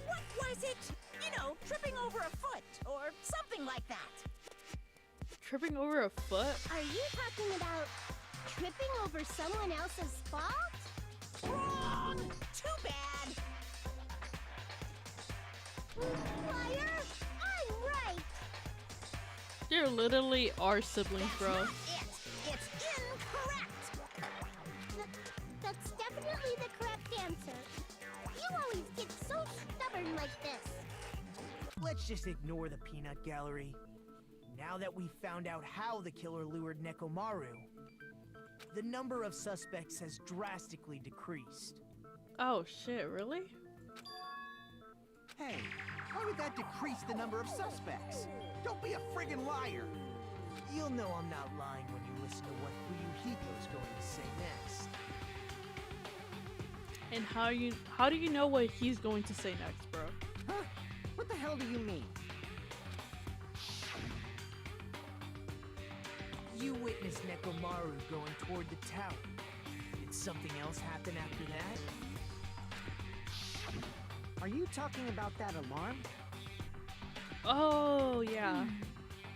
What was it? You know, tripping over a foot or something like that. Tripping over a foot? Are you talking about tripping over someone else's fault? Wrong! Too bad. Liar! I'm right! They're literally our siblings, That's bro. not it. It's incorrect. That's definitely the correct answer. You always get so stubborn like this. Let's just ignore the peanut gallery. Now that we've found out how the killer lured Nekomaru, the number of suspects has drastically decreased. Oh shit, really? Hey, why would that decrease the number of suspects? Don't be a friggin' liar! You'll know I'm not lying when you listen to what Fuyuhiko's going to say next. And how do you know what he's going to say next, bro? Huh? What the hell do you mean? You witnessed Nekomaru going toward the tower. Did something else happen after that? Are you talking about that alarm? Oh yeah,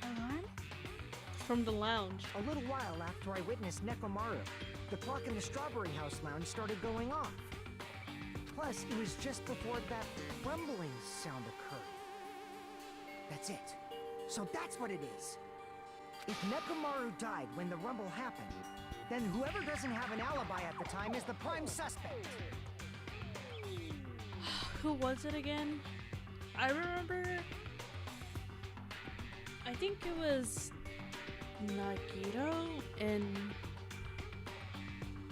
Alarm? from the lounge. A little while after I witnessed Nekomaru, the clock in the Strawberry House lounge started going off. Plus, it was just before that rumbling sound occurred. That's it. So that's what it is. If Nekomaru died when the rumble happened, then whoever doesn't have an alibi at the time is the prime suspect. Who was it again? I remember. I think it was Nagito and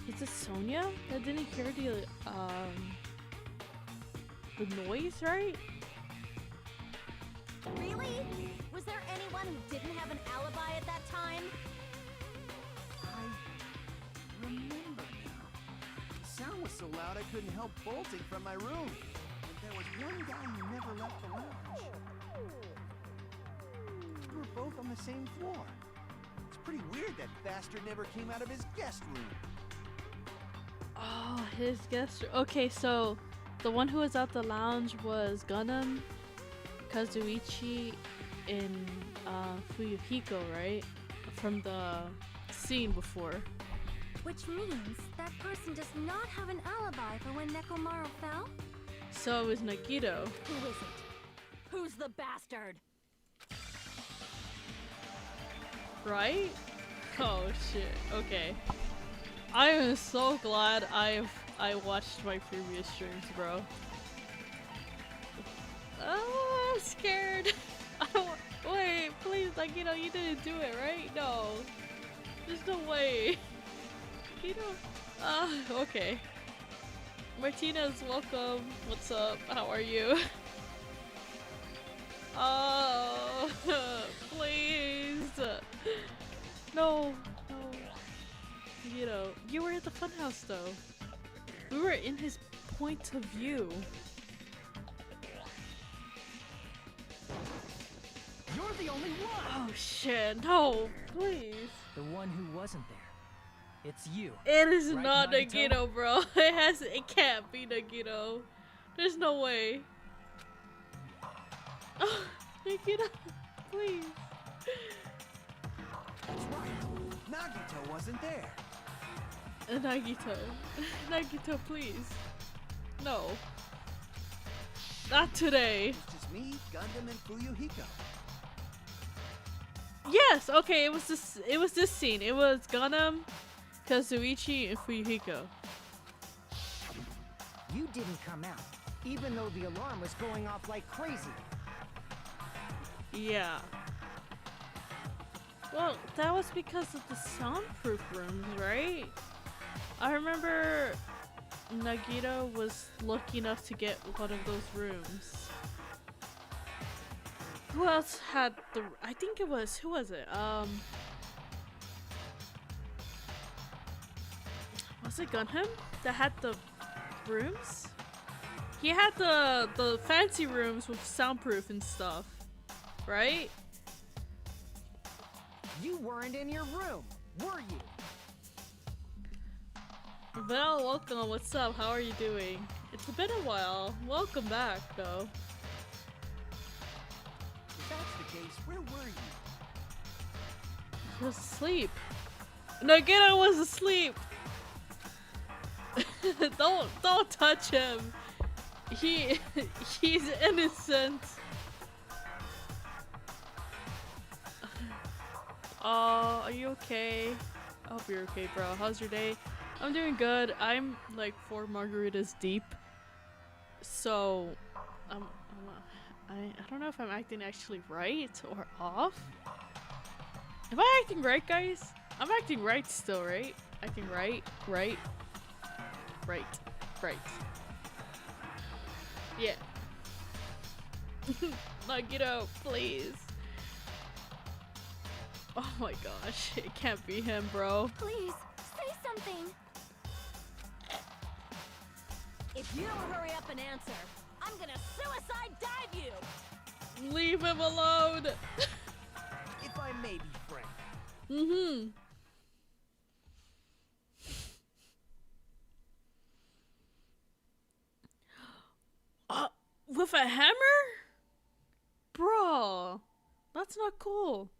is it Sonia that didn't hear the noise, right? Really? Was there anyone who didn't have an alibi at that time? I remember now. The sound was so loud I couldn't help bolting from my room. And there was one guy who never left the lounge. We were both on the same floor. It's pretty weird that bastard never came out of his guest room. Oh, his guest. Okay, so the one who was at the lounge was Gundam, Kazuichi, and Fuyuhiko, right? From the scene before. Which means that person does not have an alibi for when Nekomaru fell? So it was Nagito. Who is it? Who's the bastard? Right? Oh shit. Okay. I am so glad I watched my previous streams, bro. Oh, I'm scared. I don't. Wait, please, like, you know, you didn't do it, right? No. There's no way. You know. Okay. Martinez, welcome. What's up? How are you? Oh, please. No, no. You know, you were at the funhouse though. We were in his point of view. You're the only one! Oh shit, no, please. The one who wasn't there. It's you. It is Right, not Nagito? Nagito, bro. It can't be Nagito. There's no way. Oh, Nagito, please. That's right. Nagito wasn't there. Nagito. Nagito, please. No. Not today. It's just me, Gundam, and Fuyuhiko. Yes, okay, it was this scene. It was Gundam, Kazuichi, and Fuyuhiko. You didn't come out, even though the alarm was going off like crazy. Yeah. Well, that was because of the soundproof rooms, right? I remember Nagito was lucky enough to get one of those rooms. Who else had the... I think it was... Who was it? Was it Gunham that had the rooms? He had the fancy rooms with soundproof and stuff, right? You weren't in your room, were you? Val, welcome. What's up? How are you doing? It's been a while. Welcome back, though. If that's the case, where were you? He was asleep. Nagita was asleep. Don't touch him. He's innocent. Oh, are you okay? I hope you're okay, bro. How's your day? I'm doing good. I'm like 4 margaritas deep. So, I don't know if I'm acting actually right or off. Am I acting right, guys? I'm acting right still, right? Acting right. Yeah. Like, get out, please. Oh my gosh, it can't be him, bro. Please, say something. If you don't hurry up and answer, I'm gonna suicide dive you! Leave him alone. If I may be frank. With a hammer? Bro, that's not cool.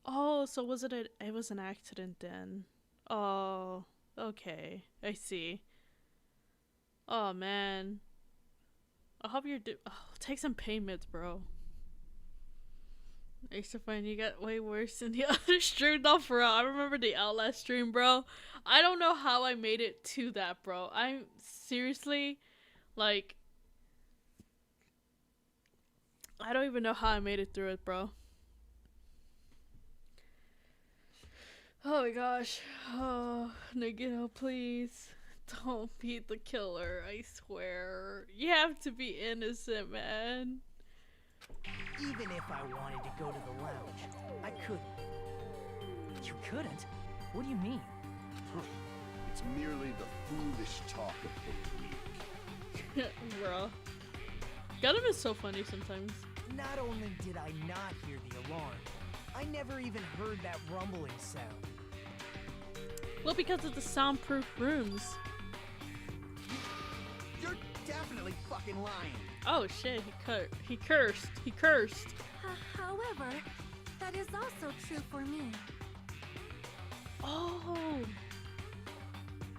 Oh, so was it was an accident then. Oh, okay. I see. Oh man. I hope you're take some pain meds, bro. Ace to find you got way worse than the other stream. No, for real. I remember the Outlast stream, bro. I don't know how I made it to that, bro. I'm seriously, like, I don't even know how I made it through it, bro. Oh my gosh. Oh, Nagito, please. Don't be the killer, I swear. You have to be innocent, man. Even if I wanted to go to the lounge, I couldn't. You couldn't? What do you mean? It's merely the foolish talk of the weak. Bro. Gundam is so funny sometimes. Not only did I not hear the alarm, I never even heard that rumbling sound. Well, because of the soundproof rooms. You're definitely fucking lying. Oh shit, he cursed. However, that is also true for me. Oh.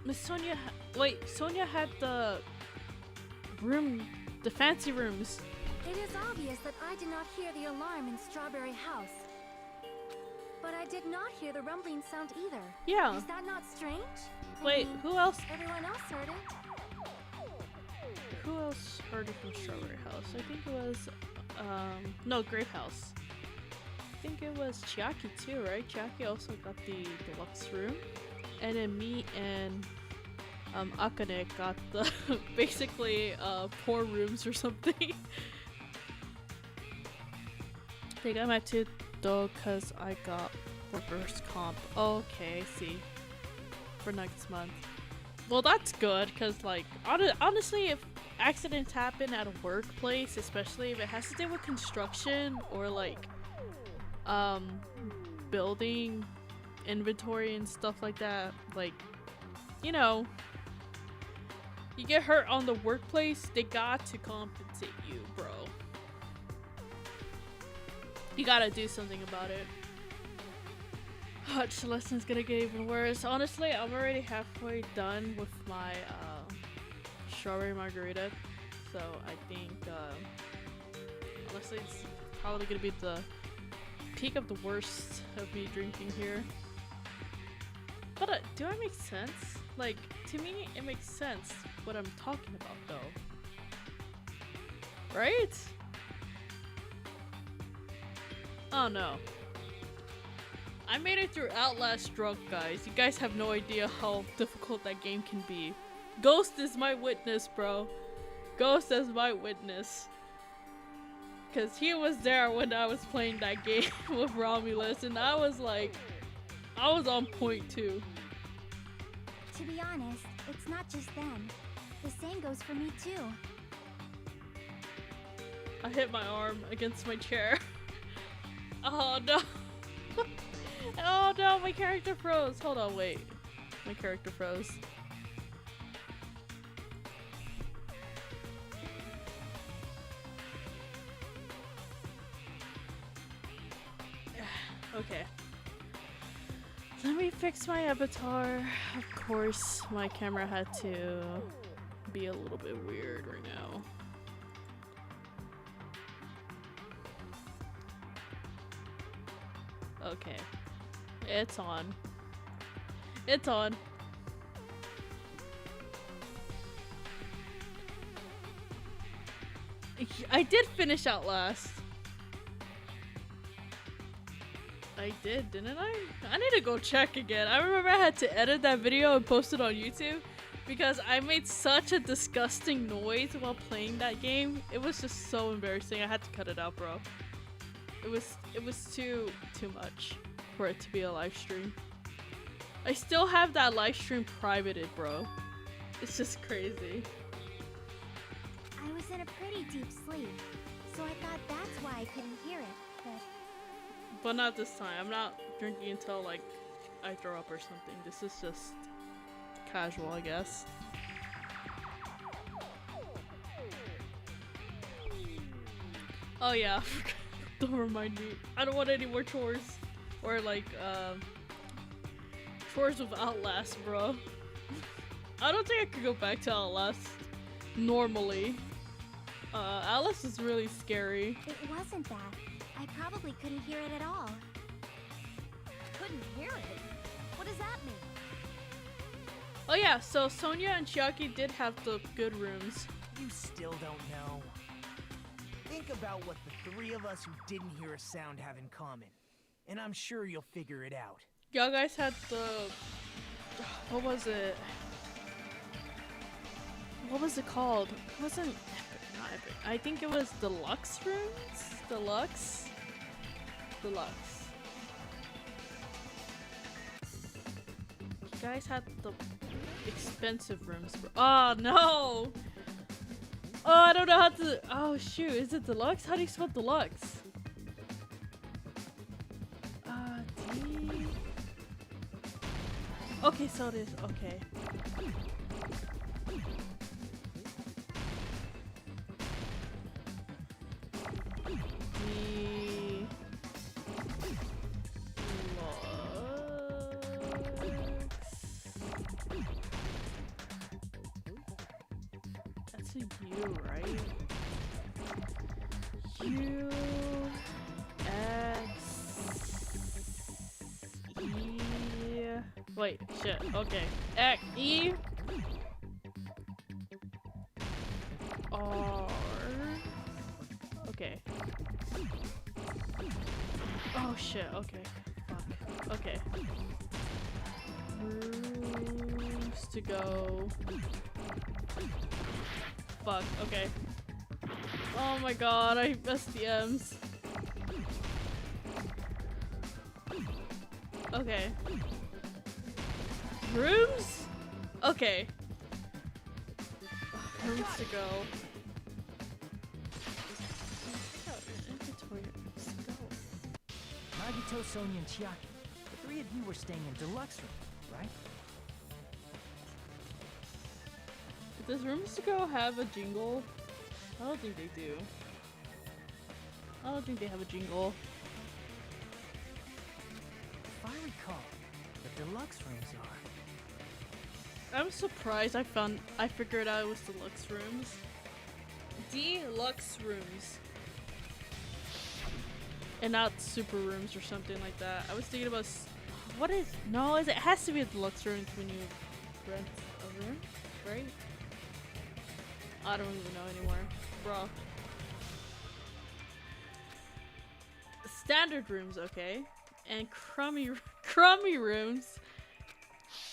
Miss Sonia, wait, Sonia had the room, the fancy rooms. It is obvious that I did not hear the alarm in Strawberry House. But I did not hear the rumbling sound either. Yeah. Is that not strange? Wait, who else? Everyone else heard it. Who else heard it from Strawberry House? I think it was, no, Grape House. I think it was Chiaki too, right? Chiaki also got the deluxe room. And then me and, Akane got the, basically, 4 rooms or something. I think I'm at 2 though, cause I got reverse comp. Okay, I see. For next month. Well, that's good, cause like, honestly, if accidents happen at a workplace, especially if it has to do with construction or like, building inventory and stuff like that, like, you know, you get hurt on the workplace, they got to compensate you, bro. You gotta do something about it. Celestine's gonna get even worse. Honestly, I'm already halfway done with my strawberry margarita, so I think honestly it's probably gonna be the peak of the worst of me drinking here. But do I make sense? Like, to me it makes sense what I'm talking about though, right? Oh no. I made it through Outlast drunk, guys. You guys have no idea how difficult that game can be. Ghost is my witness, bro. Ghost is my witness. Cause he was there when I was playing that game with Romulus, and I was like, I was on point too. To be honest, it's not just them. The same goes for me too. I hit my arm against my chair. Oh no. Oh no, my character froze. Hold on, wait. My character froze. Okay. Let me fix my avatar. Of course, my camera had to be a little bit weird right now. Okay. It's on. It's on. I did finish Outlast. I did, didn't I? I need to go check again. I remember I had to edit that video and post it on YouTube because I made such a disgusting noise while playing that game. It was just so embarrassing. I had to cut it out, bro. It was too much for it to be a live stream. I still have that live stream privated, bro. It's just crazy. I was in a pretty deep sleep, so I thought that's why I couldn't hear it, But not this time. I'm not drinking until like I throw up or something. This is just casual, I guess. Oh yeah. Don't remind me. I don't want any more chores. Or like chores with Outlast, bro. I don't think I could go back to Outlast normally. Outlast is really scary. It wasn't that. I probably couldn't hear it at all. Couldn't hear it? What does that mean? Oh yeah, so Sonia and Chiaki did have the good rooms. You still don't know. Think about what the three of us who didn't hear a sound have in common, and I'm sure you'll figure it out. Y'all guys had the... What was it? What was it called? It wasn't epic, not epic. I think it was Deluxe rooms? Deluxe? Deluxe. You guys had the expensive rooms. Oh no! Oh, I don't know how to... Oh shoot, is it Deluxe? How do you spell Deluxe? D... Okay, so it is. Okay. That's a U, right? U X E. Wait, shit. Okay. X E R. Okay. Oh shit. Okay. Fuck. Okay. Rooms to go. Fuck. Okay. Oh my god, I messed the M's. Okay. Rooms? Okay. Rooms to go. Nagito, Sonia, and Chiaki. The three of you were staying in Deluxe room, right? Does Rooms to Go have a jingle? I don't think they do. I don't think they have a jingle. If I recall, the Deluxe rooms are. I'm surprised I figured out it was Deluxe Rooms. Deluxe Rooms. And not Super Rooms or something like that. I was thinking about what is no, it has to be a Deluxe Rooms when you rent a room, right? I don't even know anymore, bro. Standard rooms, okay, and crummy rooms.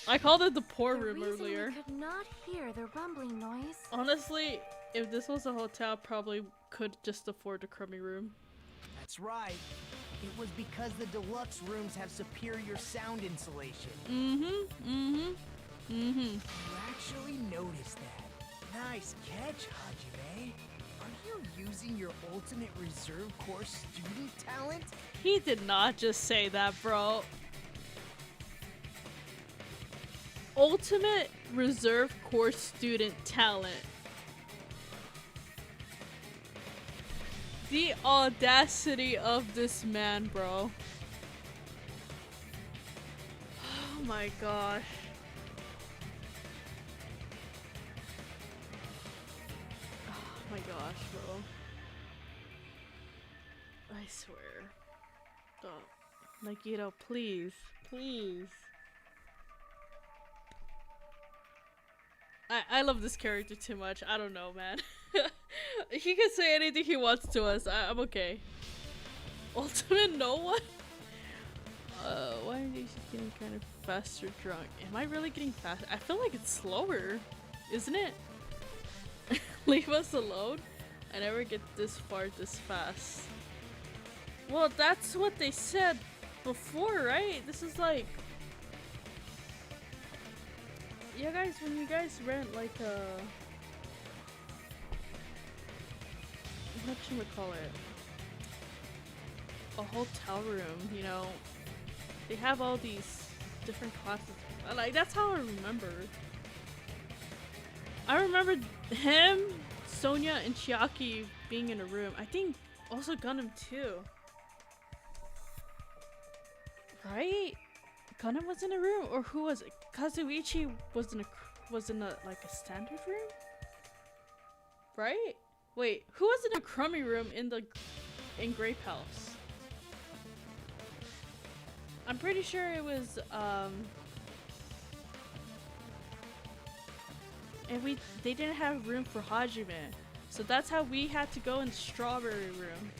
I called it the poor room earlier. We could not hear the rumbling noise. Honestly, if this was a hotel, probably could just afford a crummy room. That's right. It was because the deluxe rooms have superior sound insulation. You actually noticed that. Nice catch, Hajime. Are you using your ultimate reserve corps student talent? He did not just say that, bro. Ultimate Reserve Corps student talent. The audacity of this man, bro. Oh my gosh. Oh my gosh, bro. I swear. Don't. Nagito, please. Please. I love this character too much. I don't know, man. He can say anything he wants to us. I'm okay. Ultimate no one? Why are these getting kind of faster drunk? Am I really getting fast? I feel like it's slower, isn't it? Leave us alone. I never get this far this fast. Well, that's what they said before, right? This is like... Yeah, guys, when you guys rent like whatchamacallit, a hotel room, you know, they have all these different classes. Like, that's how I remember. I remember him, Sonia, and Chiaki being in a room. I think also Gundam too. Right? Gundam was in a room, or who was it? Kazuichi was in a like a standard room, right? Wait, who was in a crummy room in Grape House? I'm pretty sure it was and they didn't have room for Hajime, so that's how we had to go in Strawberry Room,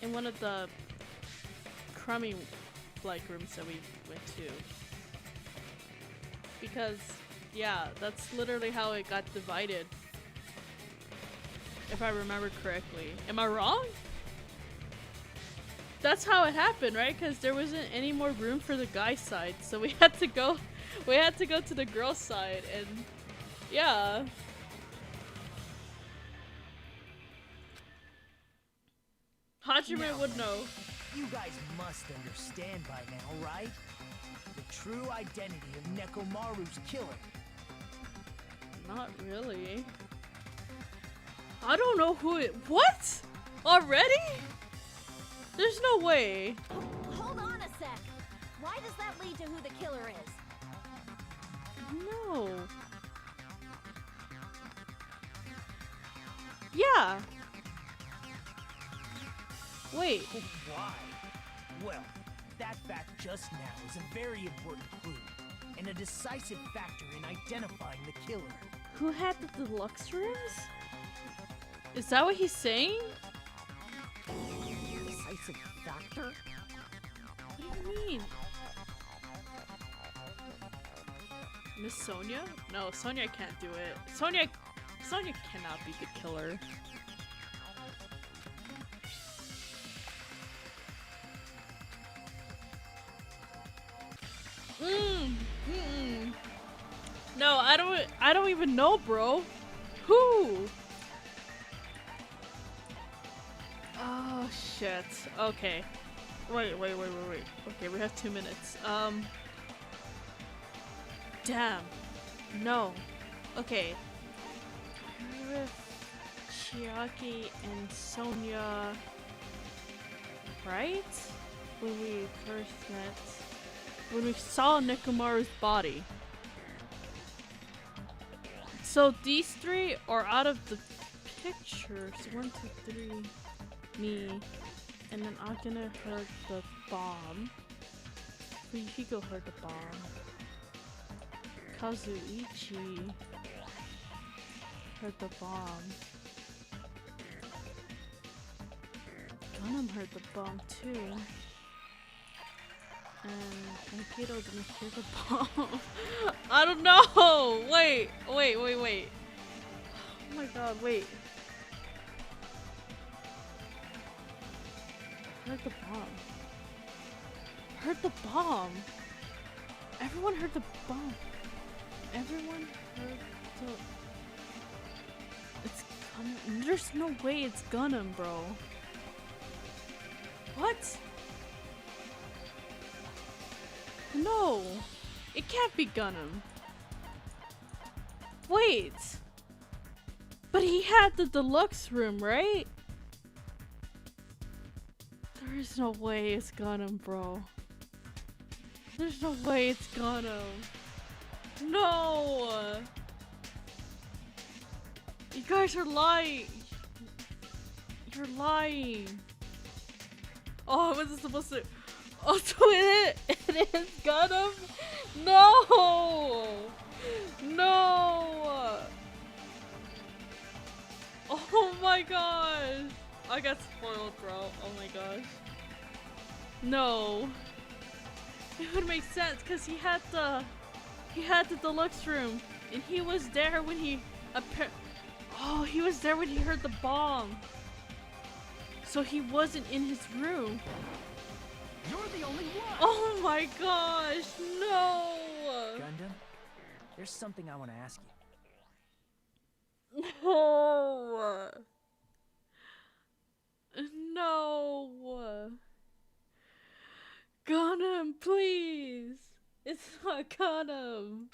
in one of the crummy like rooms that we went to. Because, yeah, that's literally how it got divided. If I remember correctly. Am I wrong? That's how it happened, right? Because there wasn't any more room for the guy side, so we had to go to the girl side, and yeah. Hajime would know. You guys must understand by now, right? The true identity of Nekomaru's killer. Not really. I don't know who it— What? Already? There's no way. Hold on a sec. Why does that lead to who the killer is? No. Yeah. Wait. Why? Well, that fact just now is a very important clue, and a decisive factor in identifying the killer. Who had the deluxe rooms? Is that what he's saying? Decisive factor? What do you mean? Miss Sonia? No, Sonia can't do it. Sonia cannot be the killer. No, I don't even know, bro. Who? Oh shit. Okay. Wait. Okay, we have 2 minutes. Damn. No. Okay. With Chiaki and Sonia, right? When we first met. When we saw Nekomaru's body. So these three are out of the picture. So 1, 2, 3, me, and then Akane heard the bomb. Fuyuhiko heard the bomb. Kazuichi heard the bomb. Gundam heard the bomb too. And Nikito didn't hear the bomb. I don't know! Wait. Oh my god, wait. Heard the bomb. Heard the bomb! Everyone heard the bomb. Everyone heard the... It's There's no way it's Gundam, bro. What? No, it can't be Gundam. Wait, but he had the deluxe room, right? There is no way it's Gundam, bro. There's no way it's Gundam. No! You guys are lying. You're lying. Oh, was it supposed to? Oh, so it is Gundam? No! No! Oh my gosh! I got spoiled, bro. Oh my gosh. No. It would make sense because he had the deluxe room, and he was there when he he was there when he heard the bomb. So he wasn't in his room. You're the only one! Oh my gosh, no! Gundam, there's something I want to ask you. No! No! Gundam, please! It's not Gundam!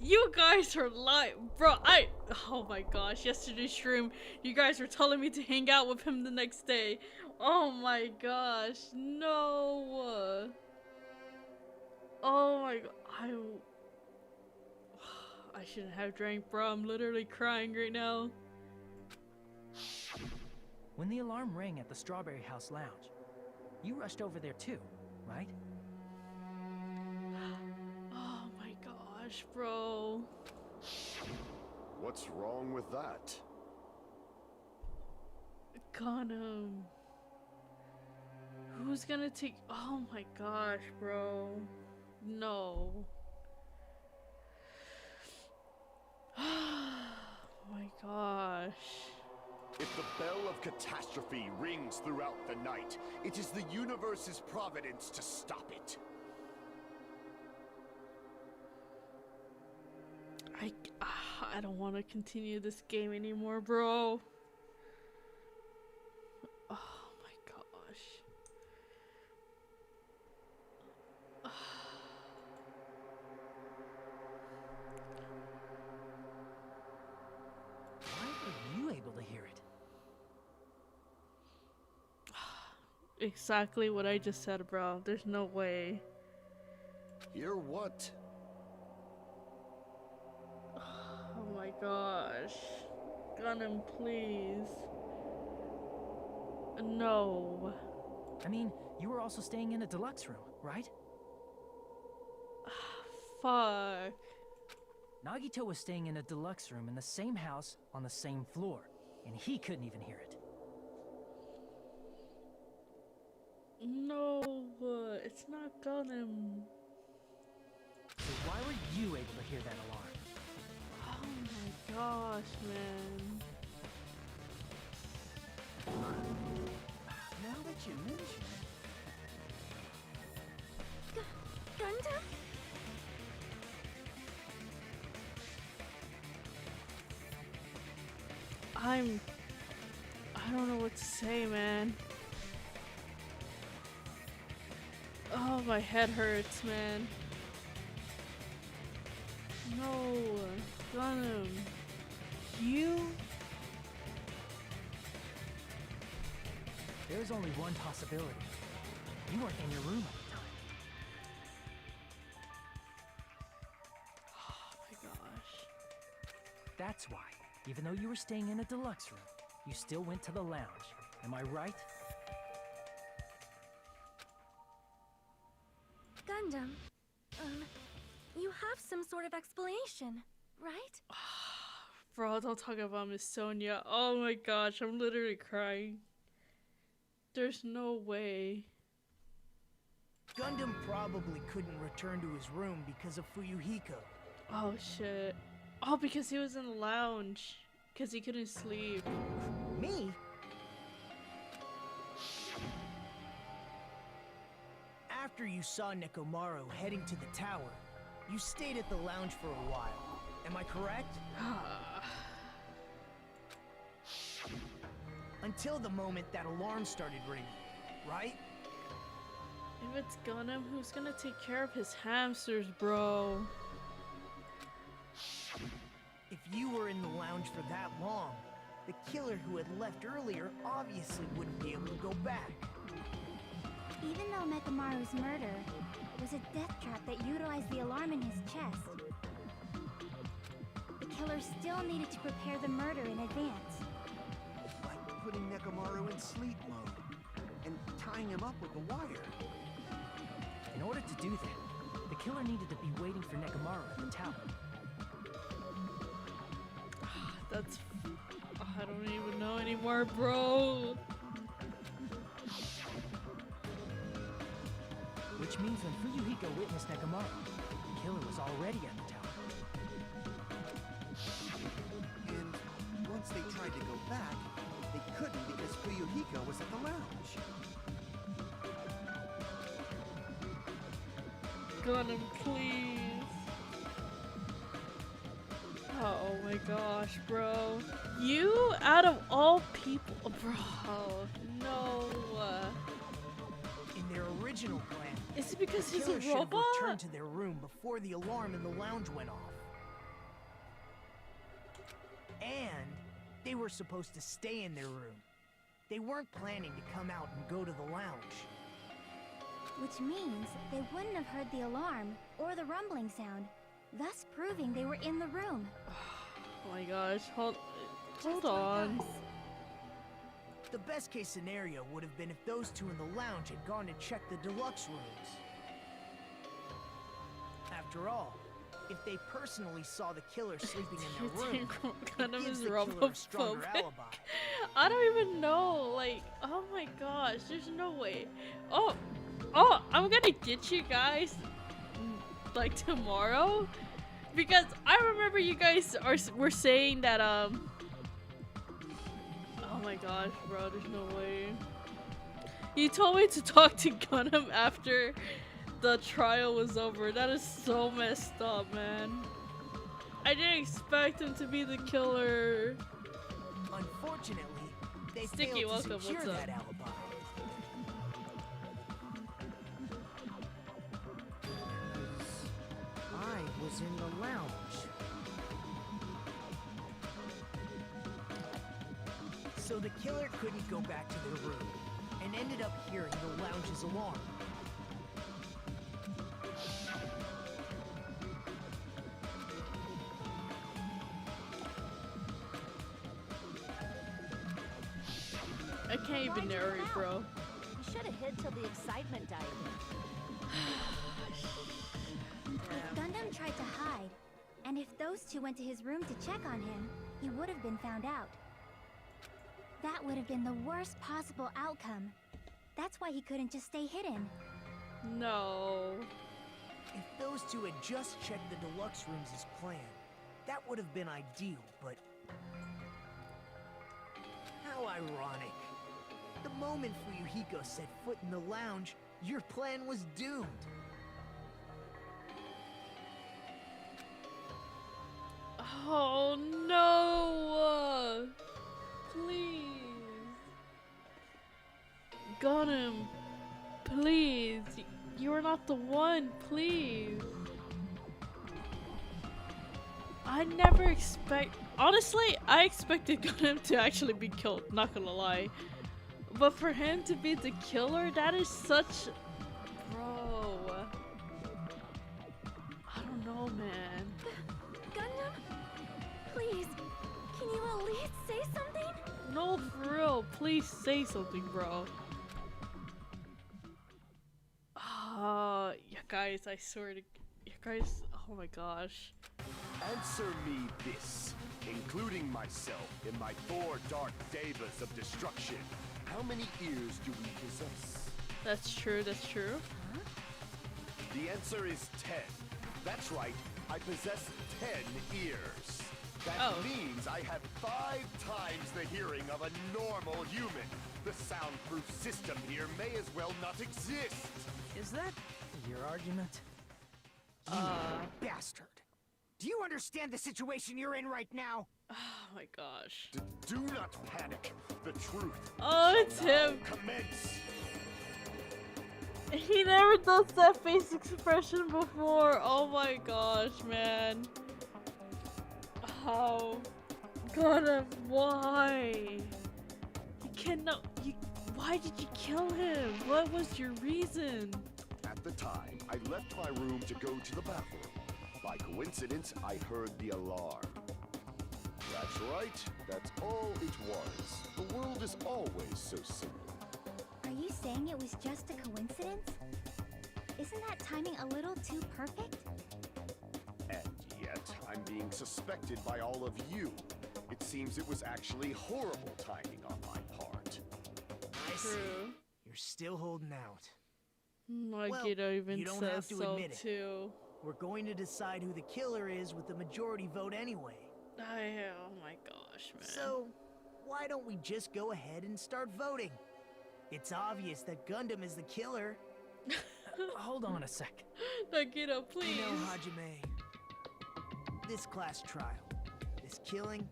You guys are lying, bro. Oh my gosh, yesterday's stream, you guys were telling me to hang out with him the next day. Oh my gosh, no. Oh my god, I shouldn't have drank, bro. I'm literally crying right now. When the alarm rang at the Strawberry House Lounge, you rushed over there too, right? Oh my gosh, bro. What's wrong with that? Gundam. Who's gonna take? Oh my gosh, bro. No. Oh my gosh. If the bell of catastrophe rings throughout the night, it is the universe's providence to stop it. I don't want to continue this game anymore, bro. Oh my gosh. Why were you able to hear it? Exactly what I just said, bro. There's no way. Hear what? Oh my gosh. Gundam, please. No. I mean, you were also staying in a deluxe room, right? Fuck. Nagito was staying in a deluxe room in the same house on the same floor, and he couldn't even hear it. No, it's not Gundam. So why were you able to hear that alarm? Oh my gosh, man. Now that you mention it, Gundam? I don't know what to say, man. Oh, my head hurts, man. No, Gundam. You? There's only one possibility. You weren't in your room at the time. Oh my gosh. That's why, even though you were staying in a deluxe room, you still went to the lounge. Am I right? Gundam, you have some sort of explanation, right? Bro, don't talk about Miss Sonia. Oh my gosh, I'm literally crying. There's no way. Gundam probably couldn't return to his room because of Fuyuhiko. Oh shit. Oh, because he was in the lounge. Because he couldn't sleep. Me? After you saw Nekomaru heading to the tower, you stayed at the lounge for a while. Am I correct? Until the moment that alarm started ringing, right? If it's Gundam, who's gonna take care of his hamsters, bro? If you were in the lounge for that long, the killer who had left earlier obviously wouldn't be able to go back. Even though Nekomaru's murder was a death trap that utilized the alarm in his chest, the killer still needed to prepare the murder in advance. Like putting Nekomaru in sleep mode and tying him up with a wire. In order to do that, the killer needed to be waiting for Nekomaru at the tower. That's... I don't even know anymore, bro. Which means when Fuyuhiko witnessed Nekomaru, the killer was already at the tower. And once they tried to go back, they couldn't because Fuyuhiko was at the lounge. Gundam, please. Oh my gosh, bro. You, out of all people, bro, no. In their original plan, Is it because the he's killer a should have robot? returned to their room before the alarm in the lounge went off. And they were supposed to stay in their room. They weren't planning to come out and go to the lounge. Which means they wouldn't have heard the alarm or the rumbling sound, thus proving they were in the room. Oh my gosh, hold Just on. like us. The best case scenario would have been if those two in the lounge had gone to check the deluxe rooms. After all, if they personally saw the killer sleeping in their room, Gundam gives is the killer a stronger robophobic. alibi. I don't even know, like, oh my gosh, there's no way. Oh, I'm gonna get you guys, like, tomorrow, because I remember you guys were saying that, oh my gosh, bro, there's no way. You told me to talk to Gundam after the trial was over. That is so messed up, man. I didn't expect him to be the killer. Unfortunately, they Sticky, failed to welcome, secure what's up? that alibi. I was in the lounge. So the killer couldn't go back to their room, and ended up hearing the lounge's alarm. I can't even Why'd you narrate, come bro. out? You should have hid till the excitement died If Gundam tried to hide, and if those two went to his room to check on him, he would have been found out. That would have been the worst possible outcome. That's why he couldn't just stay hidden. No. If those two had just checked the deluxe rooms as planned, that would have been ideal, but... How ironic. The moment Fuyuhiko set foot in the lounge, your plan was doomed. Oh no! Please. Gundam, please. You are not the one, please. I never honestly, I expected Gundam to actually be killed, not gonna lie. But for him to be the killer, that is such... Bro. I don't know, man. Gundam? Please, can you at least say something? No, for real. Please say something, bro. Yeah, guys, I swear to... You guys... Oh my gosh. Answer me this, including myself in my 4 dark devas of destruction. How many ears do we possess? That's true, that's true. The answer is 10. That's right, I possess 10 ears. That means I have 5 times the hearing of a normal human. The soundproof system here may as well not exist. Is that your argument? You bastard! Do you understand the situation you're in right now? my gosh. Do not panic. The truth Oh, it's now him. commence. He never does that face expression before. Oh my gosh, man. How? God, why? You cannot. Why did you kill him? What was your reason? At the time, I left my room to go to the bathroom. By coincidence, I heard the alarm. That's right. That's all it was. The world is always so simple. Are you saying it was just a coincidence? Isn't that timing a little too perfect? And yet, I'm being suspected by all of you. It seems it was actually horrible timing on my part. I see. True. You're still holding out. Nagito even you don't says have to so admit it. too. We're going to decide who the killer is with the majority vote anyway. Oh my gosh, man. So, why don't we just go ahead and start voting? It's obvious that Gundam is the killer. Hold on a sec. Nagito, please. You know, Hajime, this class trial, this killing,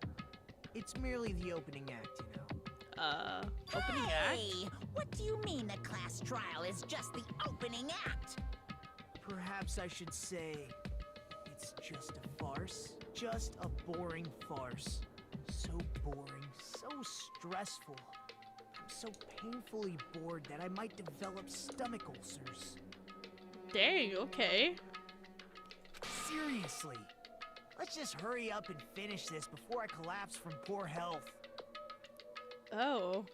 it's merely the opening act, you know. Opening act? Hey, what do you mean the class trial is just the opening act? Perhaps I should say, it's just a farce. Just a boring farce. So boring, so stressful. I'm so painfully bored that I might develop stomach ulcers. Dang, okay. Seriously. Let's just hurry up and finish this before I collapse from poor health. Oh.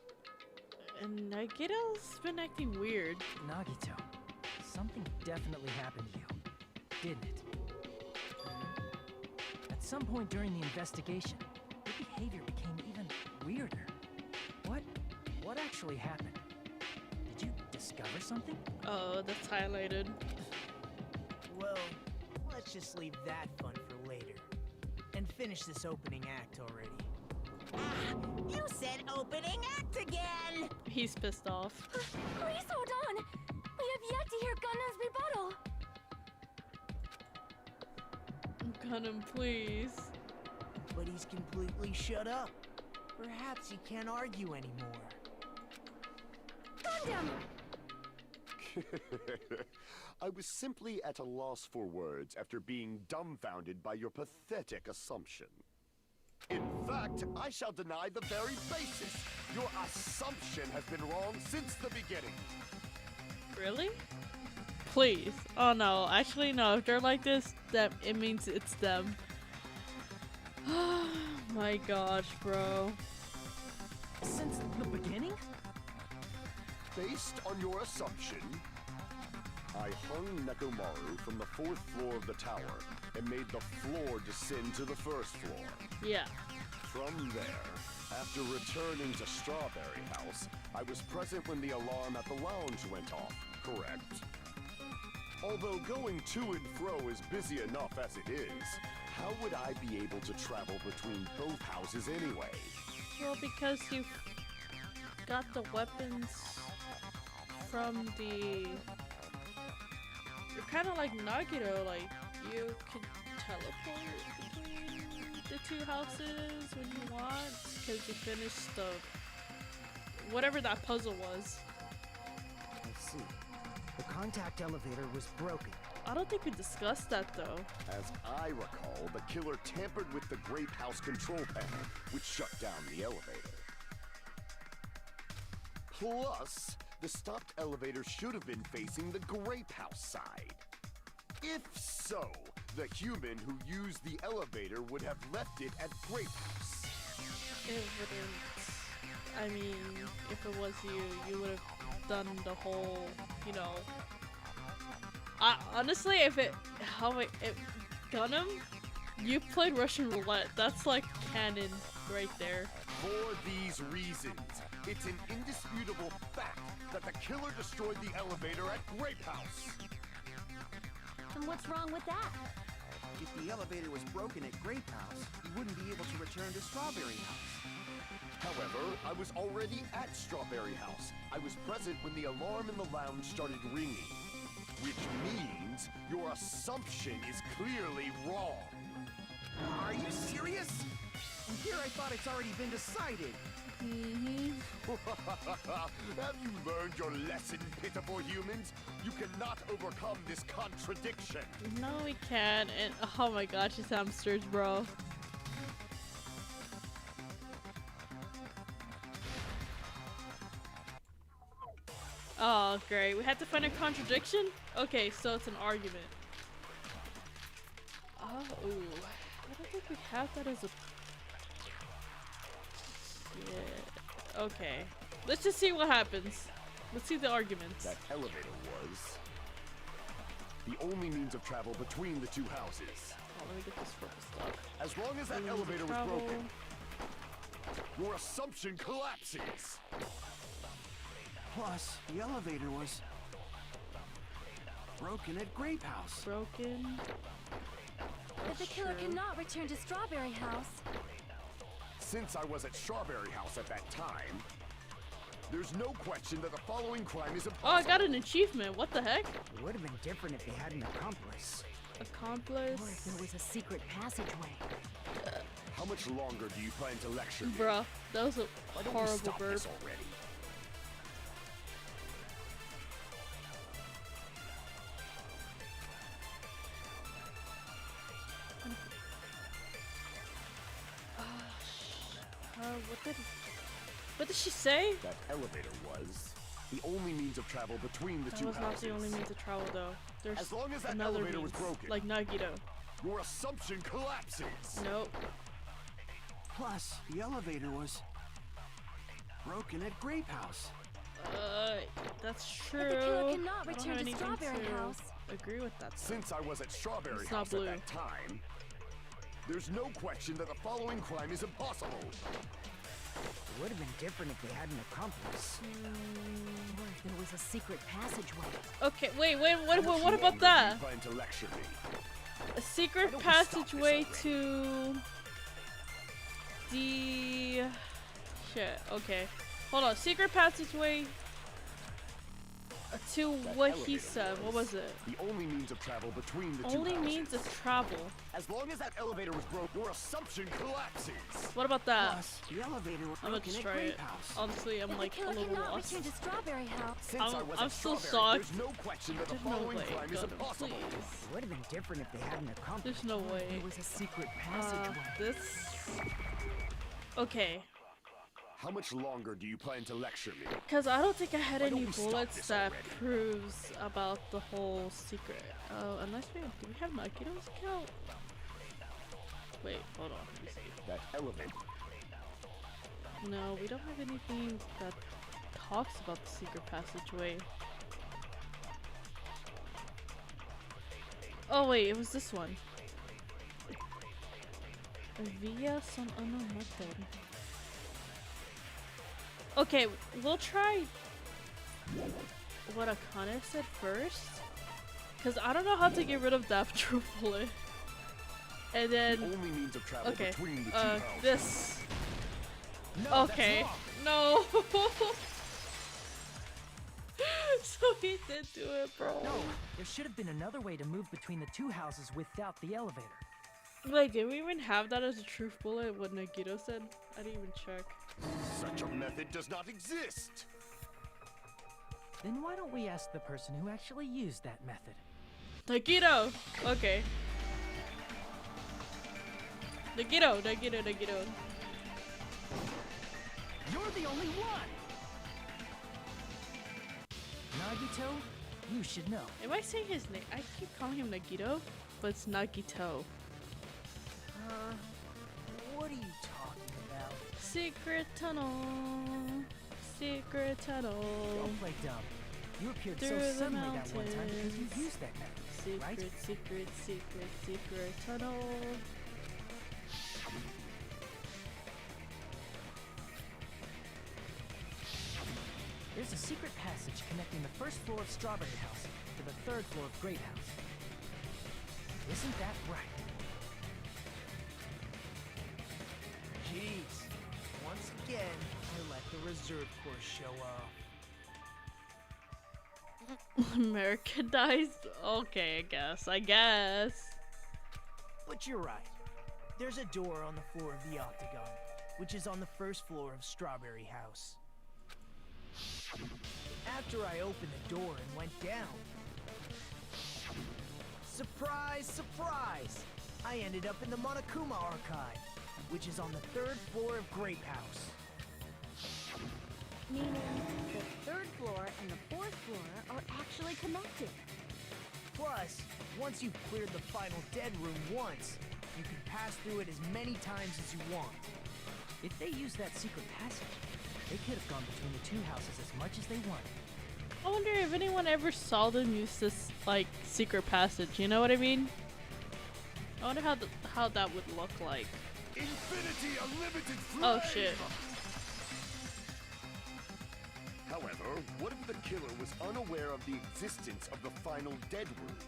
And Nagito's been acting weird. Nagito, something definitely happened to you, didn't it? At some point during the investigation, your behavior became even weirder. What actually happened? Did you discover something? Oh, that's highlighted. Well, let's just leave that fun for later. And finish this opening act already. You said opening act again! He's pissed off. Please hold on! We have yet to hear Gundam's rebuttal! Gundam, please. But he's completely shut up. Perhaps he can't argue anymore. Gundam! I was simply at a loss for words after being dumbfounded by your pathetic assumption. In fact, I shall deny the very basis. Your assumption has been wrong since the beginning. Really? Please. Oh no, actually no, if they're like this, that it means it's them. My gosh, bro. Since the beginning? Based on your assumption, I hung Nekomaru from the 4th floor of the tower and made the floor descend to the 1st floor. Yeah. From there, after returning to Strawberry House, I was present when the alarm at the lounge went off, correct? Although going to and fro is busy enough as it is, how would I be able to travel between both houses anyway? Well, because you got the weapons from the... You're kind of like Nagito, like, you could teleport between the two houses when you want, because you finished the... whatever that puzzle was. I see. The contact elevator was broken. I don't think we discussed that, though. As I recall, the killer tampered with the Grape House control panel, which shut down the elevator. Plus, the stopped elevator should have been facing the Grape House side. If so, the human who used the elevator would have left it at Grape House. Evidence. I mean, if it was you, you would have done the whole, you know... honestly, if Gundam, you played Russian roulette. That's like canon right there. For these reasons, it's an indisputable fact that the killer destroyed the elevator at Grape House. And what's wrong with that? If the elevator was broken at Grape House, he wouldn't be able to return to Strawberry House. However, I was already at Strawberry House. I was present when the alarm in the lounge started ringing. Which means your assumption is clearly wrong. Are you serious? And here I thought it's already been decided. Have you learned your lesson, pitiful humans? You cannot overcome this contradiction. No, we can't. And oh my gosh, it's hamsters, bro. Oh, great. We had to find a contradiction? Okay, so it's an argument. Oh, ooh. I don't think we have that as a... Yeah. Okay. Let's just see what happens. Let's see the arguments. That elevator was the only means of travel between the two houses. Oh, let me get this first up. As long as that elevator was broken, your assumption collapses. Plus, the elevator was broken at Grape House. Broken. But the killer cannot return to Strawberry House. Since I was at Strawberry House at that time, there's no question that the following crime is impossible. Oh, I got an achievement. What the heck? It would have been different if they had an accomplice. Accomplice. Or if there was a secret passageway. How much longer do you plan to lecture me? Bruh, that was a Why don't we horrible stop burp. this already? What did she say? That elevator was the only means of travel between the That two was houses. not the only means of travel, though. There's As long as that another elevator means, was broken. like Nagito. Your assumption collapses. Nope. Plus, the elevator was broken at Grape House. That's true. But the killer I cannot don't return have to anything Strawberry to House. agree with that. Though. Since I was at Strawberry It's not House blue. at that time, there's no question that the following crime is impossible. It would have been different if they had an accomplice. Or if there was a secret passageway. Okay, wait, How much what longer about do that? you plan to lecture me? A secret Why don't we stop this passageway already? to the shit. Okay, hold on. Secret passageway to That what he elevator said. What was it? The only means of travel between the two Only houses. means of travel. As long as that elevator was broken, your assumption collapses. What about that? Plus, the elevator was I'm gonna broken at try Grape it. House. Honestly, I'm But like the a killer little cannot lost. return to Strawberry House. Since I was I'm at still Strawberry, shocked. there's no question that the There's no following way. crime is God, impossible. please. It would have been different if they had an accomplice. There's no way. There was a secret passageway. This. Okay. How much longer do you plan to lecture me? Because I don't think I had Why don't any we stop bullets this that already? proves about the whole secret. Oh, unless do we have Nagito's account? Wait, hold on. Let me see. That elevator. No, we don't have anything that talks about the secret passageway. Oh wait, it was this one. Via some unknown method. Okay, we'll try what Akane said first. Because I don't know how to get rid of that true bullet. And The then, only means of travel okay, between the two houses. this. No, Okay, that's wrong. no. So he did do it, bro. No, there should have been another way to move between the two houses without the elevator. Wait, did we even have that as a truth bullet? What Nagito said? I didn't even check. Such a method does not exist. Then why don't we ask the person who actually used that method? Nagito! Okay. Nagito. You're the only one! Nagito, you should know. Am I saying his name? I keep calling him Nagito, but it's Nagito. What are you talking about? Secret tunnel. Secret tunnel. Don't play dumb. You appeared Through so the suddenly that one time because you mountains. used that method, right? Secret tunnel. There's a secret passage connecting the first floor of Strawberry House to the third floor of Grape House. Isn't that right? Jeez. Once again, I let the reserve corps show off. Americanized? Okay, I guess. But you're right. There's a door on the floor of the Octagon, which is on the first floor of Strawberry House. After I opened the door and went down, surprise, surprise! I ended up in the Monokuma Archive, which is on the third floor of Grape House. Meaning the third floor and the fourth floor are actually connected. Plus, once you've cleared the final dead room once, you can pass through it as many times as you want. If they used that secret passage, they could have gone between the two houses as much as they wanted. I wonder if anyone ever saw them use this, like, secret passage, you know what I mean? I wonder how that would look like. Infinity Unlimited Flame! Oh shit. However, what if the killer was unaware of the existence of the final dead room?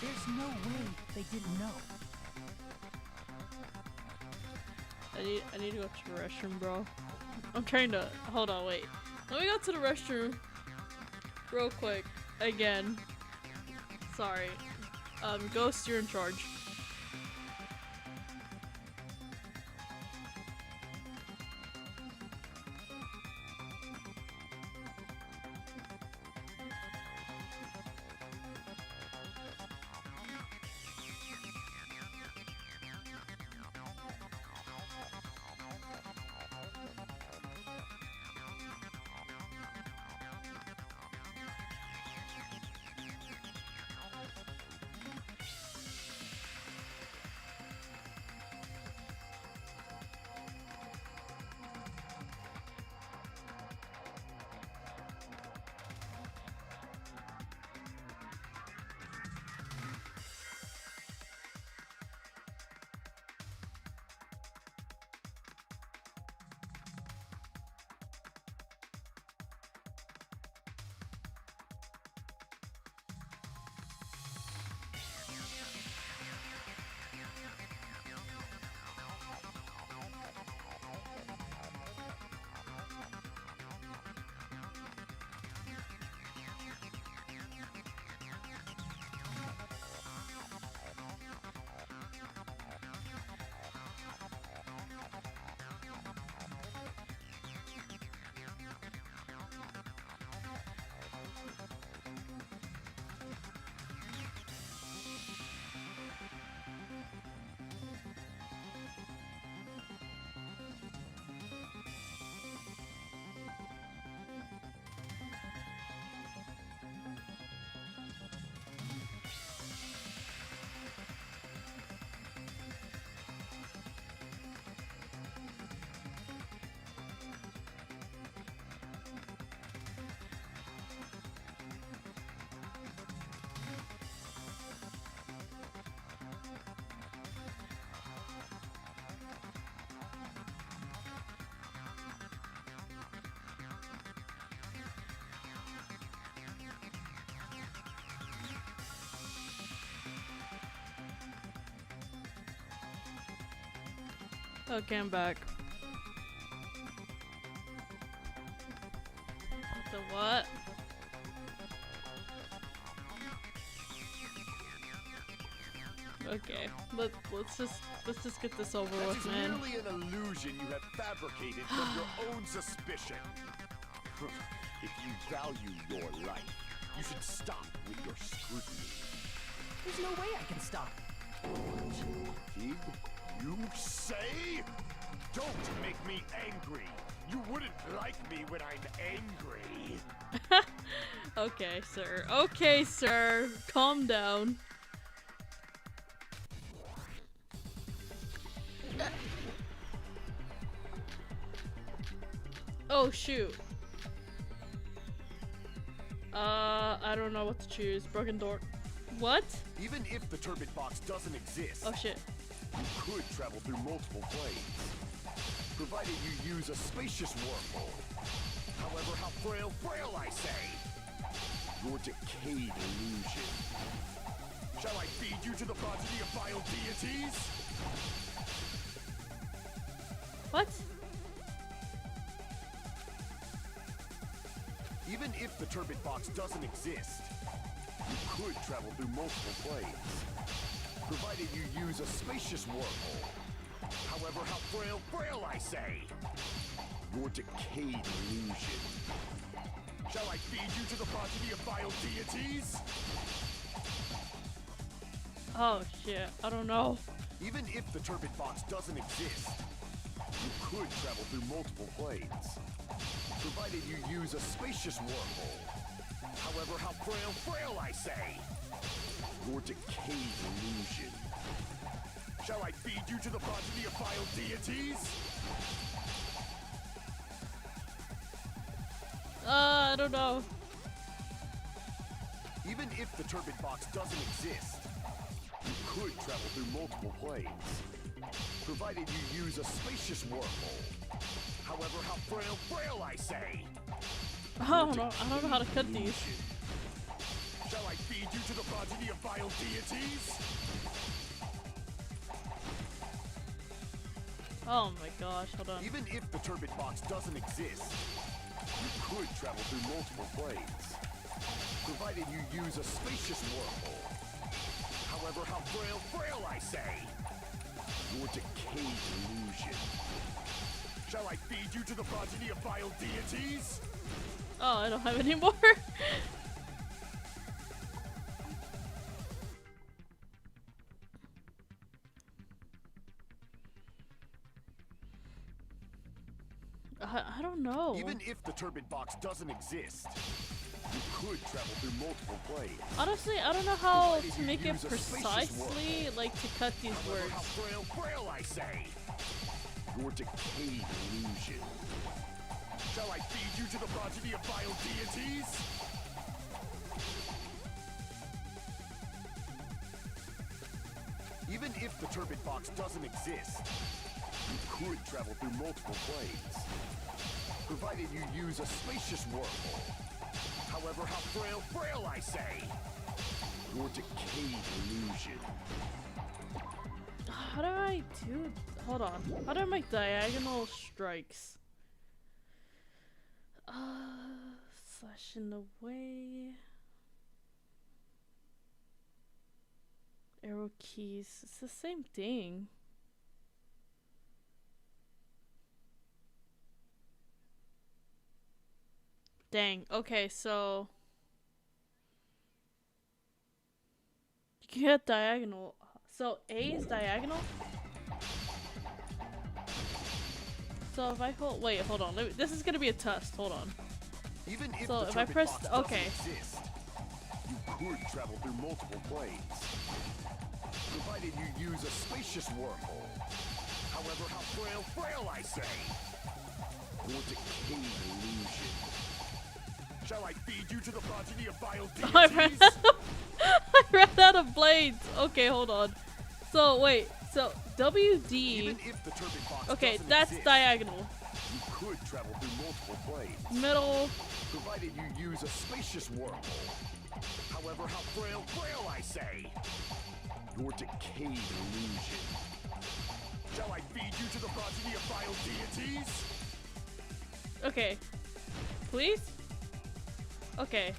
There's no way they didn't know. I need to go to the restroom, bro. I'm trying to hold on, wait. Let me go to the restroom real quick. Again. Sorry. Ghost, you're in charge. Okay, I'm back. The what? Okay, let's just get this over That with, is man. merely an illusion you have fabricated from your own suspicion. If you value your life, you should stop with your scrutiny. There's no way I can stop. Did you say? Don't make me angry. You wouldn't like me when I'm angry. Okay, sir. Okay, sir. Calm down. Oh, shoot. I don't know what to choose. Broken door. What? Even if the turbid box doesn't exist, Oh, shit. you could travel through multiple planes, provided you use a spacious wormhole. However, how frail I say. Your decayed illusion. Shall I feed you to the progeny of vile deities? What? Even if the turbid box doesn't exist, you could travel through multiple planes, provided you use a spacious wormhole. However, how frail I say! Your decayed illusion. Shall I feed you to the progeny of vile deities? Oh shit, I don't know. Even if the turbid box doesn't exist, you could travel through multiple planes, provided you use a spacious wormhole. However, how frail I say! Your decayed illusion. Shall I feed you to the progeny of vile deities? I don't know. Even if the turbid box doesn't exist, you could travel through multiple planes, provided you use a spacious wormhole. However, how frail I say! I don't know how to cut these. Shall I feed you to the progeny of vile deities? Oh my gosh, hold on. Even if the turbid box doesn't exist, you could travel through multiple planes, provided you use a spacious wormhole. However, how frail I say! Your decayed illusion. Shall I feed you to the progeny of vile deities? Oh, I don't have any more. I don't know. Even if the turbid box doesn't exist, you could travel through multiple planes. Honestly, I don't know how to make it precisely, like, to cut these words. How frail I say! Your decayed illusion. Shall I feed you to the progeny of vile deities? Even if the turbid box doesn't exist, you could travel through multiple planes, provided you use a spacious wormhole. However, how frail I say! Your decayed illusion. How do I do? Hold on. How do I make diagonal strikes? Slash in the way. Arrow keys. It's the same thing. Dang. Okay, so you can get diagonal. So A is diagonal. So if I hold, wait, hold on. This is gonna be a test. Hold on. Even if So the if I turbid press, box doesn't okay. exist, you could travel through multiple planes, provided you use a spacious wormhole. However, how frail I say! Your decayed illusion. Shall I feed you to the progeny of vile deities? I ran out of blades. Okay, hold on. So wait, so WD. Even if the turbid box Okay, doesn't that's exist, diagonal. you could travel through multiple planes, Middle. provided you use a spacious wormhole. However, how frail I say! Your decayed illusion. Shall I feed you to the progeny of vile deities? Okay. Please? Okay.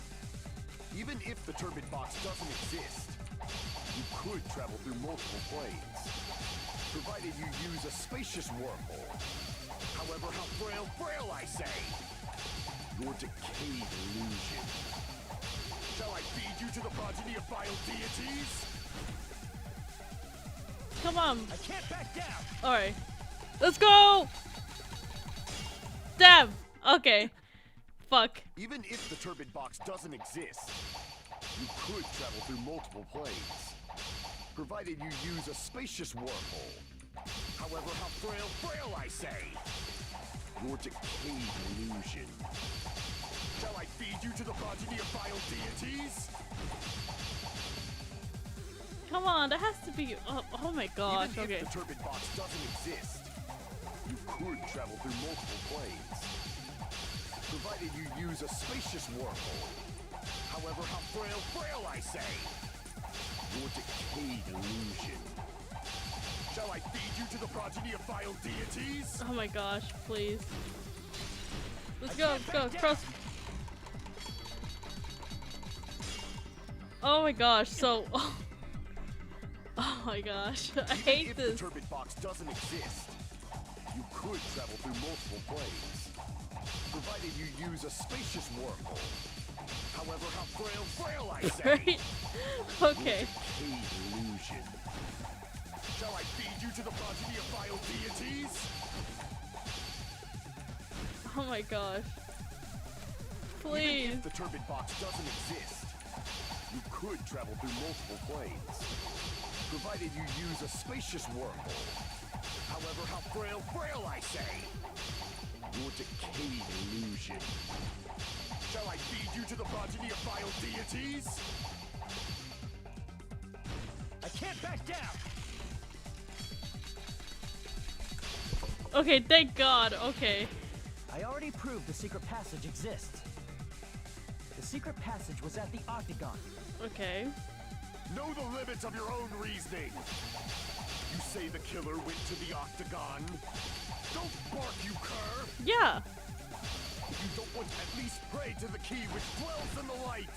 Even if the turbid box doesn't exist, you could travel through multiple planes, provided you use a spacious wormhole. However, how frail I say! Your decayed illusion. Shall I feed you to the progeny of vile deities? Come on. I can't back down! Alright. Let's go! Damn! Okay. Fuck. Even if the turbid box doesn't exist, you could travel through multiple planes, provided you use a spacious wormhole. However, how frail I say! Your decayed illusion. Shall I feed you to the progeny of vile deities? Come on, that has to be. Oh my gosh. Even Okay. if the turbid box doesn't exist, you could travel through multiple planes, provided you use a spacious wormhole. However, how frail I say! Your decayed illusion. Shall I feed you to the progeny of vile deities? Oh my gosh, please. Let's go, let's go. Cross. Oh my gosh, so oh my gosh, I Even hate if this. the turbid box doesn't exist, you could travel through multiple planes, provided you use a spacious wormhole. However, how frail I say. Right? Okay. Decayed illusion. Shall I feed you to the progeny of vile deities? Oh my gosh. Even Please. if the turbid box doesn't exist, you could travel through multiple planes, provided you use a spacious wormhole. However, how frail I say. Your decayed illusion. Shall I feed you to the progeny of vile deities? I can't back down! Okay, thank God. Okay. I already proved the secret passage exists. The secret passage was at the Octagon. Okay. Know the limits of your own reasoning. You say the killer went to the Octagon. Don't bark, you cur. Yeah. If you don't want to at least pray to the key which dwells in the light.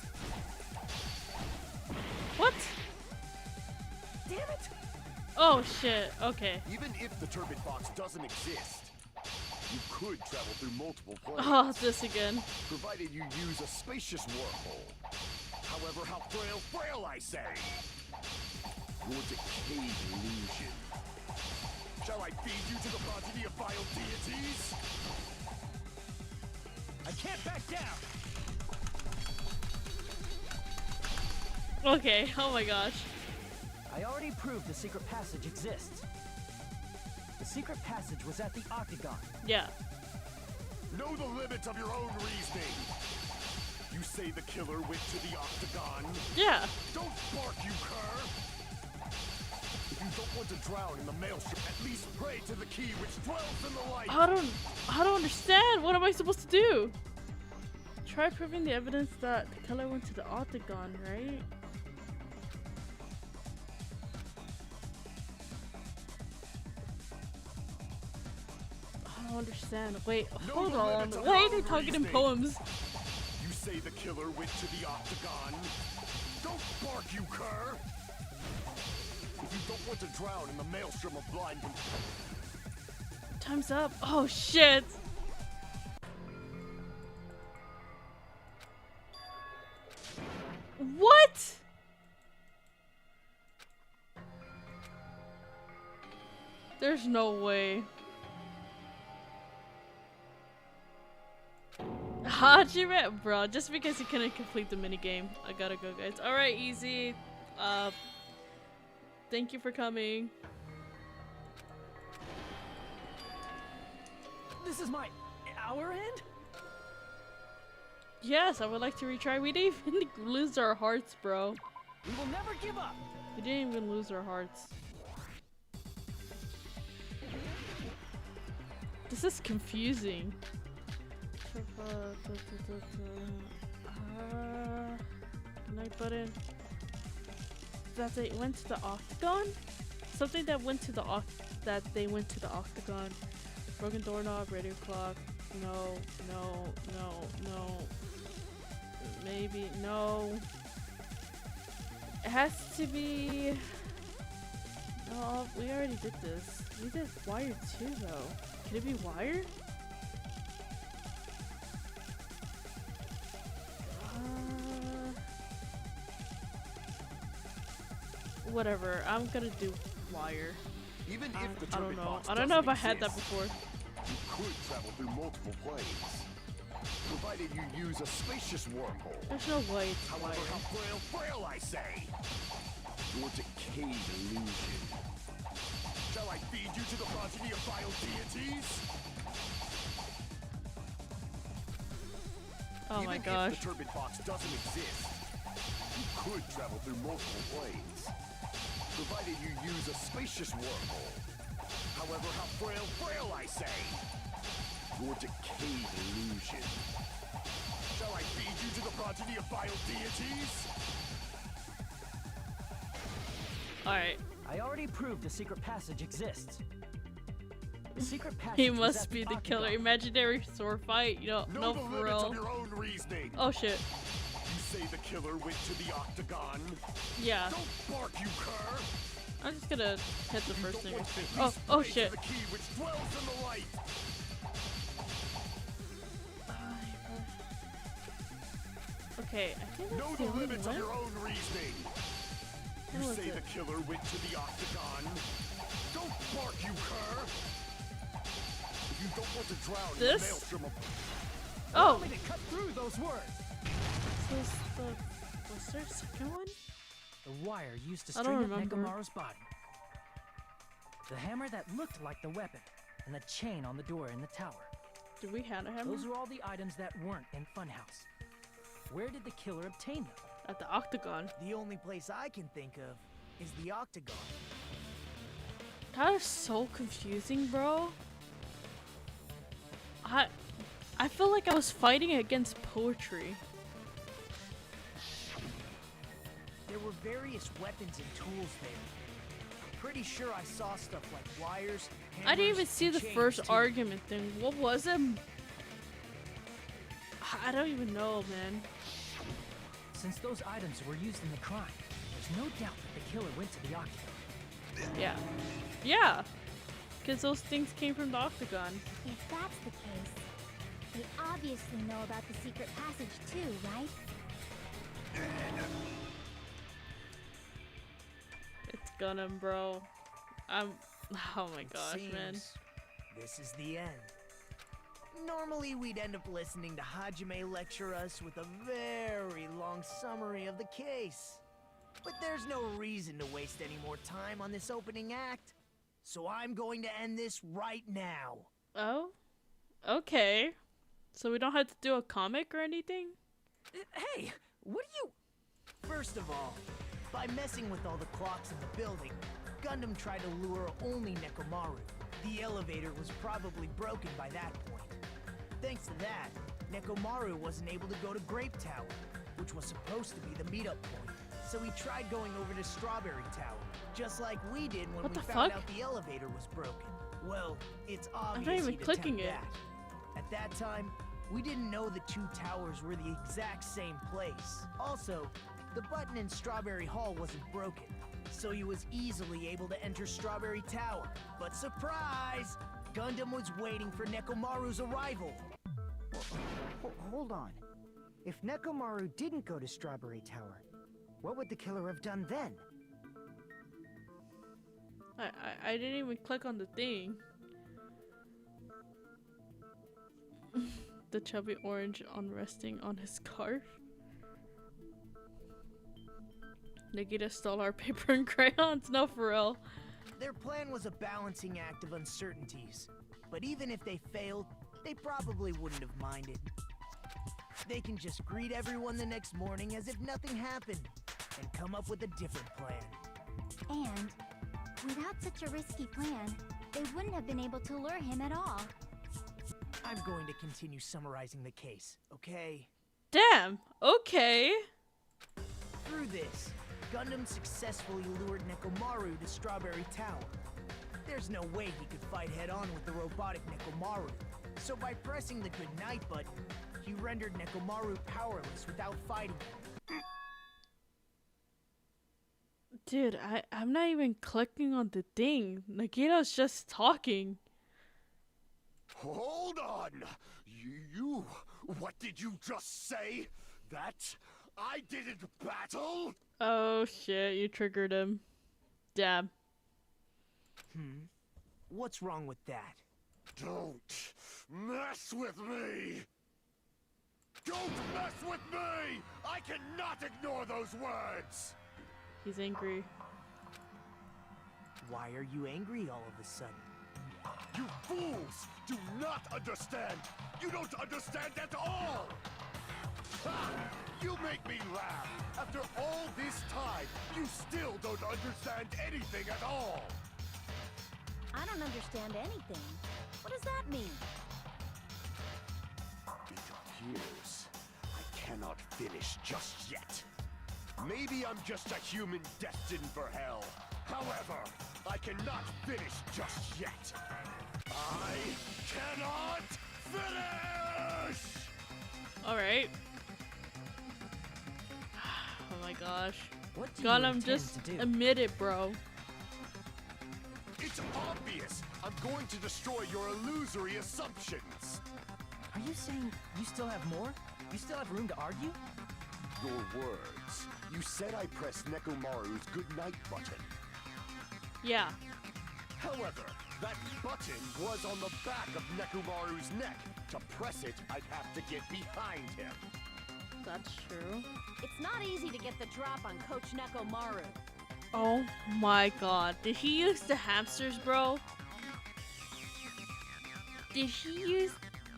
What? Damn it! Oh shit. Okay. Even if the turbid box doesn't exist, you could travel through multiple planes, Oh, this again. provided you use a spacious wormhole. However, how frail I say. Your decayed illusion. Shall I feed you to the progeny of vile deities? I can't back down! Okay. Oh my gosh. I already proved the secret passage exists. The secret passage was at the Octagon. Yeah. Know the limits of your own reasoning. You say the killer went to the Octagon. Yeah. Don't bark, you cur! If you don't want to drown in the maelstrom, at least pray to the key which dwells in the light. I don't understand. What am I supposed to do? Try proving the evidence that the killer went to the Octagon, right? I don't understand. Wait, Know hold the on. limits of Why your are they own talking in reasoning. poems? You say the killer went to the Octagon. Don't bark, you cur! If you don't want to drown in the maelstrom of blind Time's up. Oh shit. What? There's no way. Hajime, bro, just because you couldn't complete the minigame. I gotta go, guys. Alright, easy. Thank you for coming. This is my hour end? Yes, I would like to retry. We didn't even lose our hearts, bro. We will never give up! We didn't even lose our hearts. This is confusing. Can I put in that they went to the Octagon? Something that went to the that they went to the Octagon. Broken doorknob, radio clock. No. Maybe no. It has to be. No, we already did this. We did wire too, though. Can it be wire? Whatever. I'm gonna do wire. Even if the I don't turbid know. box I don't know if I doesn't had that exist, before. You could travel through multiple planes, provided you use a spacious wormhole. There's no way it's However, wire. how frail I say. Your decayed illusion. Shall I feed you to the progeny of vile deities? Oh my Even gosh. if the turbid box doesn't exist, you could travel through multiple planes, provided you use a spacious wormhole. However, how frail I say. Your decayed illusion. Shall I feed you to the progeny of vile deities? Alright. I already proved the secret passage exists. The secret passage He was must at be the Octagon. killer. Imaginary sword fight? You know, Know no the for limits real. of your own reasoning. Oh shit. You say the killer went to the octagon? Yeah. Don't bark, you cur! I'm just gonna hit the first thing. Oh, Oh shit. The key which dwells in the light. Okay, I think that's Know the the only limits of one. your own reasoning. When You was say it? the killer went to the octagon? Don't bark, you cur! If you don't want to drown in the This? maelstrom of... Oh, Want me to cut through those words? this is the... Was there a second one? The wire used to I don't string up remember. Nekomaru's body. The hammer that looked like the weapon, and the chain on the door in the tower. Do we have a hammer? Those are all the items that weren't in Funhouse. Where did the killer obtain them? At the octagon. The only place I can think of is the octagon. That is so confusing, bro. I feel like I was fighting against poetry. There were various weapons and tools there. I'm pretty sure I saw stuff like wires, I didn't even hammers, see and the chains, first too. argument thing. What was it? I don't even know, man. Since those items were used in the crime, there's no doubt that the killer went to the octagon. Yeah. Yeah. Because those things came from the octagon. If that's the case, they obviously know about the secret passage too, right? It's Gundam, bro. Oh my gosh, man. Seems this is the end. Normally we'd end up listening to Hajime lecture us with a very long summary of the case. But there's no reason to waste any more time on this opening act. So I'm going to end this right now. Oh? Okay. So we don't have to do a comic or anything? Hey, what are you... First of all, by messing with all the clocks in the building, Gundam tried to lure only Nekomaru. The elevator was probably broken by that point. Thanks to that, Nekomaru wasn't able to go to Grape Tower, which was supposed to be the meetup point. So he tried going over to Strawberry Tower, just like we did when What we the found fuck? out the elevator was broken. Well, it's not obvious even he'd clicking attempt it. that. At that time, we didn't know the two towers were the exact same place. Also, the button in Strawberry Hall wasn't broken, so he was easily able to enter Strawberry Tower. But surprise! Gundam was waiting for Nekomaru's arrival. Hold on. If Nekomaru didn't go to Strawberry Tower, what would the killer have done then? I didn't even click on the thing. The chubby orange on resting on his scarf. Nagita stole our paper and crayons. No, for real. Their plan was a balancing act of uncertainties. But even if they failed, they probably wouldn't have minded. They can just greet everyone the next morning as if nothing happened, and come up with a different plan. And without such a risky plan, they wouldn't have been able to lure him at all. I'm going to continue summarizing the case, okay? Damn. Okay. Through this, Gundam successfully lured Nekomaru to Strawberry Tower. There's no way he could fight head-on with the robotic Nekomaru, so by pressing the goodnight button, he rendered Nekomaru powerless without fighting him. Dude, I'm not even clicking on the thing. Nagita's just talking. Hold on! You... What did you just say? That I didn't battle? Oh shit, you triggered him. Damn. What's wrong with that? Don't mess with me! Don't mess with me! I cannot ignore those words! He's angry. Why are you angry all of a sudden? You fools do not understand! You don't understand at all! Ha! You make me laugh! After all this time, you still don't understand anything at all! I don't understand anything. What does that mean? It appears I cannot finish just yet. Maybe I'm just a human destined for hell. However, I cannot finish just yet. I cannot finish! Alright. Oh my gosh. What do you Gundam, intend just to do? admit it, bro. It's obvious! I'm going to destroy your illusory assumptions! Are you saying you still have more? You still have room to argue? Your words. You said I pressed Nekomaru's goodnight button. Yeah. However, that button was on the back of Nekomaru's neck. To press it, I'd have to get behind him. That's true. It's not easy to get the drop on Coach Nekomaru. Oh my god. Did he use the hamsters, bro? Did he use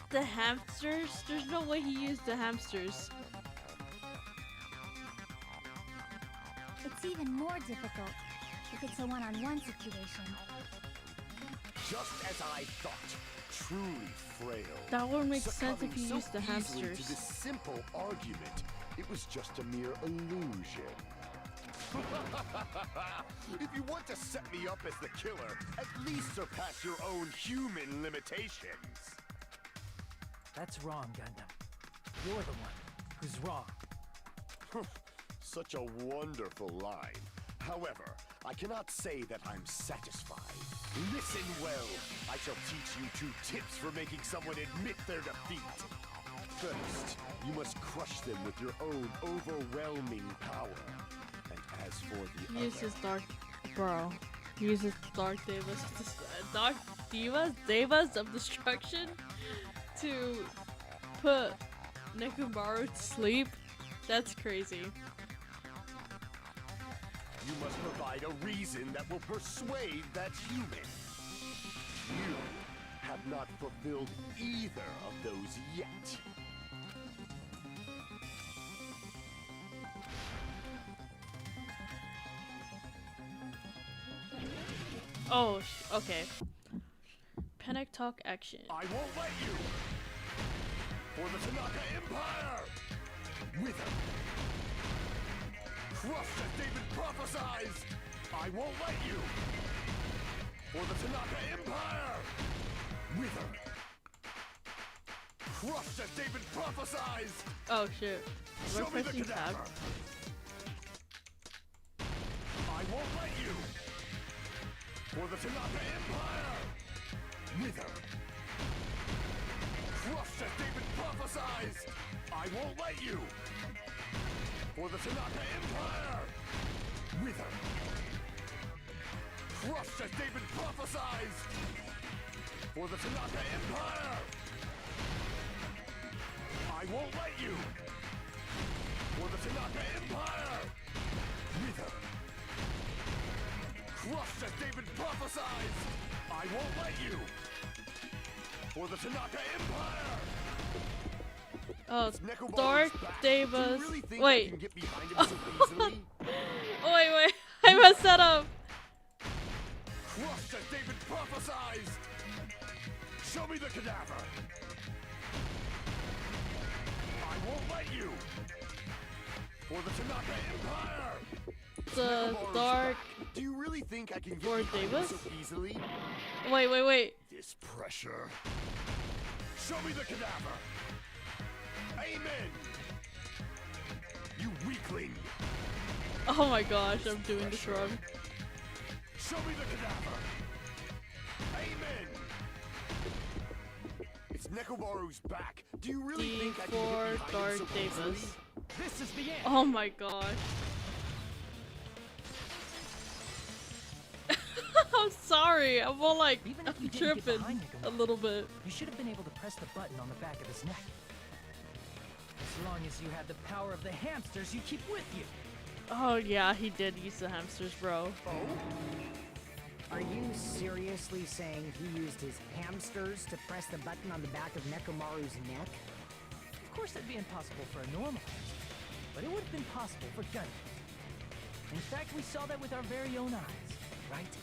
the hamsters? There's no way he used the hamsters. It's even more difficult if it's a one-on-one situation. Just as I thought. Truly frail. That would make sense if Succumbing he so used the easily hamsters. To this simple argument, it was just a mere illusion. If you want to set me up as the killer, at least surpass your own human limitations. That's wrong, Gundam. You're the one who's wrong. Such a wonderful line. However, I cannot say that I'm satisfied. Listen well. I shall teach you 2 tips for making someone admit their defeat. First, you must crush them with your own overwhelming power. And as for the He uses dark, bro. He uses dark devas of destruction to put Nekomaru to sleep. That's crazy. You must provide a reason that will persuade that human. You have not fulfilled either of those yet. Oh, okay. Panic talk action. I won't let you! For the Tanaka Empire! Wither! Crushed as David prophesies! I won't let you! For the Tanaka Empire! Wither! Crushed as David prophesies! Oh shit. Show We're me the pressing tab. cadaver! I won't let you! For the Tanaka Empire! Wither! Crushed as David prophesies! I won't let you! For the Tanaka Empire! Wither! Crushed as David prophesies! For the Tanaka Empire! I won't let you! For the Tanaka Empire! Wither! Crushed as David prophesies! I won't let you! For the Tanaka Empire! Oh, Nekomaru's dark back. Do you devas. really think I Wait. can get behind him so easily? Oh wait. I messed that up. Crushed as David prophesies! Show me the cadaver! I won't let you! For the Tanaka Empire! The Nekomaru's dark. back. Do you really think I can get Lord behind him Davis? so easily? Wait. This pressure. Show me the cadaver! Amen! You weakling! Oh my gosh, I'm doing this Pressure. wrong. Show me the cadaver! Amen! It's Nekomaru's back. Do you really think I can D4 get behind dark him so easily? devas. This is the end. Oh my gosh. I'm sorry. I'm all like, Even I'm if you didn't get tripping behind a Nekomaru, little bit. You should have been able to press the button on the back of his neck. As long as you had the power of the hamsters you keep with you. Oh yeah, he did use the hamsters, bro. Are you seriously saying he used his hamsters to press the button on the back of Nekomaru's neck? Of course that'd be impossible for a normal hamster, but it would have been possible for Gundam. In fact, we saw that with our very own eyes, right?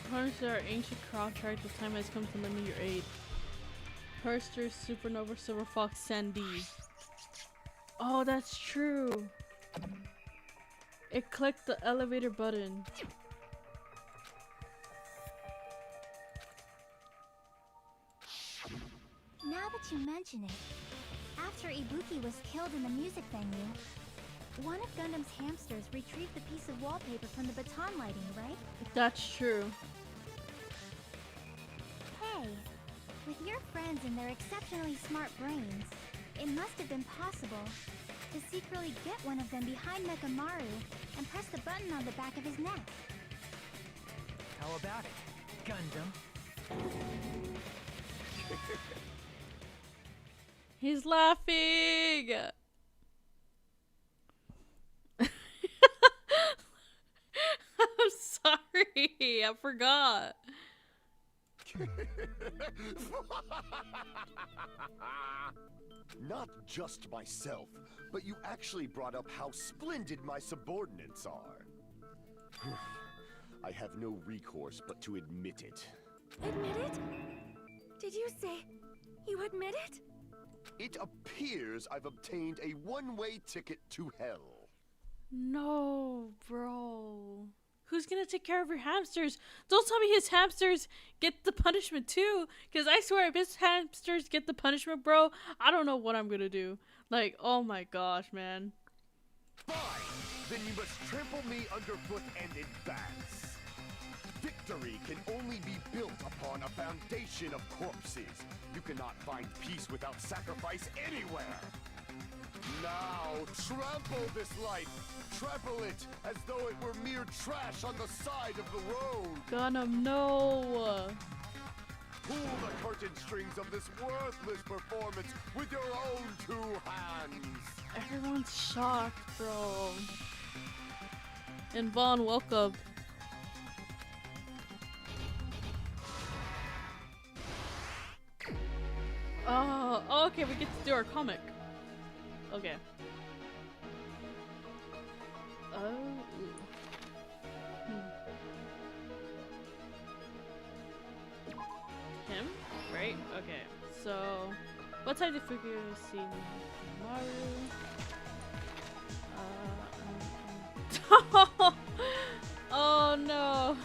According to our ancient contract, the time has come to lend me your aid. Perster, Supernova, Silver Fox, Sandy. Oh, that's true. It clicked the elevator button. Now that you mention it, After Ibuki was killed in the music venue, one of Gundam's hamsters retrieved the piece of wallpaper from the baton lighting, right? That's true. Hey, with your friends and their exceptionally smart brains, it must have been possible to secretly get one of them behind Nekomaru and press the button on the back of his neck. How about it, Gundam? He's laughing. I'm sorry, I forgot. Not just myself, but you actually brought up how splendid my subordinates are. I have no recourse but to admit it. Admit it? Did you say you admit it? It appears I've obtained a one-way ticket to hell. No, bro. Who's gonna take care of your hamsters? Don't tell me his hamsters get the punishment too. Because I swear if his hamsters get the punishment, bro, I don't know what I'm gonna do. Like, oh my gosh, man. Fine! Then you must trample me underfoot and advance. Victory can only be built upon a foundation of corpses. You cannot find peace without sacrifice anywhere. Now, trample this life. Trample it as though it were mere trash on the side of the road. Gundam, no. Pull the curtain strings of this worthless performance with your own two hands. Everyone's shocked, bro. And Vaughn, welcome. Oh, okay, we get to do our comic. Okay. Oh. Him? Right? Okay. So, what type of figure is seen Maru? Oh no.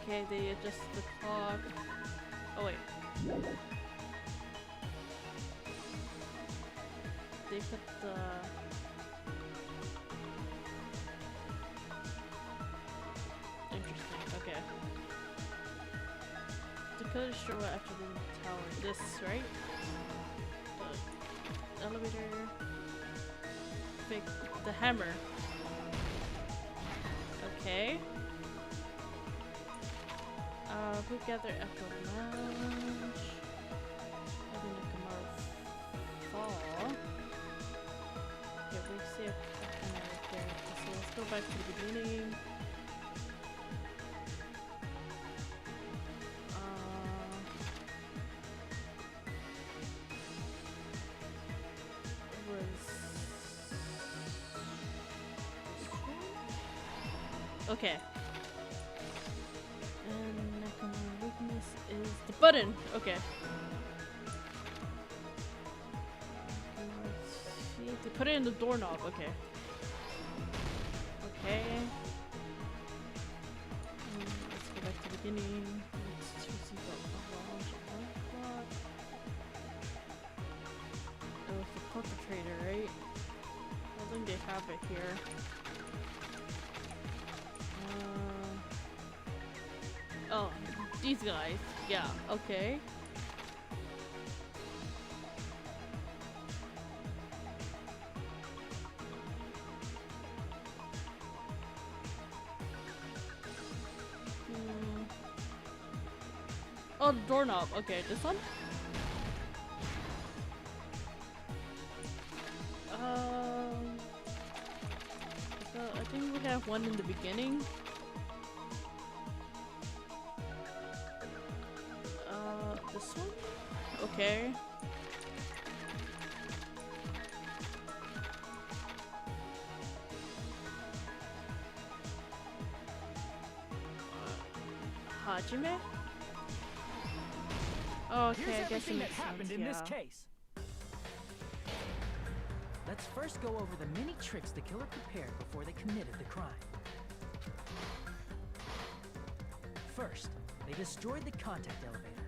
Okay, they adjust the clock. Oh wait. They put the... Interesting, okay. Dakota Straw after the tower. This, right? The elevator. Big... The hammer. Okay. Who gather at the lounge? Having Nekomaru fall. Okay, we see a captain right there. So let's go back to the beginning. Okay. And Nekomaru's weakness is the button. Okay. See, they put it in the doorknob. Okay. Okay. Let's go back to the beginning. Let's choose the launch clock. Oh, it's the perpetrator, right? I think they have it here. Oh, these guys. Yeah, okay. Oh, the doorknob. Okay, this one? So I think we have one in the beginning. This one? Okay. Hajime? Oh, okay, Here's I guess it everything that makes happened sense, in this yeah. case. Let's first go over the many tricks the killer prepared before they committed the crime. First, they destroyed the contact elevator.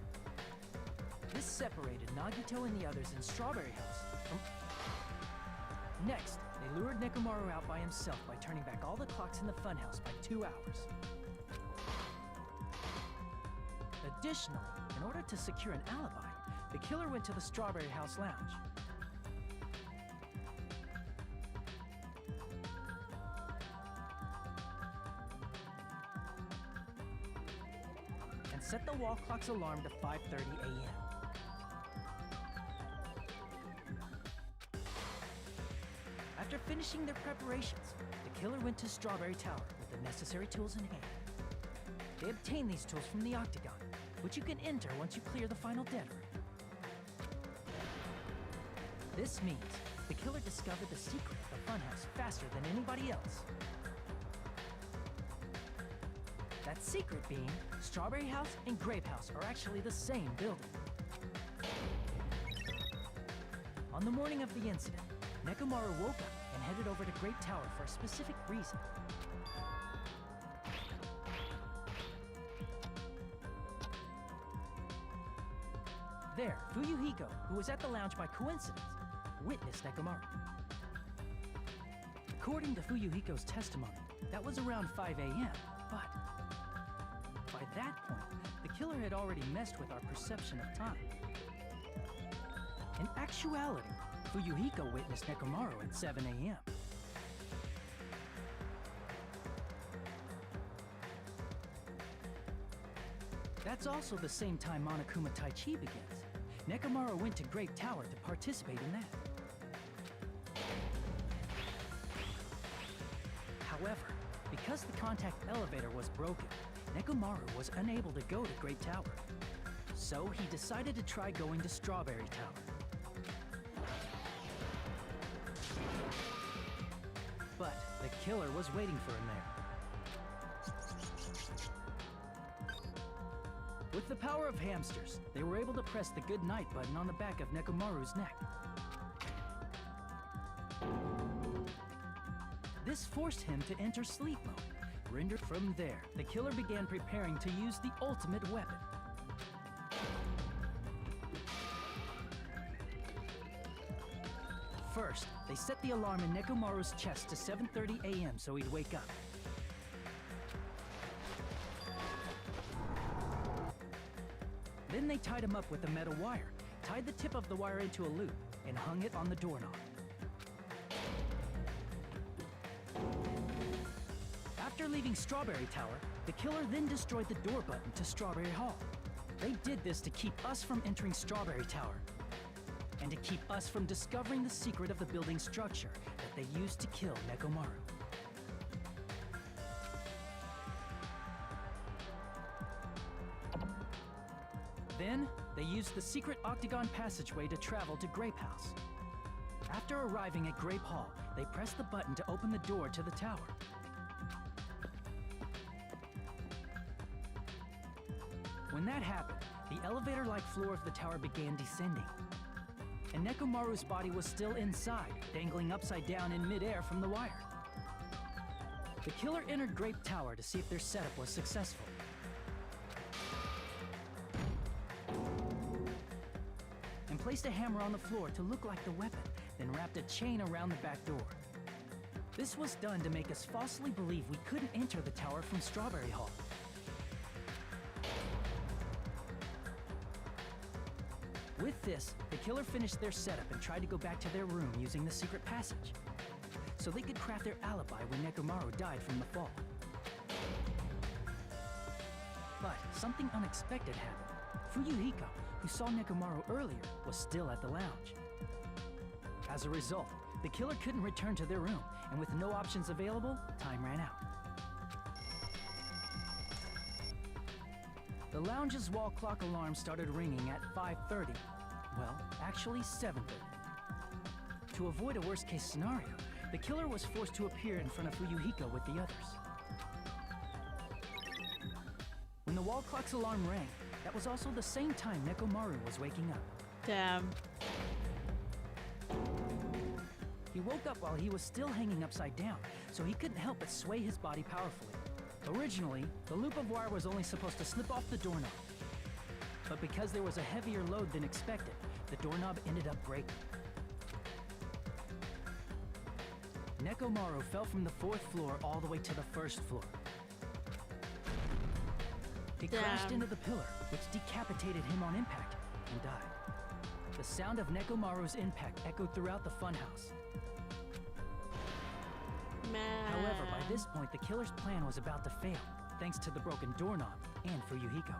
separated Nagito and the others in Strawberry House from... Next, they lured Nekomaru out by himself by turning back all the clocks in the funhouse by 2 hours. Additionally, in order to secure an alibi, the killer went to the Strawberry House lounge. And set the wall clock's alarm to 5:30 a.m. After finishing their preparations, the killer went to Strawberry Tower with the necessary tools in hand. They obtained these tools from the Octagon, which you can enter once you clear the final dead room. This means the killer discovered the secret of the funhouse faster than anybody else. That secret being, Strawberry House and Grape House are actually the same building. On the morning of the incident, Nekomaru woke up and headed over to Grape Tower for a specific reason. There, Fuyuhiko, who was at the lounge by coincidence, witnessed Nekomaru. According to Fuyuhiko's testimony, that was around 5 a.m., but by that point, the killer had already messed with our perception of time. In actuality, Fuyuhiko witnessed Nekomaru at 7 a.m. That's also the same time Monokuma Taichi begins. Nekomaru went to Grape Tower to participate in that. However, because the contact elevator was broken, Nekomaru was unable to go to Grape Tower. So he decided to try going to Strawberry Tower. But the killer was waiting for him there. With the power of hamsters, they were able to press the good night button on the back of Nekomaru's neck. This forced him to enter sleep mode. Rendered from there, the killer began preparing to use the ultimate weapon. First, they set the alarm in Nekomaru's chest to 7:30 a.m. so he'd wake up. Then they tied him up with a metal wire, tied the tip of the wire into a loop, and hung it on the doorknob. After leaving Strawberry Tower, the killer then destroyed the door button to Strawberry Hall. They did this to keep us from entering Strawberry Tower, and to keep us from discovering the secret of the building's structure that they used to kill Nekomaru. Then, they used the secret octagon passageway to travel to Grape House. After arriving at Grape Hall, they pressed the button to open the door to the tower. When that happened, the elevator-like floor of the tower began descending. And Nekomaru's body was still inside, dangling upside down in midair from the wire. The killer entered Grape Tower to see if their setup was successful. And placed a hammer on the floor to look like the weapon, then wrapped a chain around the back door. This was done to make us falsely believe we couldn't enter the tower from Strawberry Hall. With this, the killer finished their setup and tried to go back to their room using the secret passage, so they could craft their alibi when Nekomaru died from the fall. But something unexpected happened. Fuyuhiko, who saw Nekomaru earlier, was still at the lounge. As a result, the killer couldn't return to their room, and with no options available, time ran out. The lounge's wall clock alarm started ringing at 5:30. Well, actually 7:30. To avoid a worst-case scenario, the killer was forced to appear in front of Fuyuhiko with the others. When the wall clock's alarm rang, that was also the same time Nekomaru was waking up. Damn. He woke up while he was still hanging upside down, so he couldn't help but sway his body powerfully. Originally, the loop of wire was only supposed to slip off the doorknob. but because there was a heavier load than expected, the doorknob ended up breaking. Nekomaru fell from the 4th floor all the way to the 1st floor. He crashed into the pillar, which decapitated him on impact, and died. The sound of Nekomaru's impact echoed throughout the funhouse. Man. However, by this point, the killer's plan was about to fail, thanks to the broken doorknob and Fuyuhiko.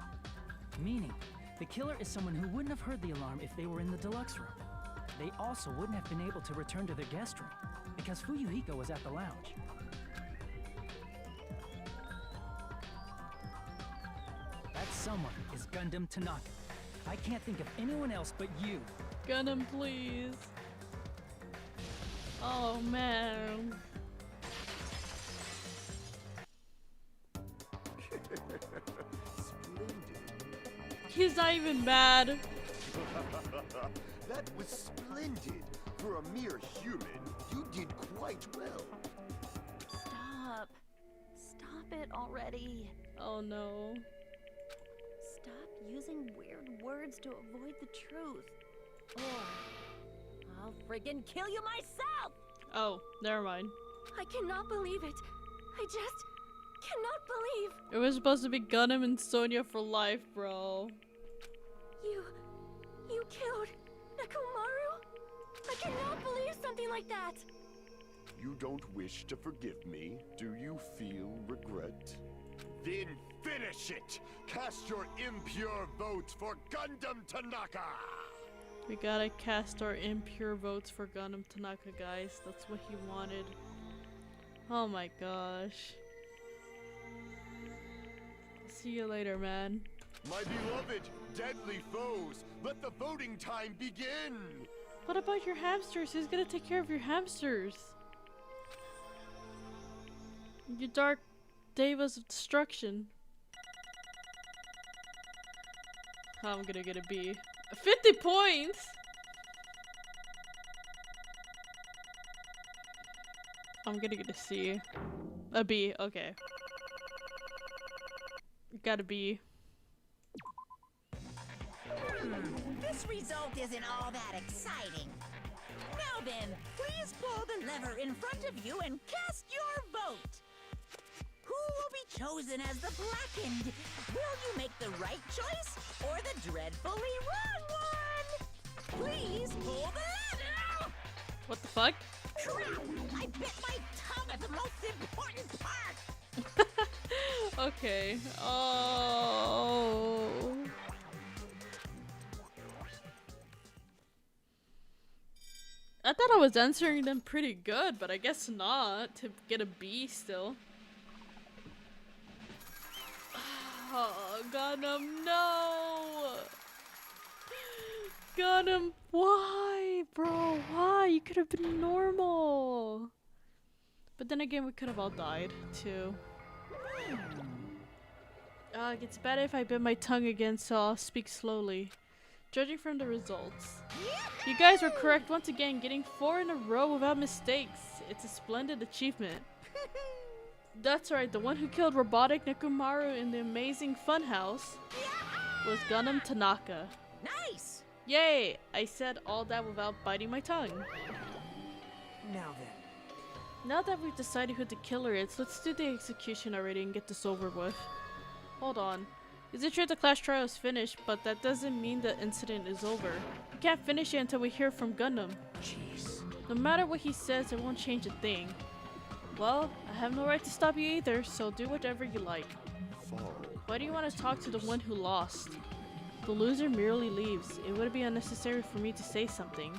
Meaning, the killer is someone who wouldn't have heard the alarm if they were in the deluxe room. They also wouldn't have been able to return to their guest room, because Fuyuhiko was at the lounge. That someone is Gundam Tanaka. I can't think of anyone else but you. Gundam, please. Oh man. He's not even mad. That was splendid. For a mere human, you did quite well. Stop. Stop it already. Oh no. Stop using weird words to avoid the truth. Or I'll friggin' kill you myself! Oh, never mind. I cannot believe it. I just cannot believe. It was supposed to be Gundam and Sonya for life, bro. You killed Nekomaru? I cannot believe something like that. You don't wish to forgive me? Do you feel regret? Then finish it! Cast your impure votes for Gundam Tanaka! We gotta cast our impure votes for Gundam Tanaka, guys. That's what he wanted. Oh my gosh. See you later, man. My beloved, deadly foes, let the voting time begin! What about your hamsters? Who's gonna take care of your hamsters? You dark devas of destruction. I'm gonna get a B. 50 points? I'm gonna get a C. A B, okay. Got a B. This result isn't all that exciting. Now then, please pull the lever in front of you and cast your vote. Who will be chosen as the blackened? Will you make the right choice or the dreadfully wrong one? Please pull the lever! What the fuck? Crap! I bit my tongue at the most important part! Okay. Oh. I thought I was answering them pretty good, but I guess not to get a B still. Oh, Gundam, no! Gundam, why, bro? Why? You could have been normal. But then again, we could have all died, too. It gets better if I bit my tongue again, so I'll speak slowly. Judging from the results. You guys were correct once again, getting 4 in a row without mistakes. It's a splendid achievement. That's right, the one who killed robotic Nekomaru in the amazing funhouse was Gundam Tanaka. Nice! Yay! I said all that without biting my tongue. Now then. Now that we've decided who the killer is, let's do the execution already and get this over with. Hold on. Is it true the class trial is finished, but that doesn't mean the incident is over? We can't finish it until we hear from Gundam. Jeez. No matter what he says, it won't change a thing. Well, I have no right to stop you either, so do whatever you like. Fall. Why do you want to talk to the one who lost? The loser merely leaves. It would be unnecessary for me to say something.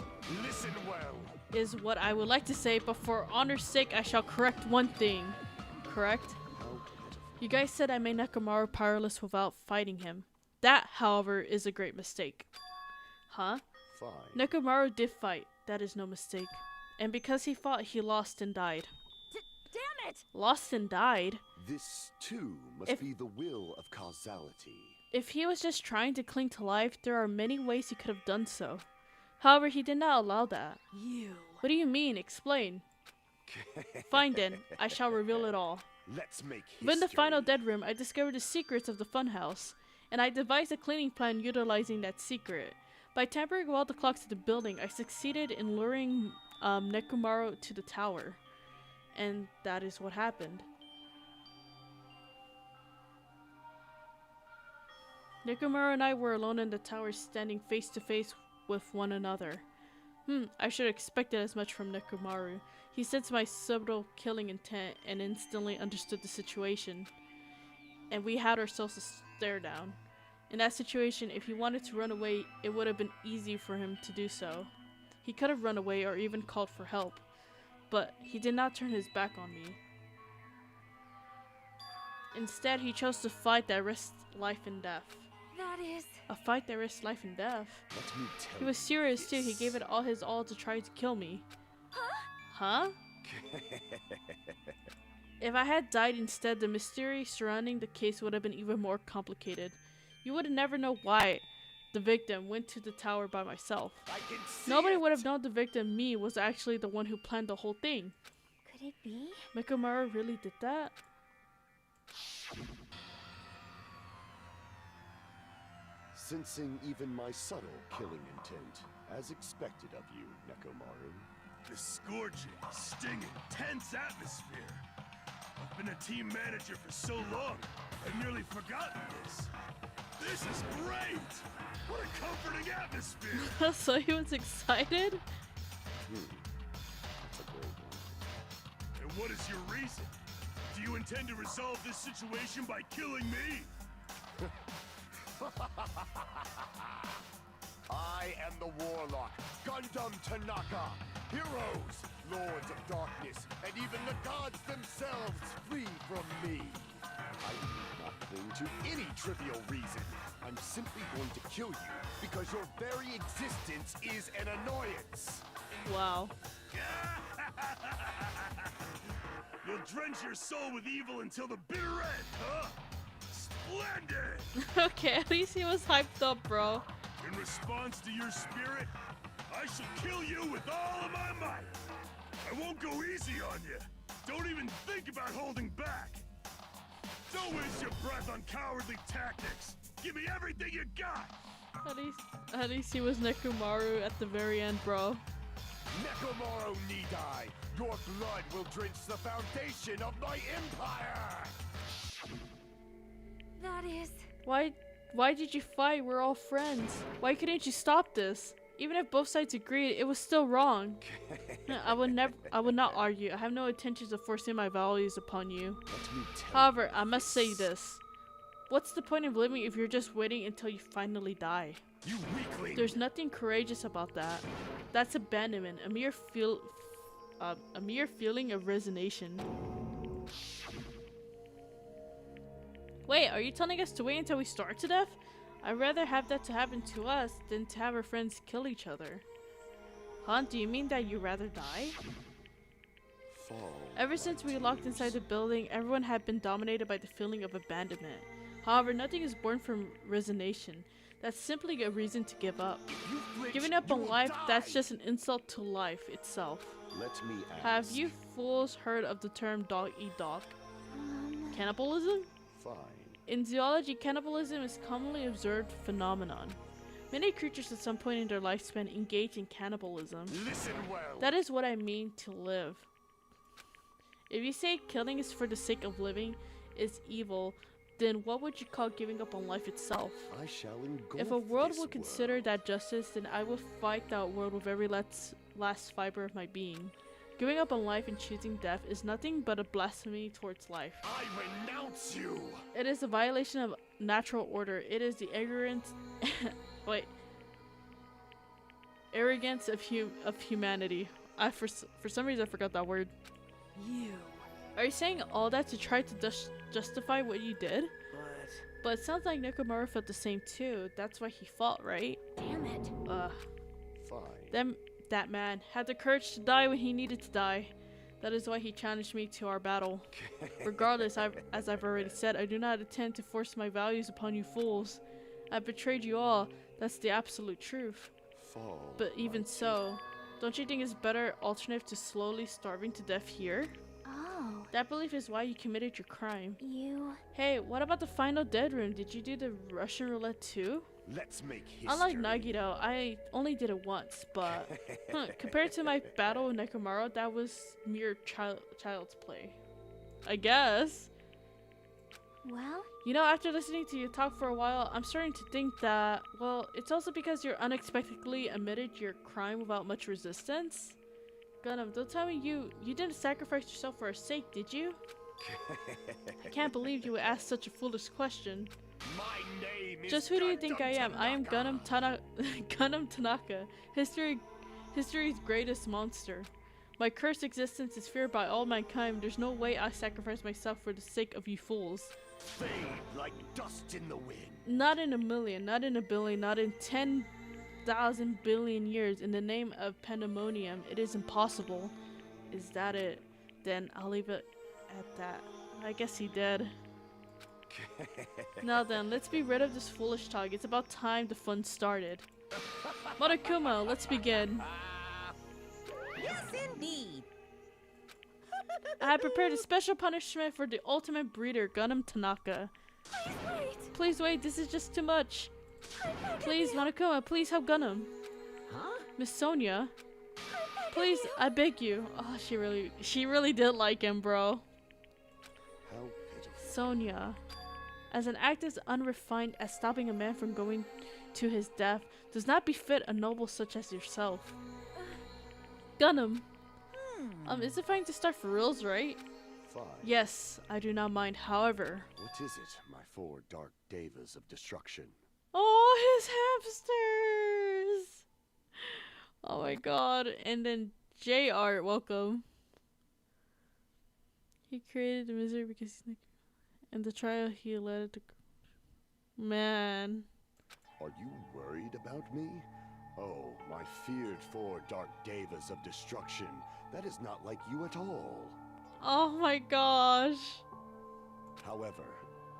Listen well. Is what I would like to say, but for honor's sake, I shall correct one thing. Correct? You guys said I made Nekomaru powerless without fighting him. That, however, is a great mistake. Huh? Fine. Nekomaru did fight. That is no mistake. And because he fought, he lost and died. Damn it! Lost and died? This, too, must be the will of causality. If he was just trying to cling to life, there are many ways he could have done so. However, he did not allow that. You. What do you mean? Explain. Fine then. I shall reveal it all. Let's make history. When in the final dead room, I discovered the secrets of the funhouse. and I devised a cleaning plan utilizing that secret. By tampering with all the clocks of the building, I succeeded in luring Nekomaru to the tower. And that is what happened. Nekomaru and I were alone in the tower, standing face to face with one another. I should have expected as much from Nekomaru. He sensed my subtle killing intent and instantly understood the situation. And we had ourselves a stare down. In that situation, if he wanted to run away, it would have been easy for him to do so. He could have run away or even called for help. But he did not turn his back on me. Instead, he chose to fight that risked life and death. That is... A fight that risked life and death. Let me tell He was serious too. He gave it all his all to try to kill me. Huh? If I had died instead, the mystery surrounding the case would have been even more complicated. You would never know why the victim went to the tower by myself. Nobody would have known the victim, me, was actually the one who planned the whole thing. Could it be? Nekomaru really did that? Sensing even my subtle killing intent, as expected of you, Nekomaru. The scorching, stinging, tense atmosphere. I've been a team manager for so long, I've nearly forgotten this. This is great! What a comforting atmosphere! So he was excited? That's a great one. And what is your reason? Do you intend to resolve this situation by killing me? I am the Warlock, Gundam Tanaka. Heroes, Lords of Darkness, and even the gods themselves flee from me. I do not cling to any trivial reason. I'm simply going to kill you because your very existence is an annoyance. Wow. You'll drench your soul with evil until the bitter end, huh? Splendid! Okay, at least he was hyped up, bro. In response to your spirit, I shall kill you with all of my might. I won't go easy on you. Don't even think about holding back. Don't waste your breath on cowardly tactics. Give me everything you got. At least he was Nekomaru at the very end, bro. Nekomaru Nidai, your blood will drench the foundation of my empire! That is... Why did you fight? We're all friends. Why couldn't you stop this? Even if both sides agreed, it was still wrong. I would not argue. I have no intentions of forcing my values upon you. However, I must say this. What's the point of living if you're just waiting until you finally die? You weakling! There's nothing courageous about that. That's abandonment, a mere feeling of resignation. Wait, are you telling us to wait until we starve to death? I'd rather have that to happen to us than to have our friends kill each other. Huh? Do you mean that you'd rather die? Ever since we locked inside the building, everyone had been dominated by the feeling of abandonment. However, nothing is born from resignation. That's simply a reason to give up. Giving up on life, that's just an insult to life itself. Let me ask. Have you fools heard of the term dog eat dog? Cannibalism? Fine. In zoology, cannibalism is a commonly observed phenomenon. Many creatures at some point in their lifespan engage in cannibalism. Listen well. That is what I mean to live. If you say killing is for the sake of living is evil, then what would you call giving up on life itself? I shall engulf If a world this would consider that justice, then I will fight that world with every last fiber of my being. Giving up on life and choosing death is nothing but a blasphemy towards life. I renounce you. It is a violation of natural order. It is the arrogance arrogance of humanity. For some reason I forgot that word. You. Are you saying all that to try to justify what you did? But it sounds like Nekomaru felt the same too. That's why he fought, right? Damn it. Fine. That man had the courage to die when he needed to die. That is why he challenged me to our battle. Regardless, as I've already said, I do not intend to force my values upon you fools. I betrayed you all. That's the absolute truth. But even so, don't you think it's better alternative to slowly starving to death here? Oh. That belief is why you committed your crime. You... Hey, what about the final dead room? Did you do the Russian roulette too? Let's make history. Unlike Nagito, I only did it once, but compared to my battle with Nekomaru, that was mere child's play. I guess. Well? You know, after listening to you talk for a while, I'm starting to think that, well, it's also because you unexpectedly admitted your crime without much resistance. Gundam, don't tell me you didn't sacrifice yourself for our sake, did you? I can't believe you would ask such a foolish question. My name is Just who do you think I am? Tanaka. I am Gundam Tanaka, history's greatest monster. My cursed existence is feared by all mankind. There's no way I sacrifice myself for the sake of you fools. Fade like dust in the wind. Not in a million, not in a billion, not in 10,000 billion years. In the name of pandemonium, it is impossible. Is that it? Then I'll leave it at that. I guess he did. Now then, let's be rid of this foolish talk. It's about time the fun started. Monokuma, let's begin. Yes, indeed. I have prepared a special punishment for the ultimate breeder, Gundam Tanaka. Please wait. Please wait, this is just too much. Please, Monokuma, please help Gundam. Huh? Miss Sonia, please, I beg you. Oh, she really did like him, bro. How pitiful. Sonia, as an act as unrefined as stopping a man from going to his death, does not befit a noble such as yourself. Gundam. Is it fine to start for reals, right? Fine. Yes, I do not mind. However, What is it, my four dark devas of destruction? oh, his hamsters! Oh my god. And then JR, welcome. He created the misery because he's like, and the trial he led it to. Man. Are you worried about me? Oh, my feared four dark devas of destruction. That is not like you at all. Oh my gosh. However,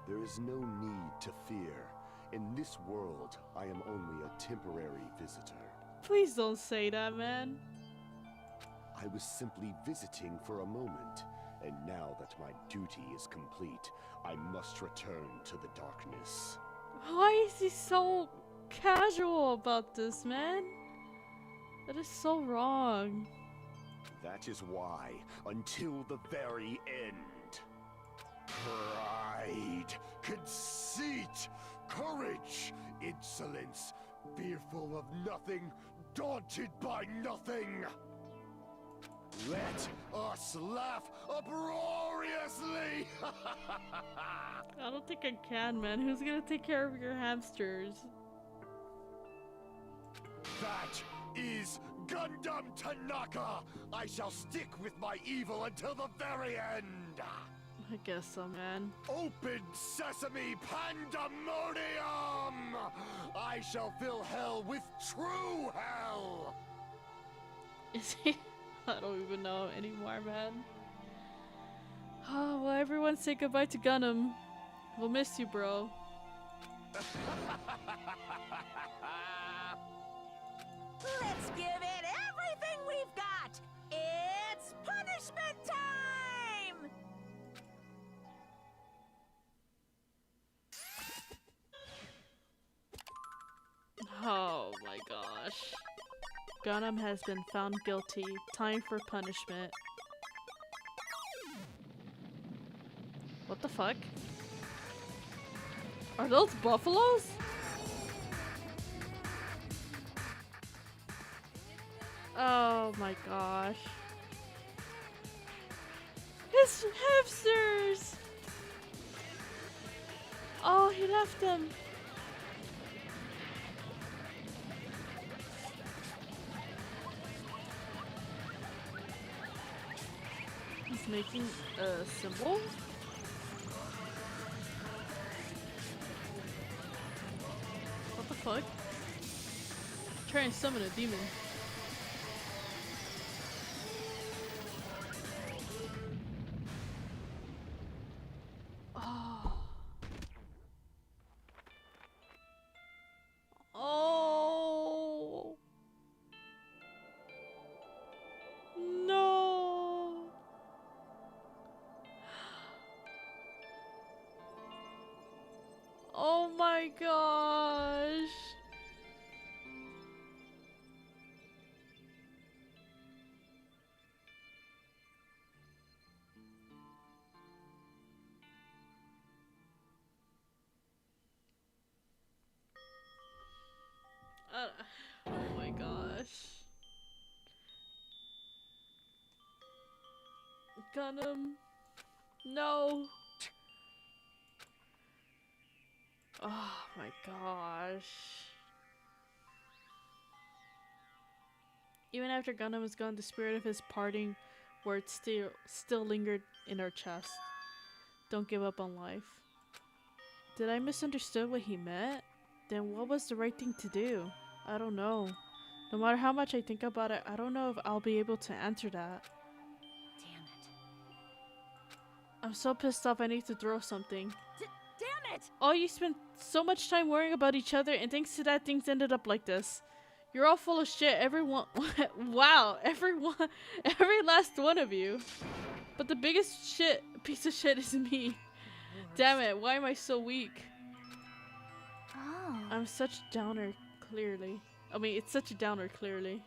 there is no need to fear. In this world, I am only a temporary visitor. Please don't say that, man. I was simply visiting for a moment, and now that my duty is complete, I must return to the darkness. Why is he so casual about this, man? That is so wrong. That is why, until the very end. Pride, conceit, courage, insolence, fearful of nothing, daunted by nothing. Let us laugh uproariously! I don't think I can, man. Who's gonna take care of your hamsters? That is Gundam Tanaka! I shall stick with my evil until the very end! I guess so, man. Open sesame pandemonium! I shall fill hell with true hell! Is he? I don't even know anymore, man. Oh, well, everyone say goodbye to Gundam. We'll miss you, bro. Let's give it everything we've got! It's punishment time! Oh my gosh. Gundam has been found guilty. Time for punishment. What the fuck? Are those buffaloes? Oh my gosh. His hamsters! Oh, he left them. He's making a symbol? What the fuck? Trying to summon a demon. Oh. Oh. No. Oh my gosh. Gundam. No. Oh my gosh. Even after Gundam was gone, the spirit of his parting words still lingered in our chest. Don't give up on life. Did I misunderstood what he meant? Then what was the right thing to do? I don't know. No matter how much I think about it, I don't know if I'll be able to answer that. Damn it. I'm so pissed off I need to throw something. Damn it! Oh, you spent so much time worrying about each other, and thanks to that, things ended up like this. You're all full of shit, everyone. Wow, everyone, every last one of you. But the biggest piece of shit is me. Damn it, why am I so weak? Oh. I'm such a downer, clearly. I mean, it's such a downer, clearly.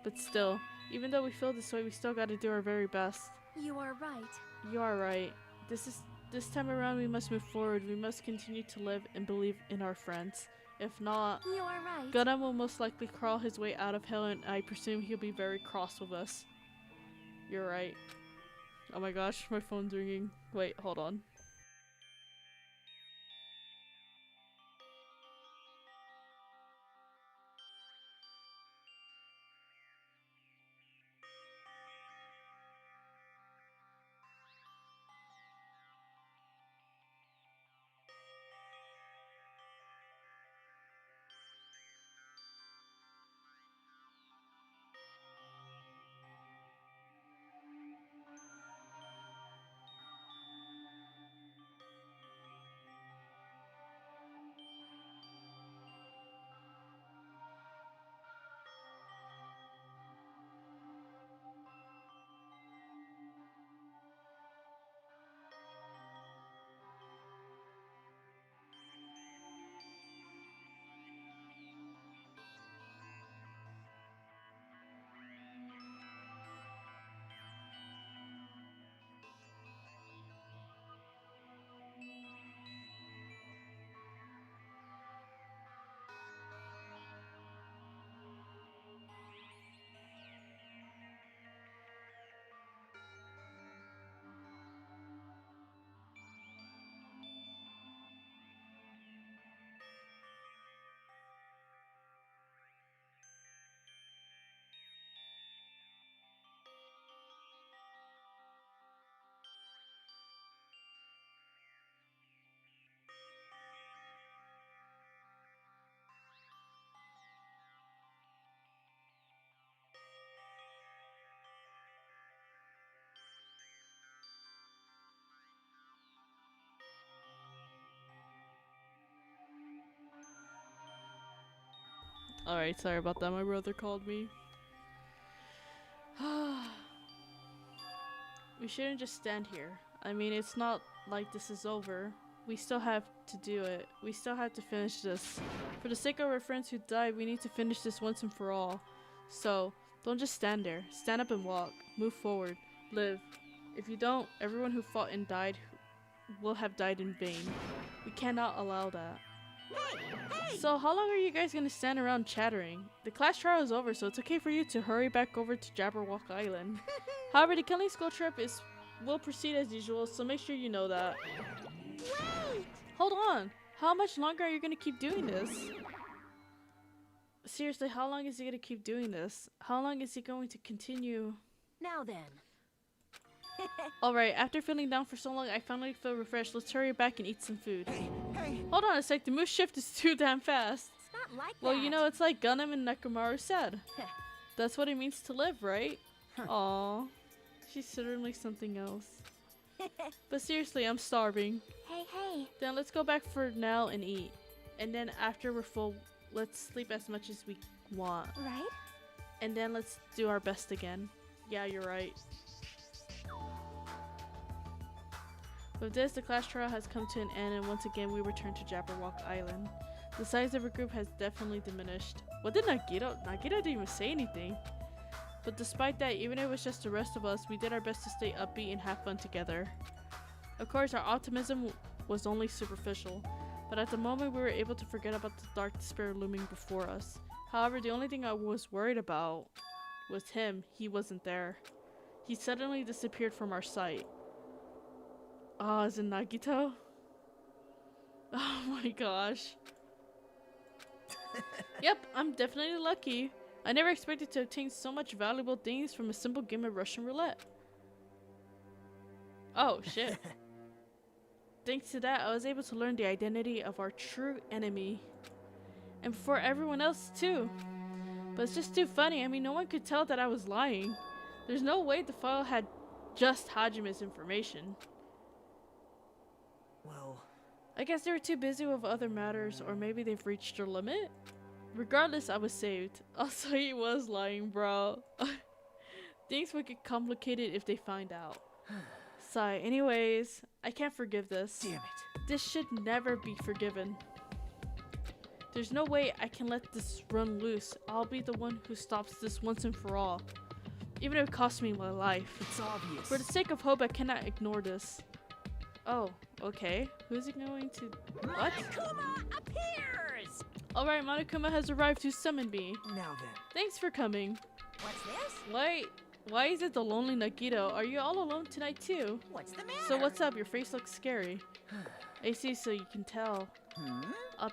But still, even though we feel this way, we still gotta do our very best. You are right. You are right. This time around, we must move forward. We must continue to live and believe in our friends. If not, You are right. Gundam will most likely crawl his way out of hell, and I presume he'll be very cross with us. You're right. Oh my gosh, my phone's ringing. Wait, hold on. Alright, sorry about that. My brother called me. We shouldn't just stand here. I mean, it's not like this is over. We still have to do it. We still have to finish this. For the sake of our friends who died, we need to finish this once and for all. So, don't just stand there. Stand up and walk. Move forward. Live. If you don't, everyone who fought and died will have died in vain. We cannot allow that. So how long are you guys gonna stand around chattering? The class trial is over, so it's okay for you to hurry back over to Jabberwock Island. However, the killing school trip will proceed as usual, so make sure you know that. Wait! Hold on! How much longer are you gonna keep doing this? Seriously, how long is he gonna keep doing this? How long is he going to continue? Now then. Alright, after feeling down for so long, I finally feel refreshed. Let's hurry back and eat some food. Hey! Hold on a sec, the move shift is too damn fast. It's not like Well, that. you know, it's like Gundam and Nekomaru said. That's what it means to live, right? Aw. She's certainly something else. But seriously, I'm starving. Hey. Then let's go back for now and eat. And then after we're full, let's sleep as much as we want. Right? And then let's do our best again. Yeah, you're right. With this, the class trial has come to an end, and once again we return to Jabberwock Island. The size of our group has definitely diminished. What did Nagito? Nagito didn't even say anything. But despite that, even if it was just the rest of us, we did our best to stay upbeat and have fun together. Of course, our optimism was only superficial, but at the moment we were able to forget about the dark despair looming before us. However, the only thing I was worried about was him. He wasn't there. He suddenly disappeared from our sight. Oh, is it Nagito? Oh my gosh. Yep, I'm definitely lucky. I never expected to obtain so much valuable things from a simple game of Russian roulette. Oh, shit. Thanks to that, I was able to learn the identity of our true enemy. And before everyone else, too. But it's just too funny. I mean, no one could tell that I was lying. There's no way the file had just Hajime's information. Well, I guess they were too busy with other matters, or maybe they've reached their limit? Regardless, I was saved. Also, he was lying, bro. Things would get complicated if they find out. Sigh. Anyways, I can't forgive this. damn it. This should never be forgiven. There's no way I can let this run loose. I'll be the one who stops this once and for all. Even if it costs me my life. It's obvious. For the sake of hope, I cannot ignore this. Oh, okay. Who's it going to... What? Monokuma appears! Alright, Monokuma has arrived to summon me. Now then. Thanks for coming. What's this? Why is it the lonely Nagito? Are you all alone tonight too? What's the matter? So what's up? Your face looks scary. I see, so you can tell.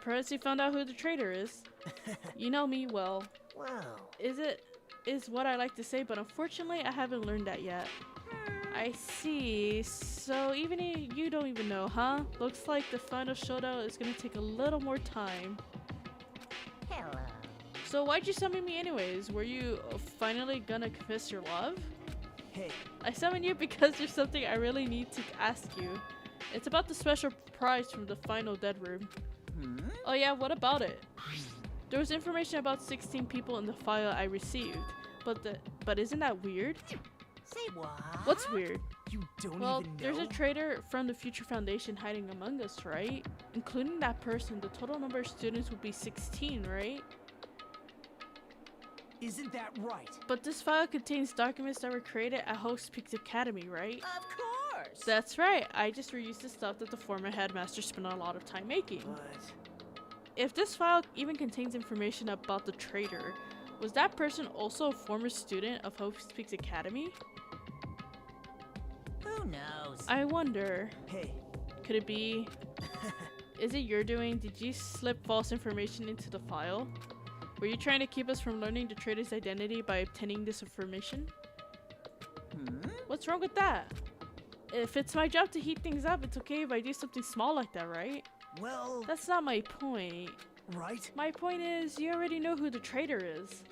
Perhaps you found out who the traitor is. You know me well. Well, Is what I like to say, but unfortunately I haven't learned that yet. I see. So even you don't even know, huh? Looks like the final showdown is gonna take a little more time. Hello. So why'd you summon me anyways? Were you finally gonna confess your love? Hey, I summoned you because there's something I really need to ask you. It's about the special prize from the final dead room. Oh yeah, what about it? There was information about 16 people in the file I received, but isn't that weird? Say what? What's weird? you don't Well, even know? there's a traitor from the Future Foundation hiding among us, right? Including that person, the total number of students would be 16, right? Isn't that right? But this file contains documents that were created at Host Peaks Academy, right? Of course. That's right. I just reused the stuff that the former headmaster spent a lot of time making. But If this file even contains information about the traitor, was that person also a former student of Hope Peaks Academy? Who knows? I wonder. hey, Could it be? Is it your doing? Did you slip false information into the file? Were you trying to keep us from learning the traitor's identity by obtaining this information? What's wrong with that? If it's my job to heat things up, it's okay if I do something small like that, right? well, That's not my point. right? My point is, you already know who the traitor is.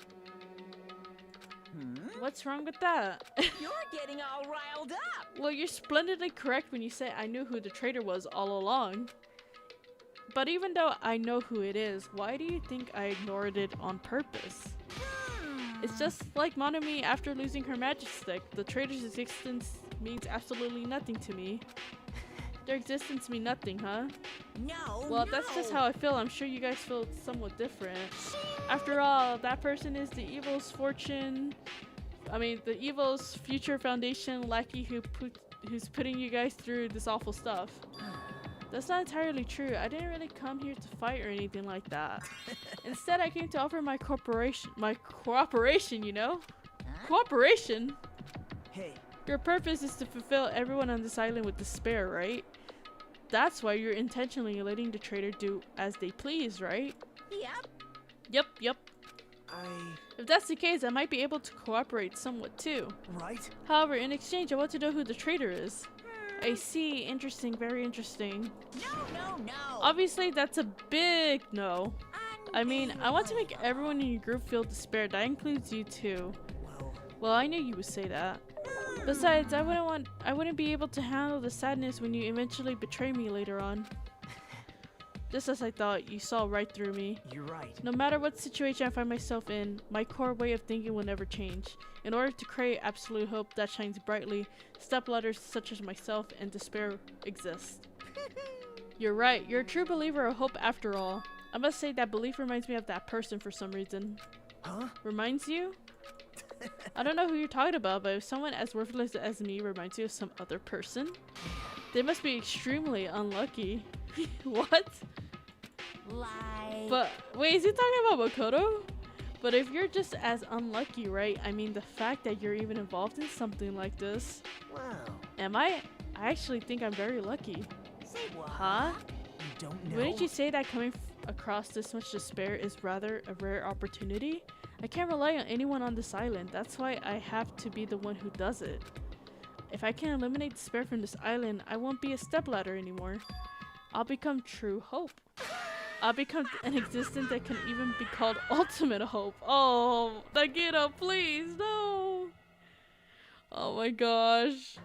What's wrong with that? You're getting all riled up. Well, you're splendidly correct when you say I knew who the traitor was all along. But even though I know who it is, why do you think I ignored it on purpose? It's just like Monomi after losing her magic stick. The traitor's existence means absolutely nothing to me. Their existence mean nothing, huh? No. Well, that's just how I feel. I'm sure you guys feel somewhat different. After all, that person is the evil's the evil's Future Foundation lackey who's putting you guys through this awful stuff. That's not entirely true. I didn't really come here to fight or anything like that. Instead, I came to offer my cooperation, you know? Cooperation? Hey, Your purpose is to fulfill everyone on this island with despair, right? That's why you're intentionally letting the traitor do as they please, right? Yep. Yep. I... If that's the case, I might be able to cooperate somewhat too. right? However, in exchange, I want to know who the traitor is. I see. Interesting. Very interesting. No. Obviously, that's a big no. I mean, I want to make everyone in your group feel despair. That includes you too. Well, I knew you would say that. Besides, I wouldn't be able to handle the sadness when you eventually betray me later on. Just as I thought, you saw right through me. You're right. No matter what situation I find myself in, my core way of thinking will never change. In order to create absolute hope that shines brightly, stepbladders such as myself and despair exist. You're right, you're a true believer of hope after all. I must say that belief reminds me of that person for some reason. Huh? Reminds you? I don't know who you're talking about, but if someone as worthless as me reminds you of some other person, they must be extremely unlucky. What? Like. But wait, is he talking about Makoto? But if you're just as unlucky, right? I mean, the fact that you're even involved in something like this. Wow. Am I? I actually think I'm very lucky. Say what? Huh? You don't know. Wouldn't you say that coming across this much despair is rather a rare opportunity? I can't rely on anyone on this island. That's why I have to be the one who does it. If I can eliminate despair from this island, I won't be a stepladder anymore. I'll become true hope. I'll become an existence that can even be called ultimate hope. Oh, Nagito, please, no. Oh my gosh.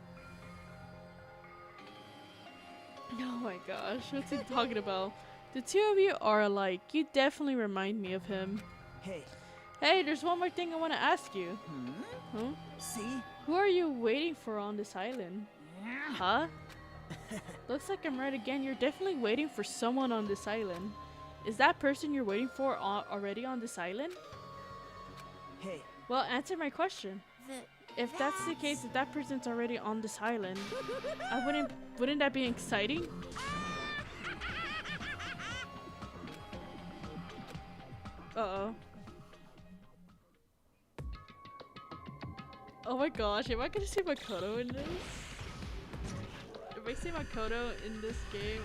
Oh my gosh, what's he talking about? The two of you are alike. You definitely remind me of him. Hey. Hey, there's one more thing I want to ask you. Huh? See? Who are you waiting for on this island? Huh? Looks like I'm right again. You're definitely waiting for someone on this island. Is that person you're waiting for already on this island? Hey. Well, answer my question. If that's the case, if that person's already on this island, wouldn't that be exciting? Uh-oh. Oh my gosh, am I gonna see Makoto in this? If I see Makoto in this game,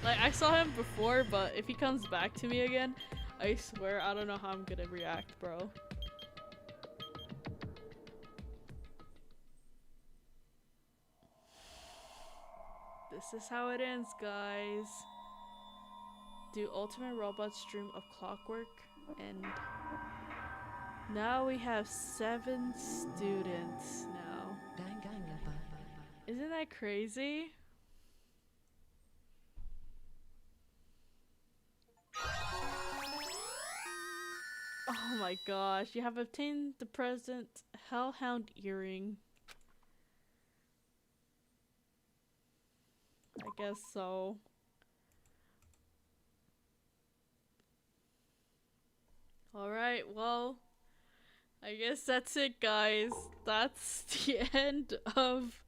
like, I saw him before, but if he comes back to me again, I swear I don't know how I'm gonna react, bro. This is how it ends, guys. Do Ultimate Robots dream of clockwork? And now we have 7 students now. Isn't that crazy? Oh my gosh, you have obtained the present Hellhound earring. I guess so. Alright, well, I guess that's it, guys. That's the end of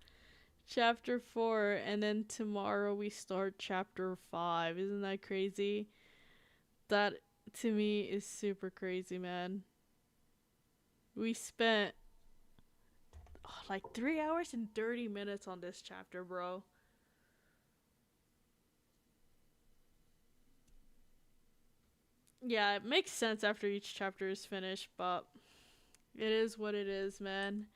chapter 4, and then tomorrow we start chapter 5. Isn't that crazy? That, to me, is super crazy, man. We spent like 3 hours and 30 minutes on this chapter, bro. Yeah, it makes sense after each chapter is finished, but it is what it is, man.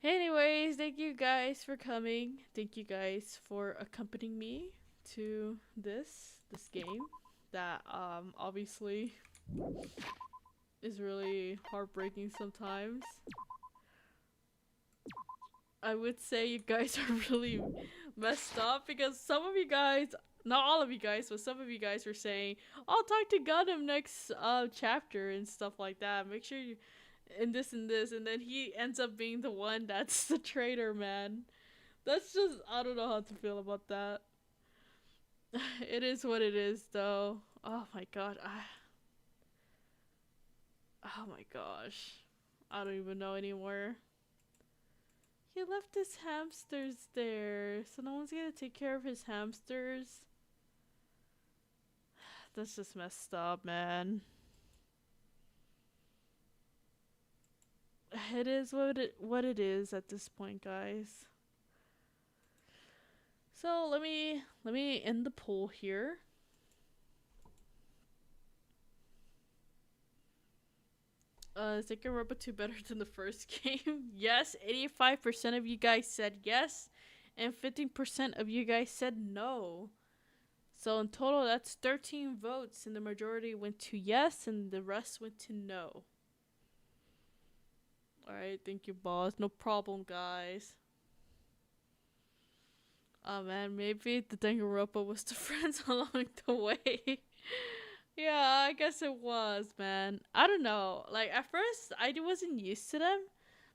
Anyways, thank you guys for coming. Thank you guys for accompanying me to this game that obviously is really heartbreaking sometimes. I would say you guys are really messed up because some of you guys, not all of you guys, but some of you guys were saying, I'll talk to Gundam next chapter and stuff like that. Make sure you and this, and then he ends up being the one that's the traitor, man. That's just, I don't know how to feel about that. It is what it is, though. Oh my god. Oh my gosh. I don't even know anymore. He left his hamsters there, so no one's gonna take care of his hamsters. That's just messed up, man. It is what it is at this point, guys. So let me end the poll here. Is Danganronpa 2 better than the first game? Yes, 85% of you guys said yes, and 15% of you guys said no. So in total, that's 13 votes, and the majority went to yes, and the rest went to no. Alright, thank you, boss. No problem, guys. Oh man, maybe the Danganronpa was the friends along the way. Yeah, I guess it was, man. I don't know. Like, at first, I wasn't used to them.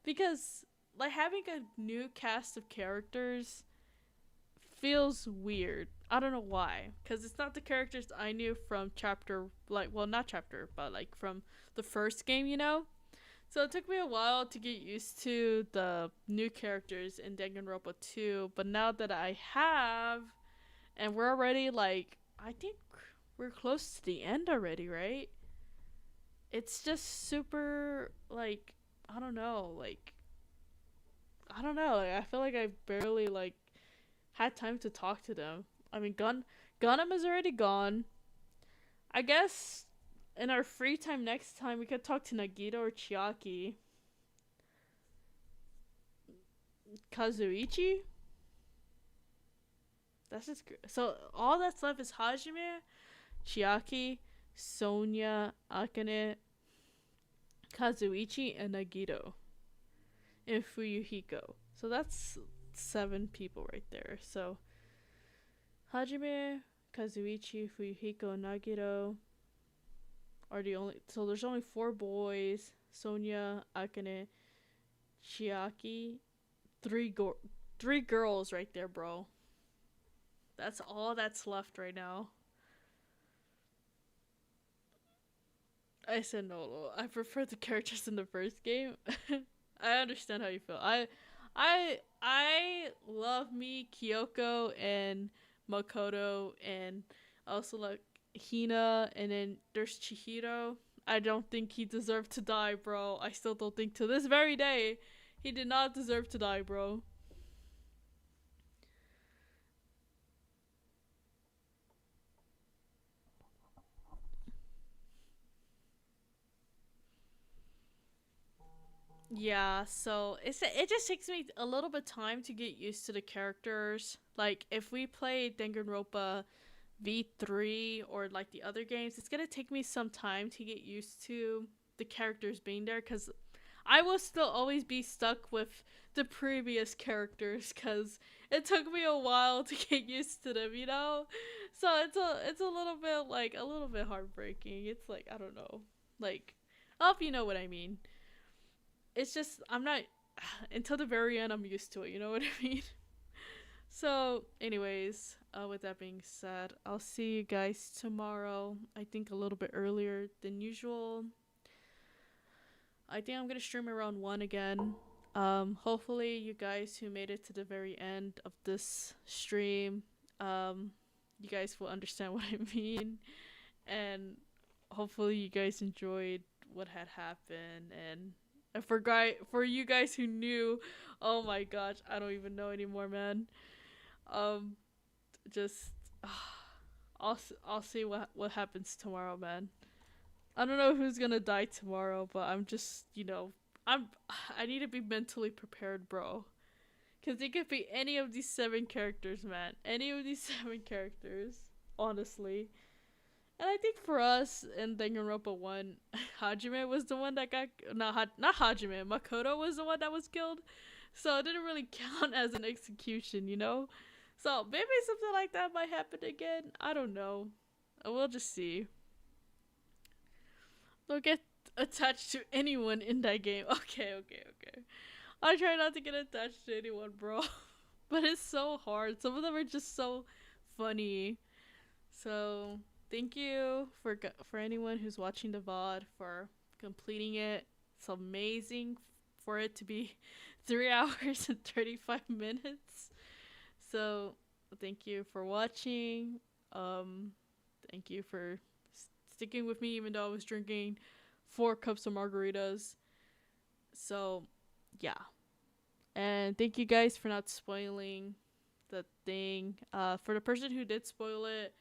Because, like, having a new cast of characters feels weird. I don't know why. Because it's not the characters I knew from chapter, like, well, not chapter, but, like, from the first game, you know? So it took me a while to get used to the new characters in Danganronpa 2. But now that I have, and we're already, like, I think we're close to the end already, right? it's just super, like, I don't know, like, I feel like I barely, like, had time to talk to them. I mean, Gundam is already gone. I guess in our free time next time, we could talk to Nagito or Chiaki. Kazuichi? That's just so all that's left is Hajime, Chiaki, Sonia, Akane, Kazuichi, and Nagito. And Fuyuhiko. So that's 7 people right there. So Hajime, Kazuichi, Fuyuhiko, and Nagito are the only. So there's only 4 boys: Sonia, Akane, Chiaki, 3 girls right there, bro. That's all that's left right now. I said no. I prefer the characters in the first game. I understand how you feel. I love me Kyoko and Makoto, and also like Hina, and then there's Chihiro. I don't think he deserved to die, bro. I still don't think to this very day he did not deserve to die, bro. Yeah, so it just takes me a little bit time to get used to the characters. Like if we play Danganronpa V3 or like the other games, it's gonna take me some time to get used to the characters being there, because I will still always be stuck with the previous characters because it took me a while to get used to them, you know? So it's a little bit like a little bit heartbreaking. It's like, I don't know. Like, I hope you know what I mean. It's just I'm not until the very end I'm used to it, you know what I mean? So anyways, with that being said, I'll see you guys tomorrow. I think a little bit earlier than usual. I think I'm gonna stream around 1 again. Hopefully you guys who made it to the very end of this stream, you guys will understand what I mean, and hopefully you guys enjoyed what had happened. And for you guys who knew, oh my gosh, I don't even know anymore, man. Just I'll see what happens tomorrow, man. I don't know who's gonna die tomorrow, but I'm just, you know, I need to be mentally prepared, bro. Cause it could be any of these 7 characters, man. Any of these 7 characters, honestly. And I think for us in Danganronpa 1, Hajime was the one that got not Hajime, Makoto was the one that was killed. So it didn't really count as an execution, you know? So maybe something like that might happen again. I don't know. We'll just see. Don't get attached to anyone in that game. Okay. I try not to get attached to anyone, bro. But it's so hard. Some of them are just so funny. So thank you for anyone who's watching the VOD for completing it. It's amazing for it to be 3 hours and 35 minutes. So thank you for watching. Thank you for sticking with me even though I was drinking 4 cups of margaritas. So yeah. And thank you guys for not spoiling the thing. For the person who did spoil it,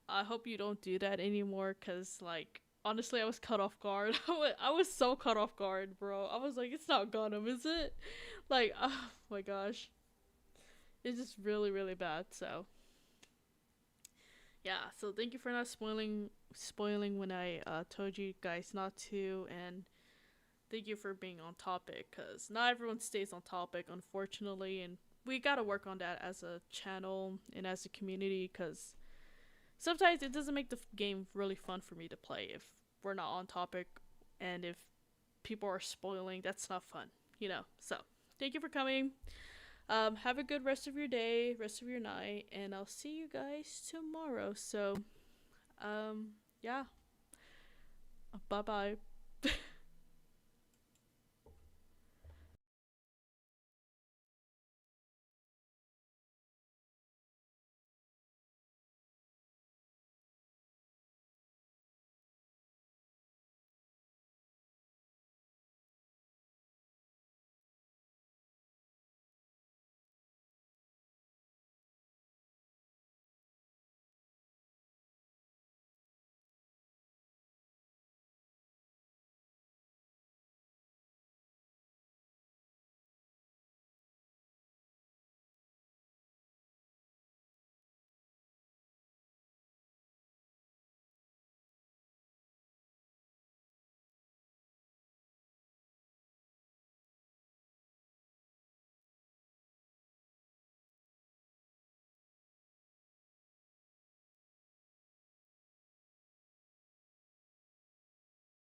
I hope you don't do that anymore, because like honestly I was caught off guard. I was so caught off guard, bro. I was like, it's not Gundam, is it? Like, oh my gosh, it's just really, really bad. So yeah, so thank you for not spoiling when I told you guys not to, and thank you for being on topic, because not everyone stays on topic, unfortunately, and we gotta work on that as a channel and as a community, because sometimes it doesn't make the game really fun for me to play if we're not on topic, and if people are spoiling, that's not fun, you know? So thank you for coming. Have a good rest of your day, rest of your night, and I'll see you guys tomorrow. So yeah, bye bye.